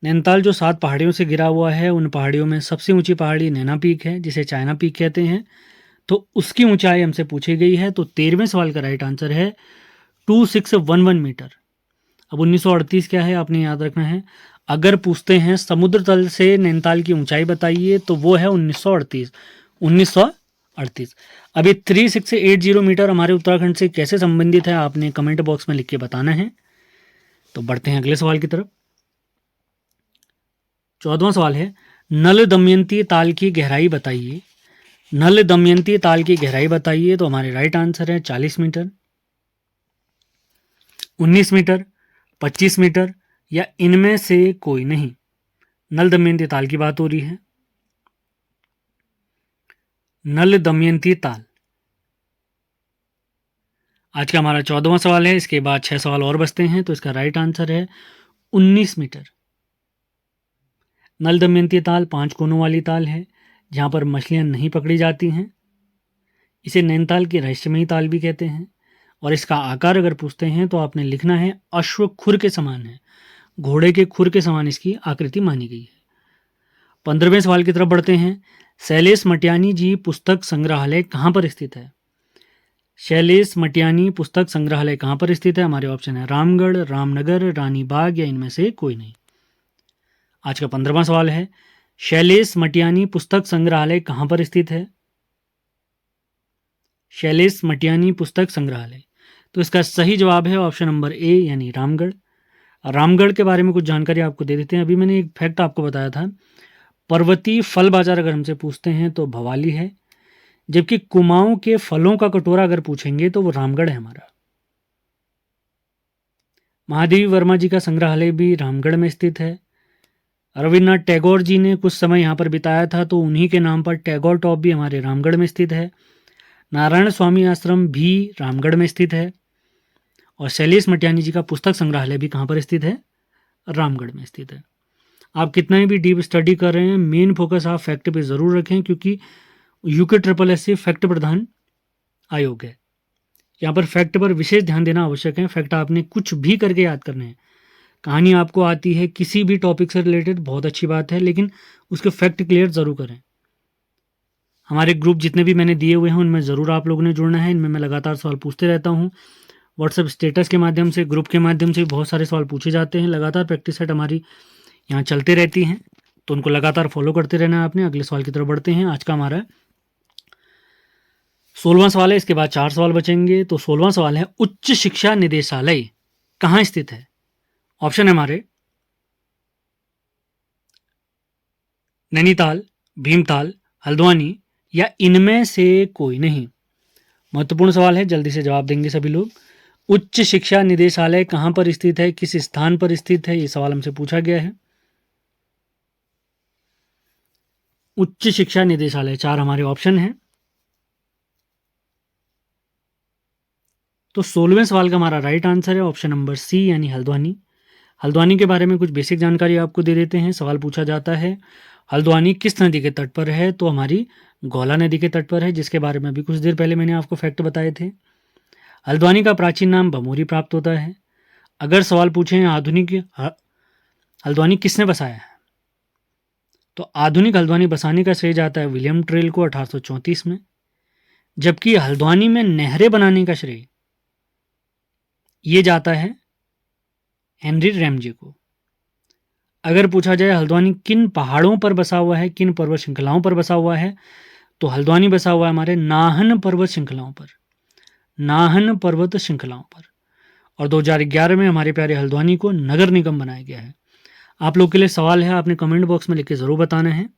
नैनीताल जो 7 पहाड़ियों से घिरा हुआ है, उन पहाड़ियों में सबसे ऊंची पहाड़ी नैना पीक है, जिसे चाइना पीक कहते हैं। तो उसकी ऊंचाई हमसे पूछी गई है। तो 13वें सवाल का राइट आंसर है 2611 मीटर। अब 1938 क्या है आपने याद रखना है। अगर पूछते हैं समुद्र तल से नैनीताल की ऊंचाई बताइए, तो वो है 1938, 1938। अभी 3680 मीटर हमारे उत्तराखंड से कैसे संबंधित है, आपने कमेंट बॉक्स में लिख के बताना है। तो बढ़ते हैं अगले सवाल की तरफ। 14वां सवाल है, नल दमयंती ताल की गहराई बताइए। नल दमयंती ताल की गहराई बताइए, तो हमारे राइट आंसर है 40 मीटर, 19 मीटर, 25 मीटर या इनमें से कोई नहीं। नल दमयंती ताल की बात हो रही है। नल दमयंती ताल। आज का हमारा 14वां सवाल है। इसके बाद 6 सवाल और बचते हैं, तो इसका राइट आंसर है 19 मीटर। नल दमयंती ताल 5 कोनों वाली ताल है जहाँ पर मछलियाँ नहीं पकड़ी जाती हैं। इसे नैनीताल की रहस्यमयी ताल भी कहते हैं। और इसका आकार अगर पूछते हैं तो आपने लिखना है अश्व खुर के समान है, घोड़े के खुर के समान इसकी आकृति मानी गई है। 15वें सवाल की तरफ बढ़ते हैं। शैलेश मटियानी जी पुस्तक संग्रहालय कहाँ पर स्थित है? शैलेश मटियानी पुस्तक संग्रहालय कहाँ पर स्थित है? हमारे ऑप्शन है रामगढ़, रामनगर, रानी बाग या इनमें से कोई नहीं। आज का 15वां सवाल है, शैलेश मटियानी पुस्तक संग्रहालय कहाँ पर स्थित है? शैलेश मटियानी पुस्तक संग्रहालय। तो इसका सही जवाब है ऑप्शन नंबर ए यानी रामगढ़। रामगढ़ के बारे में कुछ जानकारी आपको दे देते हैं। अभी मैंने एक फैक्ट आपको बताया था, पर्वतीय फल बाजार अगर हमसे पूछते हैं तो भवाली है, जबकि कुमाऊं के फलों का कटोरा अगर पूछेंगे तो वो रामगढ़ है हमारा। महादेवी वर्मा जी का संग्रहालय भी रामगढ़ में स्थित है। रविन्द्रनाथ टैगोर जी ने कुछ समय यहाँ पर बिताया था, तो उन्हीं के नाम पर टैगोर टॉप भी हमारे रामगढ़ में स्थित है। नारायण स्वामी आश्रम भी रामगढ़ में स्थित है। और शैलेश मटियानी जी का पुस्तक संग्रहालय भी कहाँ पर स्थित है? रामगढ़ में स्थित है। आप कितना ही भी डीप स्टडी कर रहे हैं, मेन फोकस आप फैक्ट पे ज़रूर रखें, क्योंकि यूके SSS फैक्ट प्रधान आयोग है। यहाँ पर फैक्ट पर विशेष ध्यान देना आवश्यक है। फैक्ट आपने कुछ भी करके याद करने हैं। कहानी आपको आती है किसी भी टॉपिक से रिलेटेड, बहुत अच्छी बात है, लेकिन उसके फैक्ट क्लियर ज़रूर करें। हमारे ग्रुप जितने भी मैंने दिए हुए हैं उनमें ज़रूर आप लोगों ने जुड़ना है। इनमें मैं लगातार सवाल पूछते रहता हूँ। व्हाट्सएप स्टेटस के माध्यम से, ग्रुप के माध्यम से बहुत सारे सवाल पूछे जाते हैं। लगातार प्रैक्टिस सेट हमारी यहाँ चलते रहती हैं, तो उनको लगातार फॉलो करते रहना है आपने। अगले सवाल की तरफ बढ़ते हैं। आज का हमारा 16वां सवाल है। इसके बाद 4 सवाल बचेंगे। तो 16वां सवाल है, उच्च शिक्षा निदेशालय कहाँ स्थित है? ऑप्शन है हमारे नैनीताल, भीमताल, हल्द्वानी या इनमें से कोई नहीं। महत्वपूर्ण सवाल है, जल्दी से जवाब देंगे सभी लोग। उच्च शिक्षा निदेशालय कहाँ पर स्थित है, किस स्थान पर स्थित है, ये सवाल हमसे पूछा गया है। उच्च शिक्षा निदेशालय 4 हमारे ऑप्शन हैं। तो 16वें सवाल का हमारा राइट आंसर है ऑप्शन नंबर सी यानी हल्द्वानी। हल्द्वानी के बारे में कुछ बेसिक जानकारी आपको दे देते हैं। सवाल पूछा जाता है हल्द्वानी किस नदी के तट पर है, तो हमारी गौला नदी के तट पर है, जिसके बारे में अभी कुछ देर पहले मैंने आपको फैक्ट बताए थे। हल्द्वानी का प्राचीन नाम भमोरी प्राप्त होता है। अगर सवाल पूछें आधुनिक हल्द्वानी किसने बसाया है, तो आधुनिक हल्द्वानी बसाने का श्रेय जाता है विलियम ट्रेल को 1834 में, जबकि हल्द्वानी में नहरें बनाने का श्रेय ये जाता है हेनरी रैमजे को। अगर पूछा जाए हल्द्वानी किन पहाड़ों पर बसा हुआ है, किन पर्वत श्रृंखलाओं पर बसा हुआ है, तो हल्द्वानी बसा हुआ है हमारे नाहन पर्वत श्रृंखलाओं पर, नाहन पर्वत श्रृंखलाओं पर। और 2011 में हमारे प्यारे हल्द्वानी को नगर निगम बनाया गया है। आप लोग के लिए सवाल है, आपने कमेंट बॉक्स में लिख के ज़रूर बताना है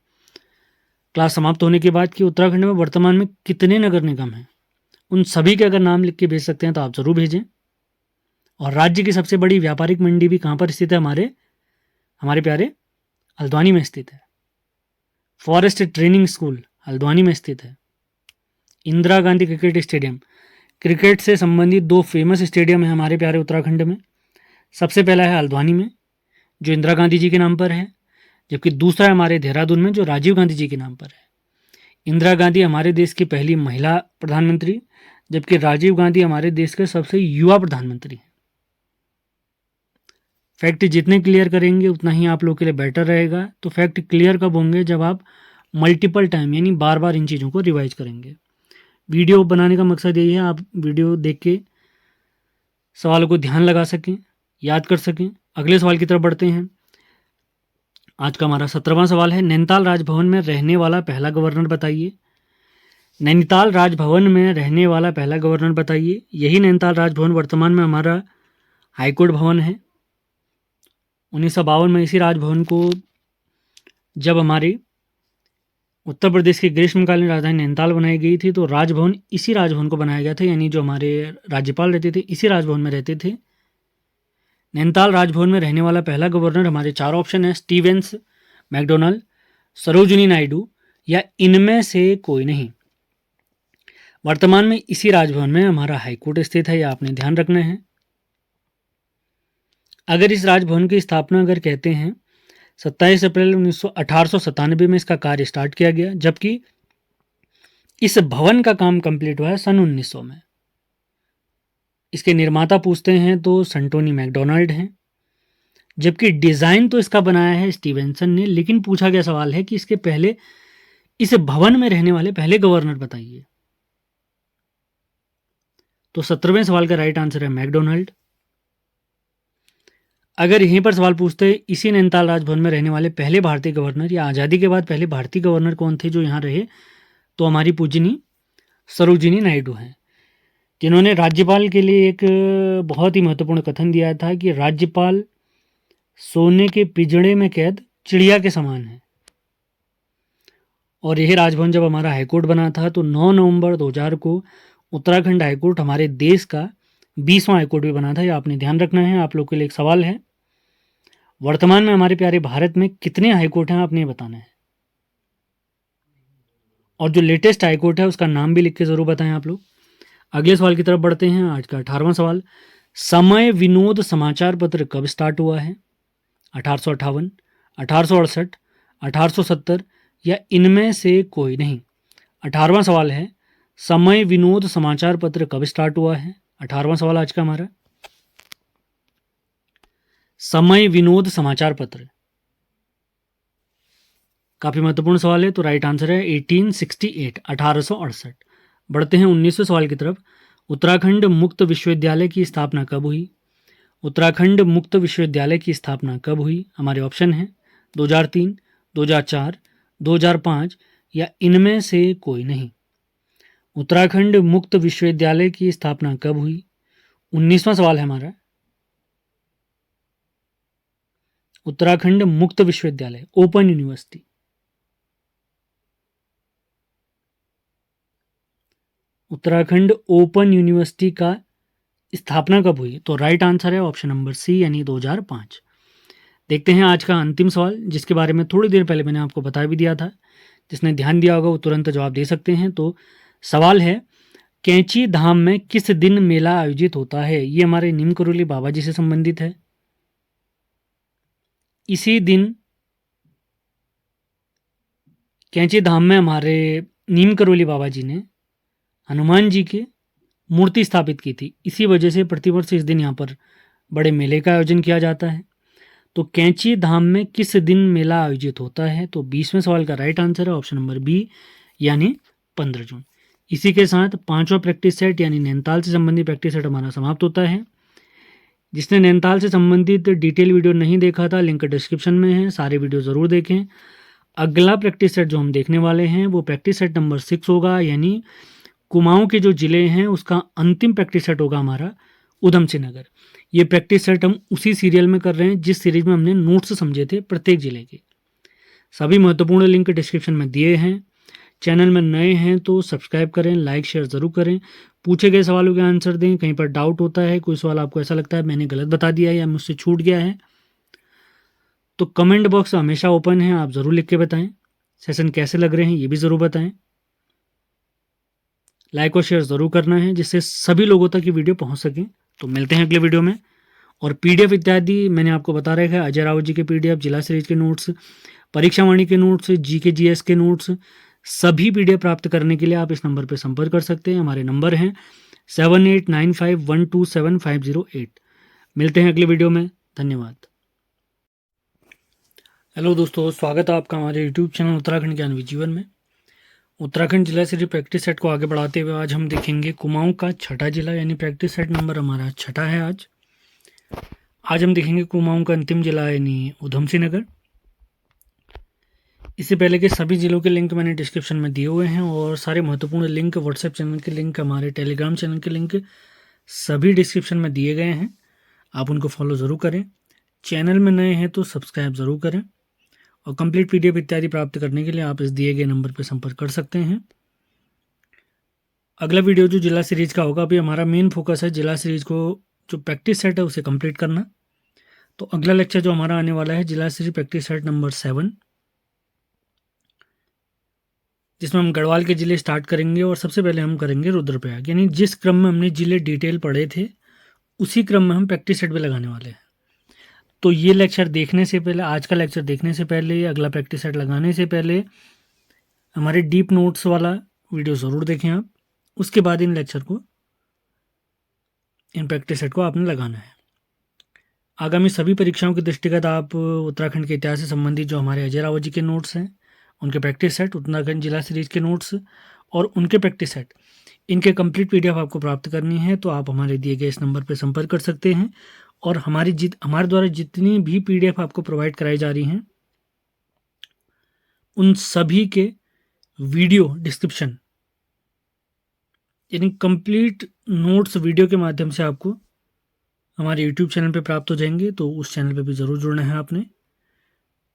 क्लास समाप्त होने के बाद कि उत्तराखंड में वर्तमान में कितने नगर निगम हैं। उन सभी के अगर नाम लिख के भेज सकते हैं तो आप ज़रूर भेजें। और राज्य की सबसे बड़ी व्यापारिक मंडी भी कहाँ पर स्थित है? हमारे प्यारे हल्द्वानी में स्थित है। फॉरेस्ट ट्रेनिंग स्कूल हल्द्वानी में स्थित है। Indira Gandhi cricket stadium, cricket से संबंधित 2 फेमस स्टेडियम है हमारे प्यारे उत्तराखंड में। सबसे पहला है हल्द्वानी में जो इंदिरा गांधी जी के नाम पर है, जबकि दूसरा है हमारे देहरादून में जो राजीव गांधी जी के नाम पर है। इंदिरा गांधी हमारे देश की पहली महिला प्रधानमंत्री, जबकि राजीव गांधी हमारे देश के सबसे युवा प्रधानमंत्री हैं। फैक्ट जितने क्लियर करेंगे उतना ही आप लोग के लिए बेटर रहेगा। तो फैक्ट क्लियर कब होंगे? जब आप मल्टीपल टाइम यानी बार बार इन चीज़ों को रिवाइज करेंगे। वीडियो बनाने का मकसद यही है, आप वीडियो देख के सवालों को ध्यान लगा सकें, याद कर सकें। अगले सवाल की तरफ बढ़ते हैं। आज का हमारा 17वां सवाल है, नैनीताल राजभवन में रहने वाला पहला गवर्नर बताइए। नैनीताल राजभवन में रहने वाला पहला गवर्नर बताइए। यही नैनीताल राजभवन वर्तमान में हमारा हाईकोर्ट भवन है। 1952 में इसी राजभवन को जब हमारी उत्तर प्रदेश की ग्रीष्मकालीन राजधानी नैनीताल बनाई गई थी तो राजभवन इसी राजभवन को बनाया गया था, यानी जो हमारे राज्यपाल रहते थे इसी राजभवन में रहते थे। नैनीताल राजभवन में रहने वाला पहला गवर्नर, हमारे चार ऑप्शन है, स्टीवेंस, मैकडोनाल्ड, सरोजिनी नायडू या इनमें से कोई नहीं। वर्तमान में इसी राजभवन में हमारा हाईकोर्ट स्थित है, यह आपने ध्यान रखना है। अगर इस राजभवन की स्थापना अगर कहते हैं 27 अप्रैल 1897 में इसका कार्य स्टार्ट किया गया, जबकि इस भवन का काम कंप्लीट हुआ है सन 1900 में। इसके निर्माता पूछते हैं तो संटोनी मैकडोनाल्ड हैं, जबकि डिज़ाइन तो इसका बनाया है स्टीवेंसन ने। लेकिन पूछा गया सवाल है कि इसके पहले इस भवन में रहने वाले पहले गवर्नर बताइए। तो 17वें सवाल का राइट आंसर है मैकडोनाल्ड। अगर यहीं पर सवाल पूछते हैं इसी नैनीताल राजभवन में रहने वाले पहले भारतीय गवर्नर या आज़ादी के बाद पहले भारतीय गवर्नर कौन थे जो यहाँ रहे, तो हमारी पूजनी सरोजिनी नायडू हैं, जिन्होंने राज्यपाल के लिए एक बहुत ही महत्वपूर्ण कथन दिया था कि राज्यपाल सोने के पिंजड़े में कैद चिड़िया के समान है। और यह राजभवन जब हमारा हाईकोर्ट बना था तो 9 नवंबर 2000 को उत्तराखंड हाईकोर्ट हमारे देश का 20वां हाईकोर्ट भी बना था, यह आपने ध्यान रखना है। आप लोग के लिए एक सवाल है, वर्तमान में हमारे प्यारे भारत में कितने हाईकोर्ट हैं आपने बताना है, और जो लेटेस्ट हाईकोर्ट है उसका नाम भी लिख के ज़रूर बताएं आप लोग। अगले सवाल की तरफ बढ़ते हैं। आज का 18वां सवाल, समय विनोद समाचार पत्र कब स्टार्ट हुआ है? 1858, 1868, 1870 या इनमें से कोई नहीं। 18वां सवाल है, समय विनोद समाचार पत्र कब स्टार्ट हुआ है? 18वां सवाल आज का हमारा, समय विनोद समाचार पत्र, काफ़ी महत्वपूर्ण सवाल है। तो राइट आंसर है 1868, 1868। बढ़ते हैं 19वें सवाल की तरफ। उत्तराखंड मुक्त विश्वविद्यालय की स्थापना कब हुई? उत्तराखंड मुक्त विश्वविद्यालय की स्थापना कब हुई? हमारे ऑप्शन हैं 2003, 2004, 2005 या इनमें से कोई नहीं। उत्तराखंड मुक्त विश्वविद्यालय की स्थापना कब हुई? 19वां सवाल है हमारा, उत्तराखंड मुक्त विश्वविद्यालय, open university, Uttarakhand open university का स्थापना कब हुई? तो राइट आंसर है ऑप्शन नंबर सी, यानी 2005। देखते हैं आज का अंतिम सवाल, जिसके बारे में थोड़ी देर पहले मैंने आपको बता भी दिया था। जिसने ध्यान दिया होगा वो तुरंत जवाब दे सकते हैं। तो सवाल है, कैंची धाम में किस दिन मेला आयोजित होता है? ये हमारे नीम करोली बाबा जी से संबंधित है। इसी दिन कैंची धाम में हमारे नीम करोली बाबा जी ने हनुमान जी की मूर्ति स्थापित की थी। इसी वजह से प्रतिवर्ष इस दिन यहाँ पर बड़े मेले का आयोजन किया जाता है। तो कैंची धाम में किस दिन मेला आयोजित होता है? तो 20वें सवाल का राइट आंसर है ऑप्शन नंबर बी, यानी 15 जून। इसी के साथ 5वां प्रैक्टिस सेट यानी नैनीताल से संबंधित प्रैक्टिस सेट हमारा समाप्त होता है। जिसने नैनीताल से संबंधित डिटेल वीडियो नहीं देखा था, लिंक डिस्क्रिप्शन में है, सारे वीडियो ज़रूर देखें। अगला प्रैक्टिस सेट जो हम देखने वाले हैं वो प्रैक्टिस सेट नंबर 6 होगा, यानी कुमाऊं के जो ज़िले हैं उसका अंतिम प्रैक्टिस सेट होगा हमारा उधम सिंह नगर। ये प्रैक्टिस सेट हम उसी सीरियल में कर रहे हैं जिस सीरीज में हमने नोट्स समझे थे प्रत्येक ज़िले के। सभी महत्वपूर्ण लिंक डिस्क्रिप्शन में दिए हैं। चैनल में नए हैं तो सब्सक्राइब करें, लाइक शेयर ज़रूर करें, पूछे गए सवालों के आंसर दें। कहीं पर डाउट होता है, कोई सवाल आपको ऐसा लगता है मैंने गलत बता दिया है या मुझसे छूट गया है, तो कमेंट बॉक्स हमेशा ओपन है, आप ज़रूर लिख के बताएं। सेशन कैसे लग रहे हैं ये भी ज़रूर बताएं। लाइक और शेयर ज़रूर करना है जिससे सभी लोगों तक ये वीडियो पहुंच सके। तो मिलते हैं अगले वीडियो में। और पीडीएफ इत्यादि मैंने आपको बता रखा है, अजय रावत जी के पीडीएफ, जिला सीरीज के नोट्स, परीक्षा वाणी के नोट्स, जीके जीएस के नोट्स, सभी पीडीएफ प्राप्त करने के लिए आप इस नंबर पर संपर्क कर सकते हैं। हमारे नंबर हैं 7895127508। मिलते हैं अगले वीडियो में, धन्यवाद। हेलो दोस्तों, स्वागत है आपका हमारे यूट्यूब चैनल उत्तराखंड ज्ञान जीवन में। उत्तराखंड जिला सीरीज प्रैक्टिस सेट को आगे बढ़ाते हुए आज हम देखेंगे कुमाऊं का छठा जिला, यानी प्रैक्टिस सेट नंबर हमारा छठा है। आज हम देखेंगे कुमाऊं का अंतिम जिला यानी उधम सिंह नगर। इससे पहले के सभी ज़िलों के लिंक मैंने डिस्क्रिप्शन में दिए हुए हैं और सारे महत्वपूर्ण लिंक, व्हाट्सएप चैनल के लिंक, हमारे टेलीग्राम चैनल के लिंक सभी डिस्क्रिप्शन में दिए गए हैं। आप उनको फॉलो ज़रूर करें। चैनल में नए हैं तो सब्सक्राइब ज़रूर करें और कंप्लीट पीडीएफ इत्यादि प्राप्त करने के लिए आप इस दिए गए नंबर पर संपर्क कर सकते हैं। अगला वीडियो जो जिला सीरीज का होगा, अभी हमारा मेन फोकस है जिला सीरीज को जो प्रैक्टिस सेट है उसे कंप्लीट करना। तो अगला लेक्चर जो हमारा आने वाला है जिला सीरीज प्रैक्टिस सेट नंबर 7, जिसमें हम गढ़वाल के ज़िले स्टार्ट करेंगे और सबसे पहले हम करेंगे रुद्रप्रयाग, यानी जिस क्रम में हमने ज़िले डिटेल पढ़े थे उसी क्रम में हम प्रैक्टिस सेट भी लगाने वाले हैं। तो ये लेक्चर देखने से पहले, आज का लेक्चर देखने से पहले, अगला प्रैक्टिस सेट लगाने से पहले हमारे डीप नोट्स वाला वीडियो ज़रूर देखें आप। उसके बाद इन प्रैक्टिस सेट को आपने लगाना है। आगामी सभी परीक्षाओं के दृष्टिगत आप उत्तराखंड के इतिहास से संबंधित जो हमारे अजय रावत जी के नोट्स हैं उनके प्रैक्टिस सेट, उत्तराखंड जिला सीरीज के नोट्स और उनके प्रैक्टिस सेट, इनके कंप्लीट पीडीएफ आपको प्राप्त करनी है तो आप हमारे दिए गए इस नंबर पर संपर्क कर सकते हैं। और हमारे द्वारा जितनी भी पीडीएफ आपको प्रोवाइड कराई जा रही हैं उन सभी के वीडियो डिस्क्रिप्शन, यानी कंप्लीट नोट्स वीडियो के माध्यम से आपको हमारे यूट्यूब चैनल पे प्राप्त हो जाएंगे। तो उस चैनल पे भी ज़रूर जुड़ना है आपने।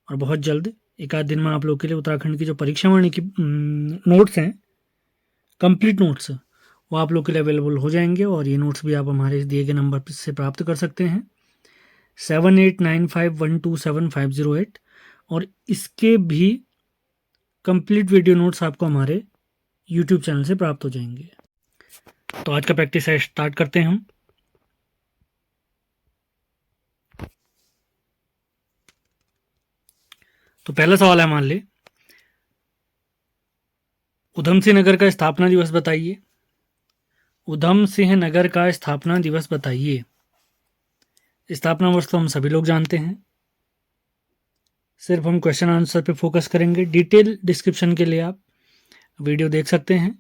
और बहुत जल्द एक आध दिन में आप लोग के लिए उत्तराखंड की जो परीक्षा वाणी की नोट्स हैं, कंप्लीट नोट्स, वो आप लोग के लिए अवेलेबल हो जाएंगे। और ये नोट्स भी आप हमारे दिए गए नंबर से प्राप्त कर सकते हैं 7895127508। और इसके भी कंप्लीट वीडियो नोट्स आपको हमारे यूट्यूब चैनल से प्राप्त हो जाएंगे। तो आज का प्रैक्टिस है, स्टार्ट करते हैं हम। तो पहला सवाल है, मान ले उधम सिंह नगर का स्थापना दिवस बताइए। उधम सिंह नगर का स्थापना दिवस बताइए। स्थापना वर्ष तो हम सभी लोग जानते हैं, सिर्फ हम क्वेश्चन आंसर पे फोकस करेंगे। डिटेल डिस्क्रिप्शन के लिए आप वीडियो देख सकते हैं।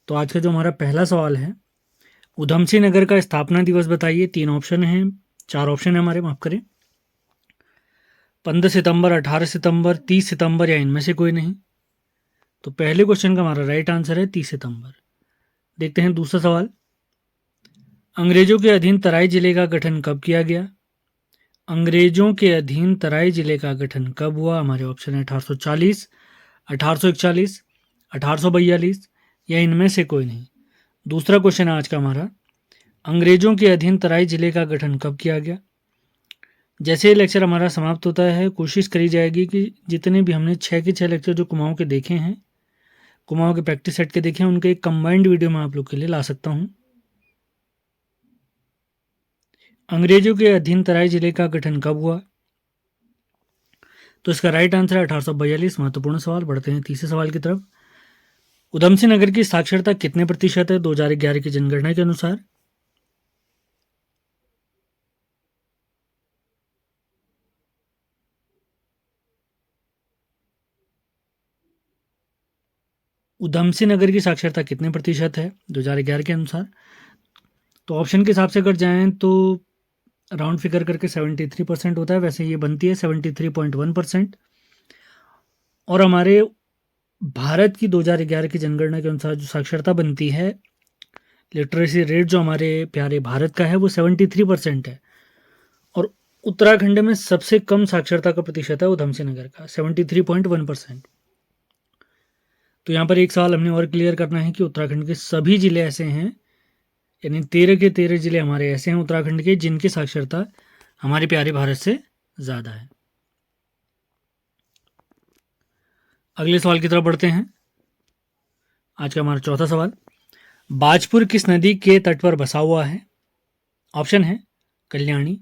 तो आज का जो हमारा पहला सवाल है, उधम सिंह नगर का स्थापना दिवस बताइए। 3 ऑप्शन हैं, 4 ऑप्शन है हमारे, माफ करें। 15 सितंबर, 18 सितंबर, 30 सितंबर या इनमें से कोई नहीं। तो पहले क्वेश्चन का हमारा राइट आंसर है 30 सितंबर। देखते हैं दूसरा सवाल, अंग्रेजों के अधीन तराई जिले का गठन कब किया गया। अंग्रेजों के अधीन तराई जिले का गठन कब हुआ। हमारे ऑप्शन है 1840, 1841, 1842 या इनमें से कोई नहीं। दूसरा क्वेश्चन है आज का हमारा, अंग्रेजों के अधीन तराई जिले का गठन कब किया गया। जैसे ही लेक्चर हमारा समाप्त होता है कोशिश करी जाएगी कि जितने भी हमने 6 के 6 लेक्चर जो कुमाऊं के देखे हैं, कुमाऊं के प्रैक्टिस सेट के देखे हैं, उनके एक कंबाइंड वीडियो में आप लोग के लिए ला सकता हूं। अंग्रेजों के अधीन तराई जिले का गठन कब हुआ। तो इसका राइट आंसर है 1842। महत्वपूर्ण सवाल। बढ़ते हैं तीसरे सवाल की तरफ। उधम सिंह नगर की साक्षरता कितने प्रतिशत है 2011 की जनगणना के अनुसार। उधम सिंह नगर की साक्षरता कितने प्रतिशत है 2011 के अनुसार। तो ऑप्शन के हिसाब से अगर जाएं तो राउंड फिगर करके 73% होता है, वैसे ये बनती है 73.1%। और हमारे भारत की 2011 की जनगणना के अनुसार जो साक्षरता बनती है, लिटरेसी रेट जो हमारे प्यारे भारत का है वो 73% है। और उत्तराखंड में सबसे कम साक्षरता का प्रतिशत है उधम सिंह नगर का 73.1%। तो यहाँ पर एक सवाल हमने और क्लियर करना है कि उत्तराखंड के सभी जिले ऐसे हैं, यानी 13 के 13 जिले हमारे ऐसे हैं उत्तराखंड के जिनकी साक्षरता हमारे प्यारे भारत से ज़्यादा है। अगले सवाल की तरफ बढ़ते हैं। आज का हमारा चौथा सवाल, बाजपुर किस नदी के तट पर बसा हुआ है। ऑप्शन है कल्याणी,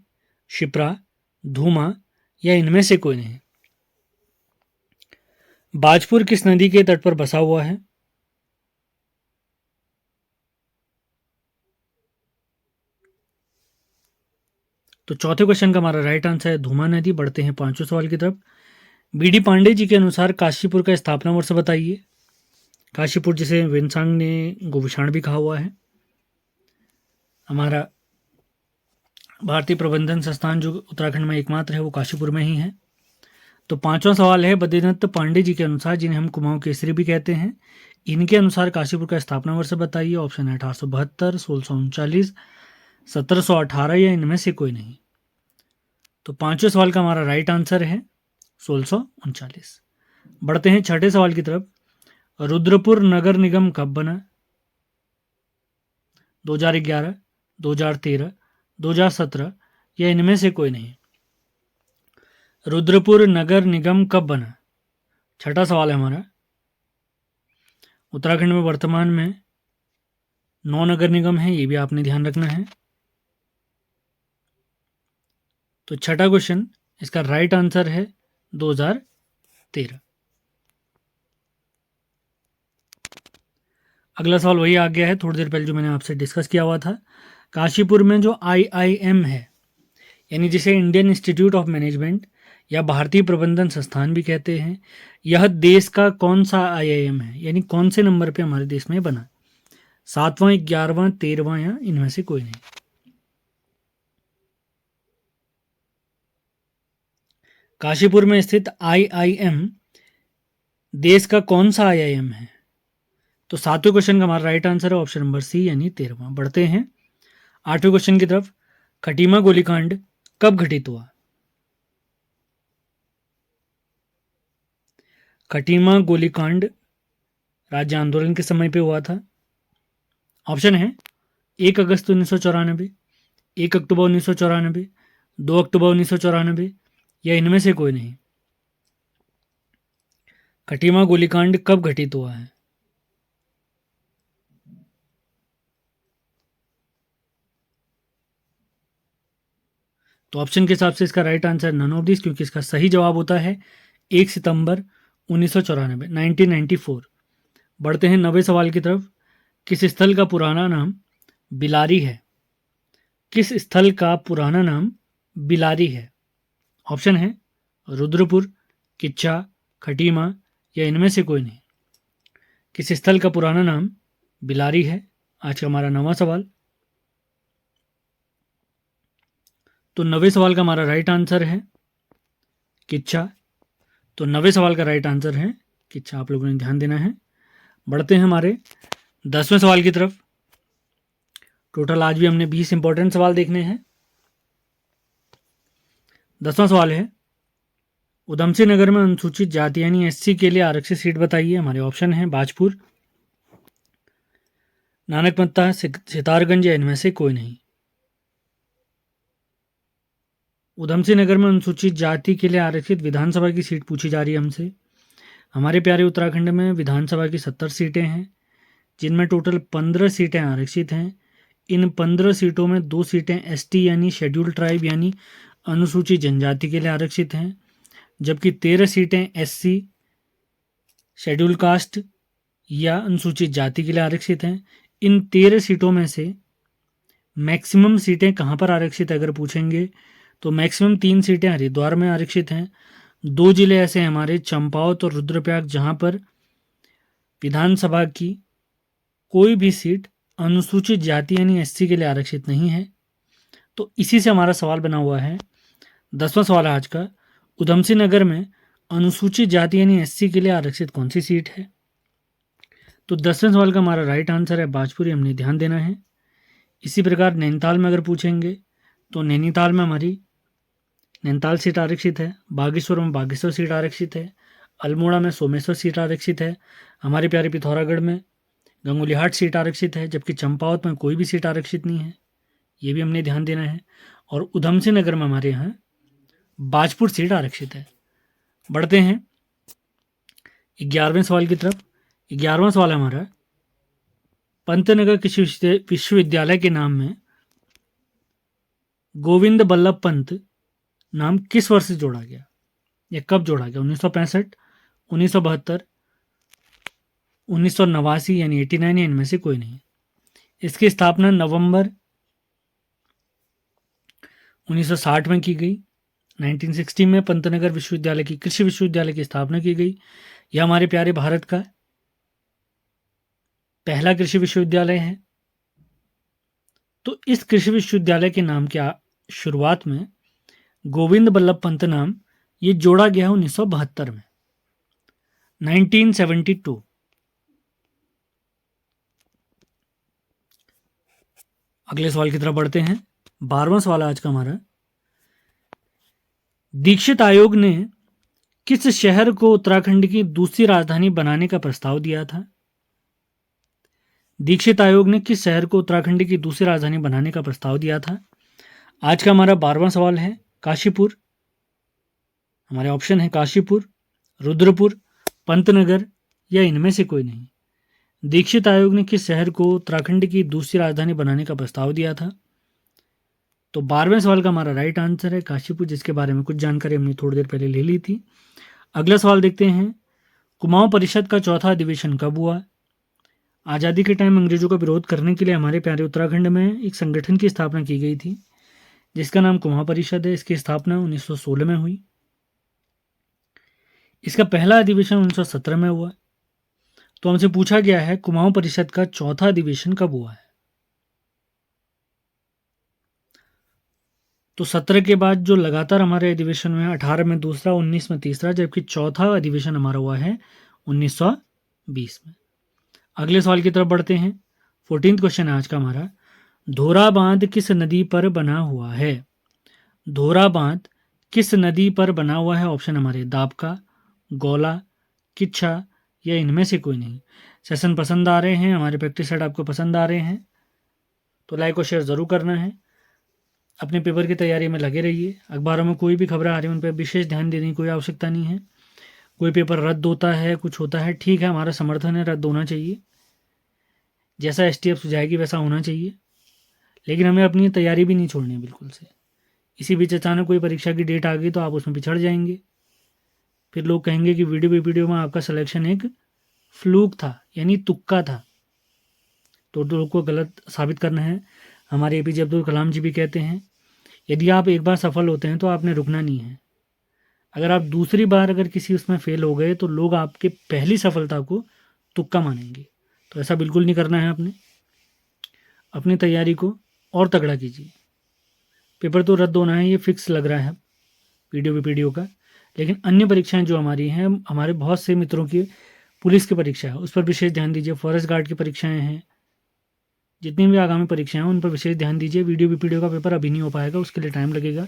शिप्रा, धूमा या इनमें से कोई नहीं। बाजपुर किस नदी के तट पर बसा हुआ है। तो चौथे क्वेश्चन का हमारा राइट आंसर है धूमा नदी। बढ़ते हैं पांचवें सवाल की तरफ। बीडी पांडे जी के अनुसार काशीपुर का स्थापना वर्ष बताइए। काशीपुर जिसे वेनसांग ने गोविशाण भी कहा हुआ है, हमारा भारतीय प्रबंधन संस्थान जो उत्तराखंड में एकमात्र है वो काशीपुर में ही है। तो पांचवा सवाल है, बद्रीनाथ पांडे जी के अनुसार, जिन्हें हम कुमाऊं केसरी भी कहते हैं, इनके अनुसार काशीपुर का स्थापना वर्ष बताइए। ऑप्शन है 1872, 1639, 1718 या इनमें से कोई नहीं। तो पांचवें सवाल का हमारा राइट आंसर है 1639। बढ़ते हैं छठे सवाल की तरफ। रुद्रपुर नगर निगम कब बना? 2011, 2013, 2017 या इनमें से कोई नहीं। रुद्रपुर नगर निगम कब बना? छठा सवाल है हमारा। उत्तराखंड में वर्तमान में 9 नगर निगम है, ये भी आपने ध्यान रखना है। तो छठा क्वेश्चन, इसका राइट आंसर है 2013। अगला सवाल वही आ गया है थोड़ी देर पहले जो मैंने आपसे डिस्कस किया हुआ था। काशीपुर में जो IIM है, यानी जिसे इंडियन इंस्टीट्यूट ऑफ मैनेजमेंट या भारतीय प्रबंधन संस्थान भी कहते हैं, यह देश का कौन सा IIM है, यानी कौन से नंबर पे हमारे देश में बना? 7वां, 11वां, 13वां या इनमें से कोई नहीं। काशीपुर में स्थित IIM देश का कौन सा IIM है? तो 7वें क्वेश्चन का हमारा राइट आंसर है ऑप्शन नंबर सी, यानी 13वां। बढ़ते हैं 8वें क्वेश्चन की तरफ। खटीमा गोलीकांड कब घटित हुआ? खटीमा गोलीकांड राज्य आंदोलन के समय पे हुआ था। ऑप्शन है 1 अगस्त 1994, 1 अक्टूबर 1994, 2 अक्टूबर 1994 या इनमें से कोई नहीं। खटीमा गोलीकांड कब घटित हुआ है? तो ऑप्शन के हिसाब से इसका right answer none of this, क्योंकि इसका सही जवाब होता है 1 सितंबर 1994, 1994। बढ़ते हैं 9वें सवाल की तरफ। किस स्थल का पुराना नाम बिलारी है? किस स्थल का पुराना नाम बिलारी है? ऑप्शन है रुद्रपुर, किच्चा, खटीमा या इनमें से कोई नहीं। किस स्थल का पुराना नाम बिलारी है? आज का हमारा 9वां सवाल। तो 9वें सवाल का हमारा राइट आंसर है किच्चा। तो 9वें सवाल का राइट आंसर है किच्चा, आप लोगों ने ध्यान देना है। बढ़ते हैं हमारे 10वें सवाल की तरफ। टोटल आज भी हमने 20 इंपॉर्टेंट सवाल देखने हैं। 10वां सवाल है, उधमसिंह नगर में अनुसूचित जाति यानी SC के लिए आरक्षित सीट बताइए। हमारे ऑप्शन है बाजपुर, नानकमत्ता, सितारगंज या इनमें से कोई नहीं। उधमसिंह नगर में अनुसूचित जाति के लिए आरक्षित विधानसभा की सीट पूछी जा रही है हमसे। हमारे प्यारे उत्तराखंड में विधानसभा की 70 सीटें हैं, जिनमें टोटल 15 सीटें आरक्षित हैं। इन 15 सीटों में 2 सीटें ST यानी शेड्यूल्ड ट्राइब यानी अनुसूचित जनजाति के लिए आरक्षित हैं, जबकि 13 सीटें SC शेड्यूल्ड कास्ट या अनुसूचित जाति के लिए आरक्षित हैं। इन 13 सीटों में से मैक्सिमम सीटें कहाँ पर आरक्षित है अगर पूछेंगे तो मैक्सिमम 3 सीटें हरिद्वार में आरक्षित हैं। 2 जिले ऐसे हैं हमारे, चंपावत और रुद्रप्रयाग, जहाँ पर विधानसभा की कोई भी सीट अनुसूचित जाति यानी SC के लिए आरक्षित नहीं है। तो इसी से हमारा सवाल बना हुआ है। 10वां सवाल है आज का, उधमसिंह नगर में अनुसूचित जाति यानी SC के लिए आरक्षित कौन सी सीट है? तो 10वें सवाल का हमारा राइट आंसर है बाजपुरी, हमने ध्यान देना है। इसी प्रकार नैनीताल में अगर पूछेंगे तो नैनीताल में हमारी नैनीताल सीट आरक्षित है, बागेश्वर में बागेश्वर सीट आरक्षित है, अल्मोड़ा में सोमेश्वर सीट आरक्षित है, हमारे प्यारे पिथौरागढ़ में गंगोलीहाट सीट आरक्षित है, जबकि चंपावत में कोई भी सीट आरक्षित नहीं है, ये भी हमने ध्यान देना है। और उधमसिंह नगर में हमारे यहाँ बाजपुर सीट आरक्षित है। बढ़ते हैं 11वें सवाल की तरफ। 11वां सवाल है हमारा, पंतनगर कृषि विश्वविद्यालय के नाम में गोविंद बल्लभ पंत नाम किस वर्ष से जोड़ा गया या कब जोड़ा गया? 1965, 1972, 1989 यानी 89 या इनमें से कोई नहीं। इसकी स्थापना नवंबर 1960 में की गई। 1960 में पंतनगर विश्वविद्यालय की कृषि विश्वविद्यालय की स्थापना की गई। यह हमारे प्यारे भारत का पहला कृषि विश्वविद्यालय है। तो इस कृषि विश्वविद्यालय के नाम की शुरुआत में गोविंद बल्लभ पंत नाम ये जोड़ा गया है 1972 में, 1972। अगले सवाल की तरफ बढ़ते हैं। 12वां सवाल आज का हमारा, दीक्षित आयोग ने किस शहर को उत्तराखंड की दूसरी राजधानी बनाने का प्रस्ताव दिया था? दीक्षित आयोग ने किस शहर को उत्तराखंड की दूसरी राजधानी बनाने का प्रस्ताव दिया था? आज का हमारा 12वां सवाल है काशीपुर। हमारे ऑप्शन है काशीपुर, रुद्रपुर, पंतनगर या इनमें से कोई नहीं। दीक्षित आयोग ने किस शहर को उत्तराखंड की दूसरी राजधानी बनाने का प्रस्ताव दिया था? तो 12वें सवाल का हमारा राइट आंसर है काशीपुर, जिसके बारे में कुछ जानकारी हमने थोड़ी देर पहले ले ली थी। अगला सवाल देखते हैं, कुमाऊं परिषद का चौथा अधिवेशन कब हुआ? आज़ादी के टाइम अंग्रेजों का विरोध करने के लिए हमारे प्यारे उत्तराखंड में एक संगठन की स्थापना की गई थी, जिसका नाम कुमाऊं परिषद है। इसकी स्थापना 1916 में हुई। इसका पहला अधिवेशन 1917 में हुआ। तो हमसे पूछा गया है कुमाऊं परिषद का चौथा अधिवेशन कब हुआ है? तो 17 के बाद जो लगातार हमारे अधिवेशन में 18 में दूसरा, 19 में तीसरा, जबकि चौथा अधिवेशन हमारा हुआ है 1920 में। अगले सवाल की तरफ बढ़ते हैं। 14th क्वेश्चन है आज का हमारा, धोरा बांध किस नदी पर बना हुआ है? धोरा बांध किस नदी पर बना हुआ है? ऑप्शन हमारे दाबका, गौला, किच्छा या इनमें से कोई नहीं। सेशन पसंद आ रहे हैं, हमारे प्रैक्टिस सेट आपको पसंद आ रहे हैं तो लाइक और शेयर ज़रूर करना है। अपने पेपर की तैयारी में लगे रहिए। अखबारों में कोई भी खबरें आ रही हैं उन पर विशेष ध्यान देने की कोई आवश्यकता नहीं है। कोई पेपर रद्द होता है, कुछ होता है, ठीक है, हमारा समर्थन है, रद्द होना चाहिए, जैसा एसटीएफ सुझाएगी वैसा होना चाहिए, लेकिन हमें अपनी तैयारी भी नहीं छोड़नी है बिल्कुल से। इसी बीच अचानक कोई परीक्षा की डेट आ गई तो आप उसमें पिछड़ जाएंगे, फिर लोग कहेंगे कि वीडियो में आपका सिलेक्शन एक फ्लूक था, यानी तुक्का था। तो लोग को गलत साबित करना है। हमारे एपीजे अब्दुल कलाम जी भी कहते हैं, यदि आप एक बार सफल होते हैं तो आपने रुकना नहीं है। अगर आप दूसरी बार अगर किसी उसमें फेल हो गए तो लोग आपके पहली सफलता को तुक्का मानेंगे। तो ऐसा बिल्कुल नहीं करना है। आपने अपनी तैयारी को और तगड़ा कीजिए। पेपर तो रद्द होना है, ये फिक्स लग रहा है वीडियो का, लेकिन अन्य परीक्षाएं जो हमारी हैं, हमारे बहुत से मित्रों की पुलिस की परीक्षा है उस पर विशेष ध्यान दीजिए। फॉरेस्ट गार्ड की परीक्षाएं हैं, जितनी भी आगामी परीक्षाएं हैं उन पर विशेष ध्यान दीजिए। वीडियो का पेपर अभी नहीं हो पाएगा, उसके लिए टाइम लगेगा।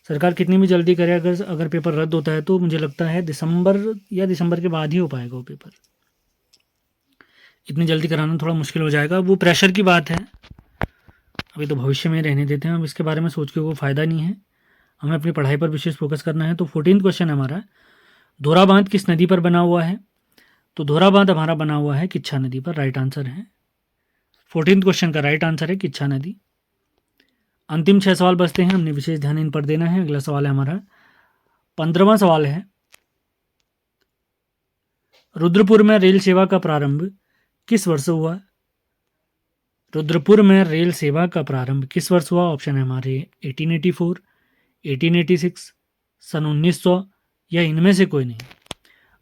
सरकार कितनी भी जल्दी करे, अगर पेपर रद्द होता है तो मुझे लगता है दिसंबर के बाद ही हो पाएगा वो पेपर। इतनी जल्दी कराना थोड़ा मुश्किल हो जाएगा, वो प्रेशर की बात है। अभी तो भविष्य में रहने देते हैं, अब इसके बारे में सोच के कोई फ़ायदा नहीं है। हमें अपनी पढ़ाई पर विशेष फोकस करना है। तो 14th क्वेश्चन है हमारा, धोरा बांध किस नदी पर बना हुआ है? तो धोरा बांध हमारा बना हुआ है किच्छा नदी पर, राइट आंसर है। 14th क्वेश्चन का राइट आंसर है किच्छा नदी। अंतिम 6 सवाल बचते हैं, हमने विशेष ध्यान इन पर देना है। अगला सवाल है हमारा 15वां सवाल है, रुद्रपुर में रेल सेवा का प्रारंभ किस वर्ष हुआ? रुद्रपुर में रेल सेवा का प्रारंभ किस वर्ष हुआ? ऑप्शन है हमारे 1884, 1886, सन 1900 या इनमें से कोई नहीं।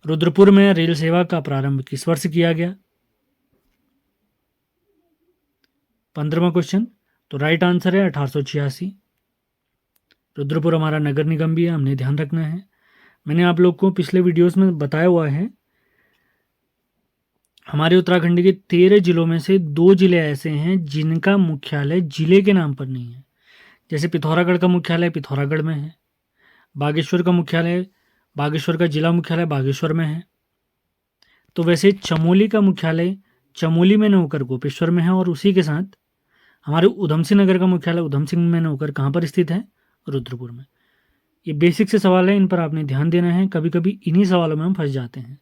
रुद्रपुर में रेल सेवा का प्रारंभ किस वर्ष किया गया? 15वां क्वेश्चन, तो राइट आंसर है 1886। रुद्रपुर हमारा नगर निगम भी है, हमने ध्यान रखना है। मैंने आप लोग को पिछले वीडियोस में बताया हुआ है, हमारे उत्तराखंड के 13 जिलों में से 2 जिले ऐसे हैं जिनका मुख्यालय जिले के नाम पर नहीं है। जैसे पिथौरागढ़ का मुख्यालय पिथौरागढ़ में है, बागेश्वर का मुख्यालय, बागेश्वर का जिला मुख्यालय बागेश्वर में है। तो वैसे चमोली का मुख्यालय चमोली में न होकर गोपेश्वर में है, और उसी के साथ हमारे उधम सिंह नगर का मुख्यालय उधम सिंह में न होकर कहाँ पर स्थित है? रुद्रपुर में। ये बेसिक से सवाल है, इन पर आपने ध्यान देना है। कभी कभी इन्हीं सवालों में हम फंस जाते हैं।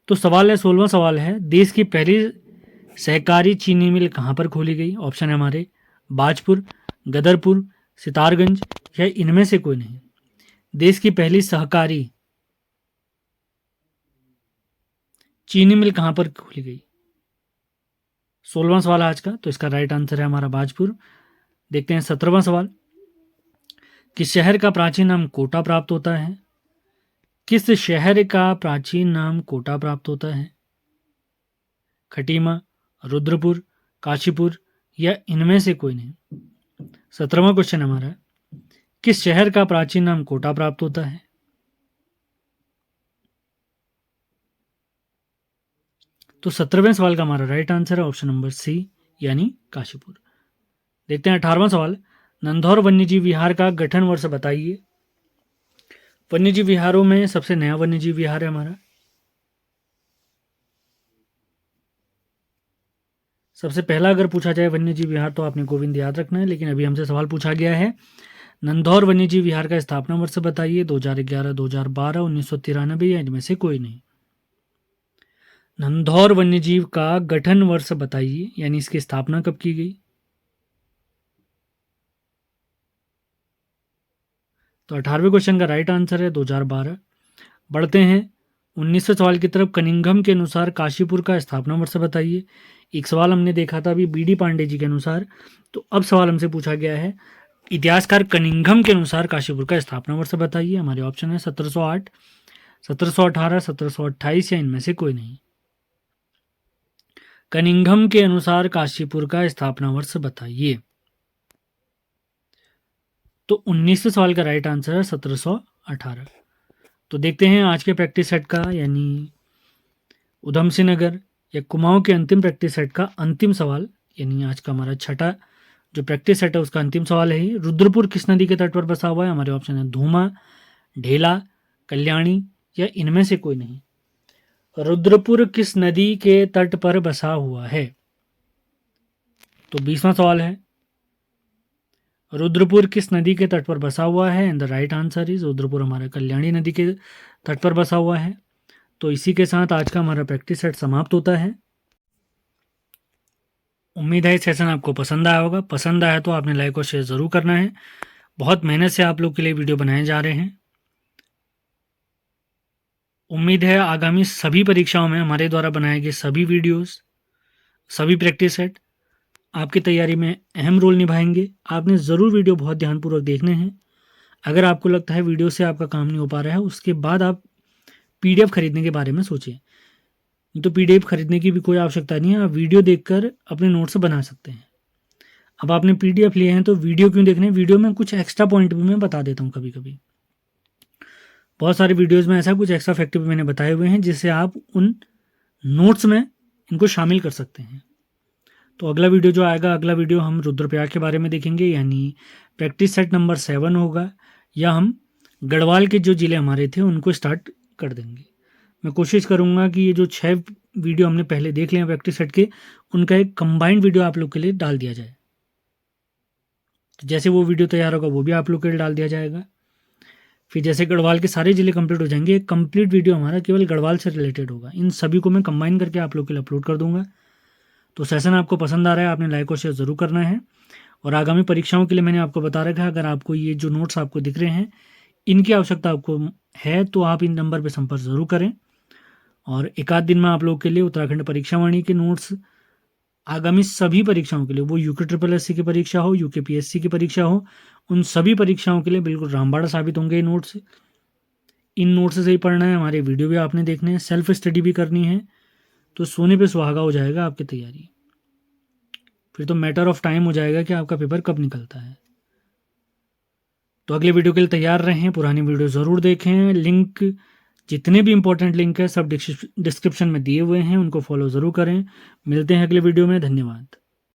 तो सवाल है 16वां सवाल है, देश की पहली सहकारी चीनी मिल कहाँ पर खोली गई? ऑप्शन है हमारे बाजपुर, गदरपुर, सितारगंज या इनमें से कोई नहीं। देश की पहली सहकारी चीनी मिल कहाँ पर खोली गई? 16वां सवाल आज का, तो इसका राइट आंसर है हमारा बाजपुर। देखते हैं 17वां सवाल, किस शहर का प्राचीन नाम कोटा प्राप्त होता है? किस शहर का प्राचीन नाम कोटा प्राप्त होता है? खटीमा, रुद्रपुर, काशीपुर या इनमें से कोई नहीं। 17वां क्वेश्चन हमारा, किस शहर का प्राचीन नाम कोटा प्राप्त होता है? तो 17वें सवाल का हमारा राइट आंसर है ऑप्शन नंबर सी, यानी काशीपुर। देखते हैं 18वां सवाल, नंधौर वन्यजीव विहार का गठन वर्ष बताइए। वन्यजीव विहारों में सबसे नया वन्यजीव विहार है हमारा। सबसे पहला अगर पूछा जाए वन्यजीव विहार तो आपने गोविंद याद रखना है, लेकिन अभी हमसे सवाल पूछा गया है नंदौर वन्यजीव विहार का स्थापना वर्ष बताइए। 2011, 2012, 1993 या इनमें से कोई नहीं। नंदौर वन्यजीव का गठन वर्ष बताइए, यानी इसकी स्थापना कब की गई। तो 18वें क्वेश्चन का राइट आंसर है 2012। बढ़ते हैं 19वें सवाल की तरफ। कनिंघम के अनुसार काशीपुर का स्थापना वर्ष बताइए। एक सवाल हमने देखा था अभी बीडी पांडे जी के अनुसार, तो अब सवाल हमसे पूछा गया है इतिहासकार कनिंघम के अनुसार काशीपुर का स्थापना वर्ष बताइए। हमारे ऑप्शन है 1708, 1718, 1728 या इनमें से कोई नहीं। कनिंघम के अनुसार काशीपुर का स्थापना वर्ष बताइए। तो 19वें सवाल का राइट आंसर है 1718। तो देखते हैं आज के प्रैक्टिस सेट का, यानी उधम सिंह नगर या कुमाऊं के अंतिम प्रैक्टिस सेट का अंतिम सवाल, यानी आज का हमारा छठा जो प्रैक्टिस सेट है उसका अंतिम सवाल है ये। रुद्रपुर किस नदी के तट पर बसा हुआ है। हमारे ऑप्शन है धूमा, ढेला, कल्याणी या इनमें से कोई नहीं। रुद्रपुर किस नदी के तट पर बसा हुआ है। तो 20वां सवाल है रुद्रपुर किस नदी के तट पर बसा हुआ है, and the right answer is Rudrapur हमारे कल्याणी नदी के तट पर बसा हुआ है। तो इसी के साथ आज का हमारा प्रैक्टिस सेट समाप्त होता है। उम्मीद है सेशन आपको पसंद आया होगा। पसंद आया तो आपने लाइक और शेयर ज़रूर करना है। बहुत मेहनत से आप लोग के लिए वीडियो बनाए जा रहे हैं। उम्मीद है आगामी सभी परीक्षाओं में हमारे द्वारा बनाए गए सभी वीडियोस, सभी प्रैक्टिस सेट आपकी तैयारी में अहम रोल निभाएंगे। आपने ज़रूर वीडियो बहुत ध्यानपूर्वक देखने हैं। अगर आपको लगता है वीडियो से आपका काम नहीं हो पा रहा है, उसके बाद आप PDF खरीदने के बारे में सोचें। तो PDF खरीदने की भी कोई आवश्यकता नहीं है, आप वीडियो देखकर अपने नोट्स बना सकते हैं। अब आपने PDF लिए हैं तो वीडियो क्यों देखने, वीडियो में कुछ एक्स्ट्रा पॉइंट भी मैं बता देता हूँ। कभी कभी बहुत सारे वीडियोज़ में ऐसा कुछ एक्स्ट्रा फैक्ट भी मैंने बताए हुए हैं जिससे आप उन नोट्स में इनको शामिल कर सकते हैं। तो अगला वीडियो जो आएगा, अगला वीडियो हम रुद्रप्रयाग के बारे में देखेंगे, यानी प्रैक्टिस सेट नंबर 7 होगा, या हम गढ़वाल के जो ज़िले हमारे थे उनको स्टार्ट कर देंगे। मैं कोशिश करूंगा कि ये जो 6 वीडियो हमने पहले देख लिए प्रैक्टिस सेट के, उनका एक कंबाइंड वीडियो आप लोग के लिए डाल दिया जाए। तो जैसे वो वीडियो तैयार होगा वो भी आप लोग के लिए डाल दिया जाएगा। फिर जैसे गढ़वाल के सारे ज़िले कंप्लीट हो जाएंगे, एक कंप्लीट वीडियो हमारा केवल गढ़वाल से रिलेटेड होगा। इन सभी को मैं कंबाइन करके आप लोग के लिए अपलोड कर दूंगा। तो सेशन आपको पसंद आ रहा है, आपने लाइक और शेयर ज़रूर करना है। और आगामी परीक्षाओं के लिए मैंने आपको बता रखा है, अगर आपको ये जो नोट्स आपको दिख रहे हैं इनकी आवश्यकता आपको है तो आप इन नंबर पर संपर्क ज़रूर करें। और एक आध दिन में आप लोग के लिए उत्तराखंड परीक्षावाणी के नोट्स आगामी सभी परीक्षाओं के लिए, वो UKSSC की परीक्षा हो, UKPSC की परीक्षा हो, उन सभी परीक्षाओं के लिए बिल्कुल रामबाड़ा साबित होंगे ये नोट्स। इन नोट्स से ही पढ़ना है, हमारे वीडियो भी आपने देखने हैं, सेल्फ स्टडी भी करनी है, तो सोने पे सुहागा हो जाएगा आपकी तैयारी। फिर तो मैटर ऑफ टाइम हो जाएगा कि आपका पेपर कब निकलता है। तो अगले वीडियो के लिए तैयार रहें, पुरानी वीडियो ज़रूर देखें। लिंक जितने भी इंपॉर्टेंट लिंक है सब डिस्क्रिप्शन में दिए हुए हैं, उनको फॉलो ज़रूर करें। मिलते हैं अगले वीडियो में। धन्यवाद।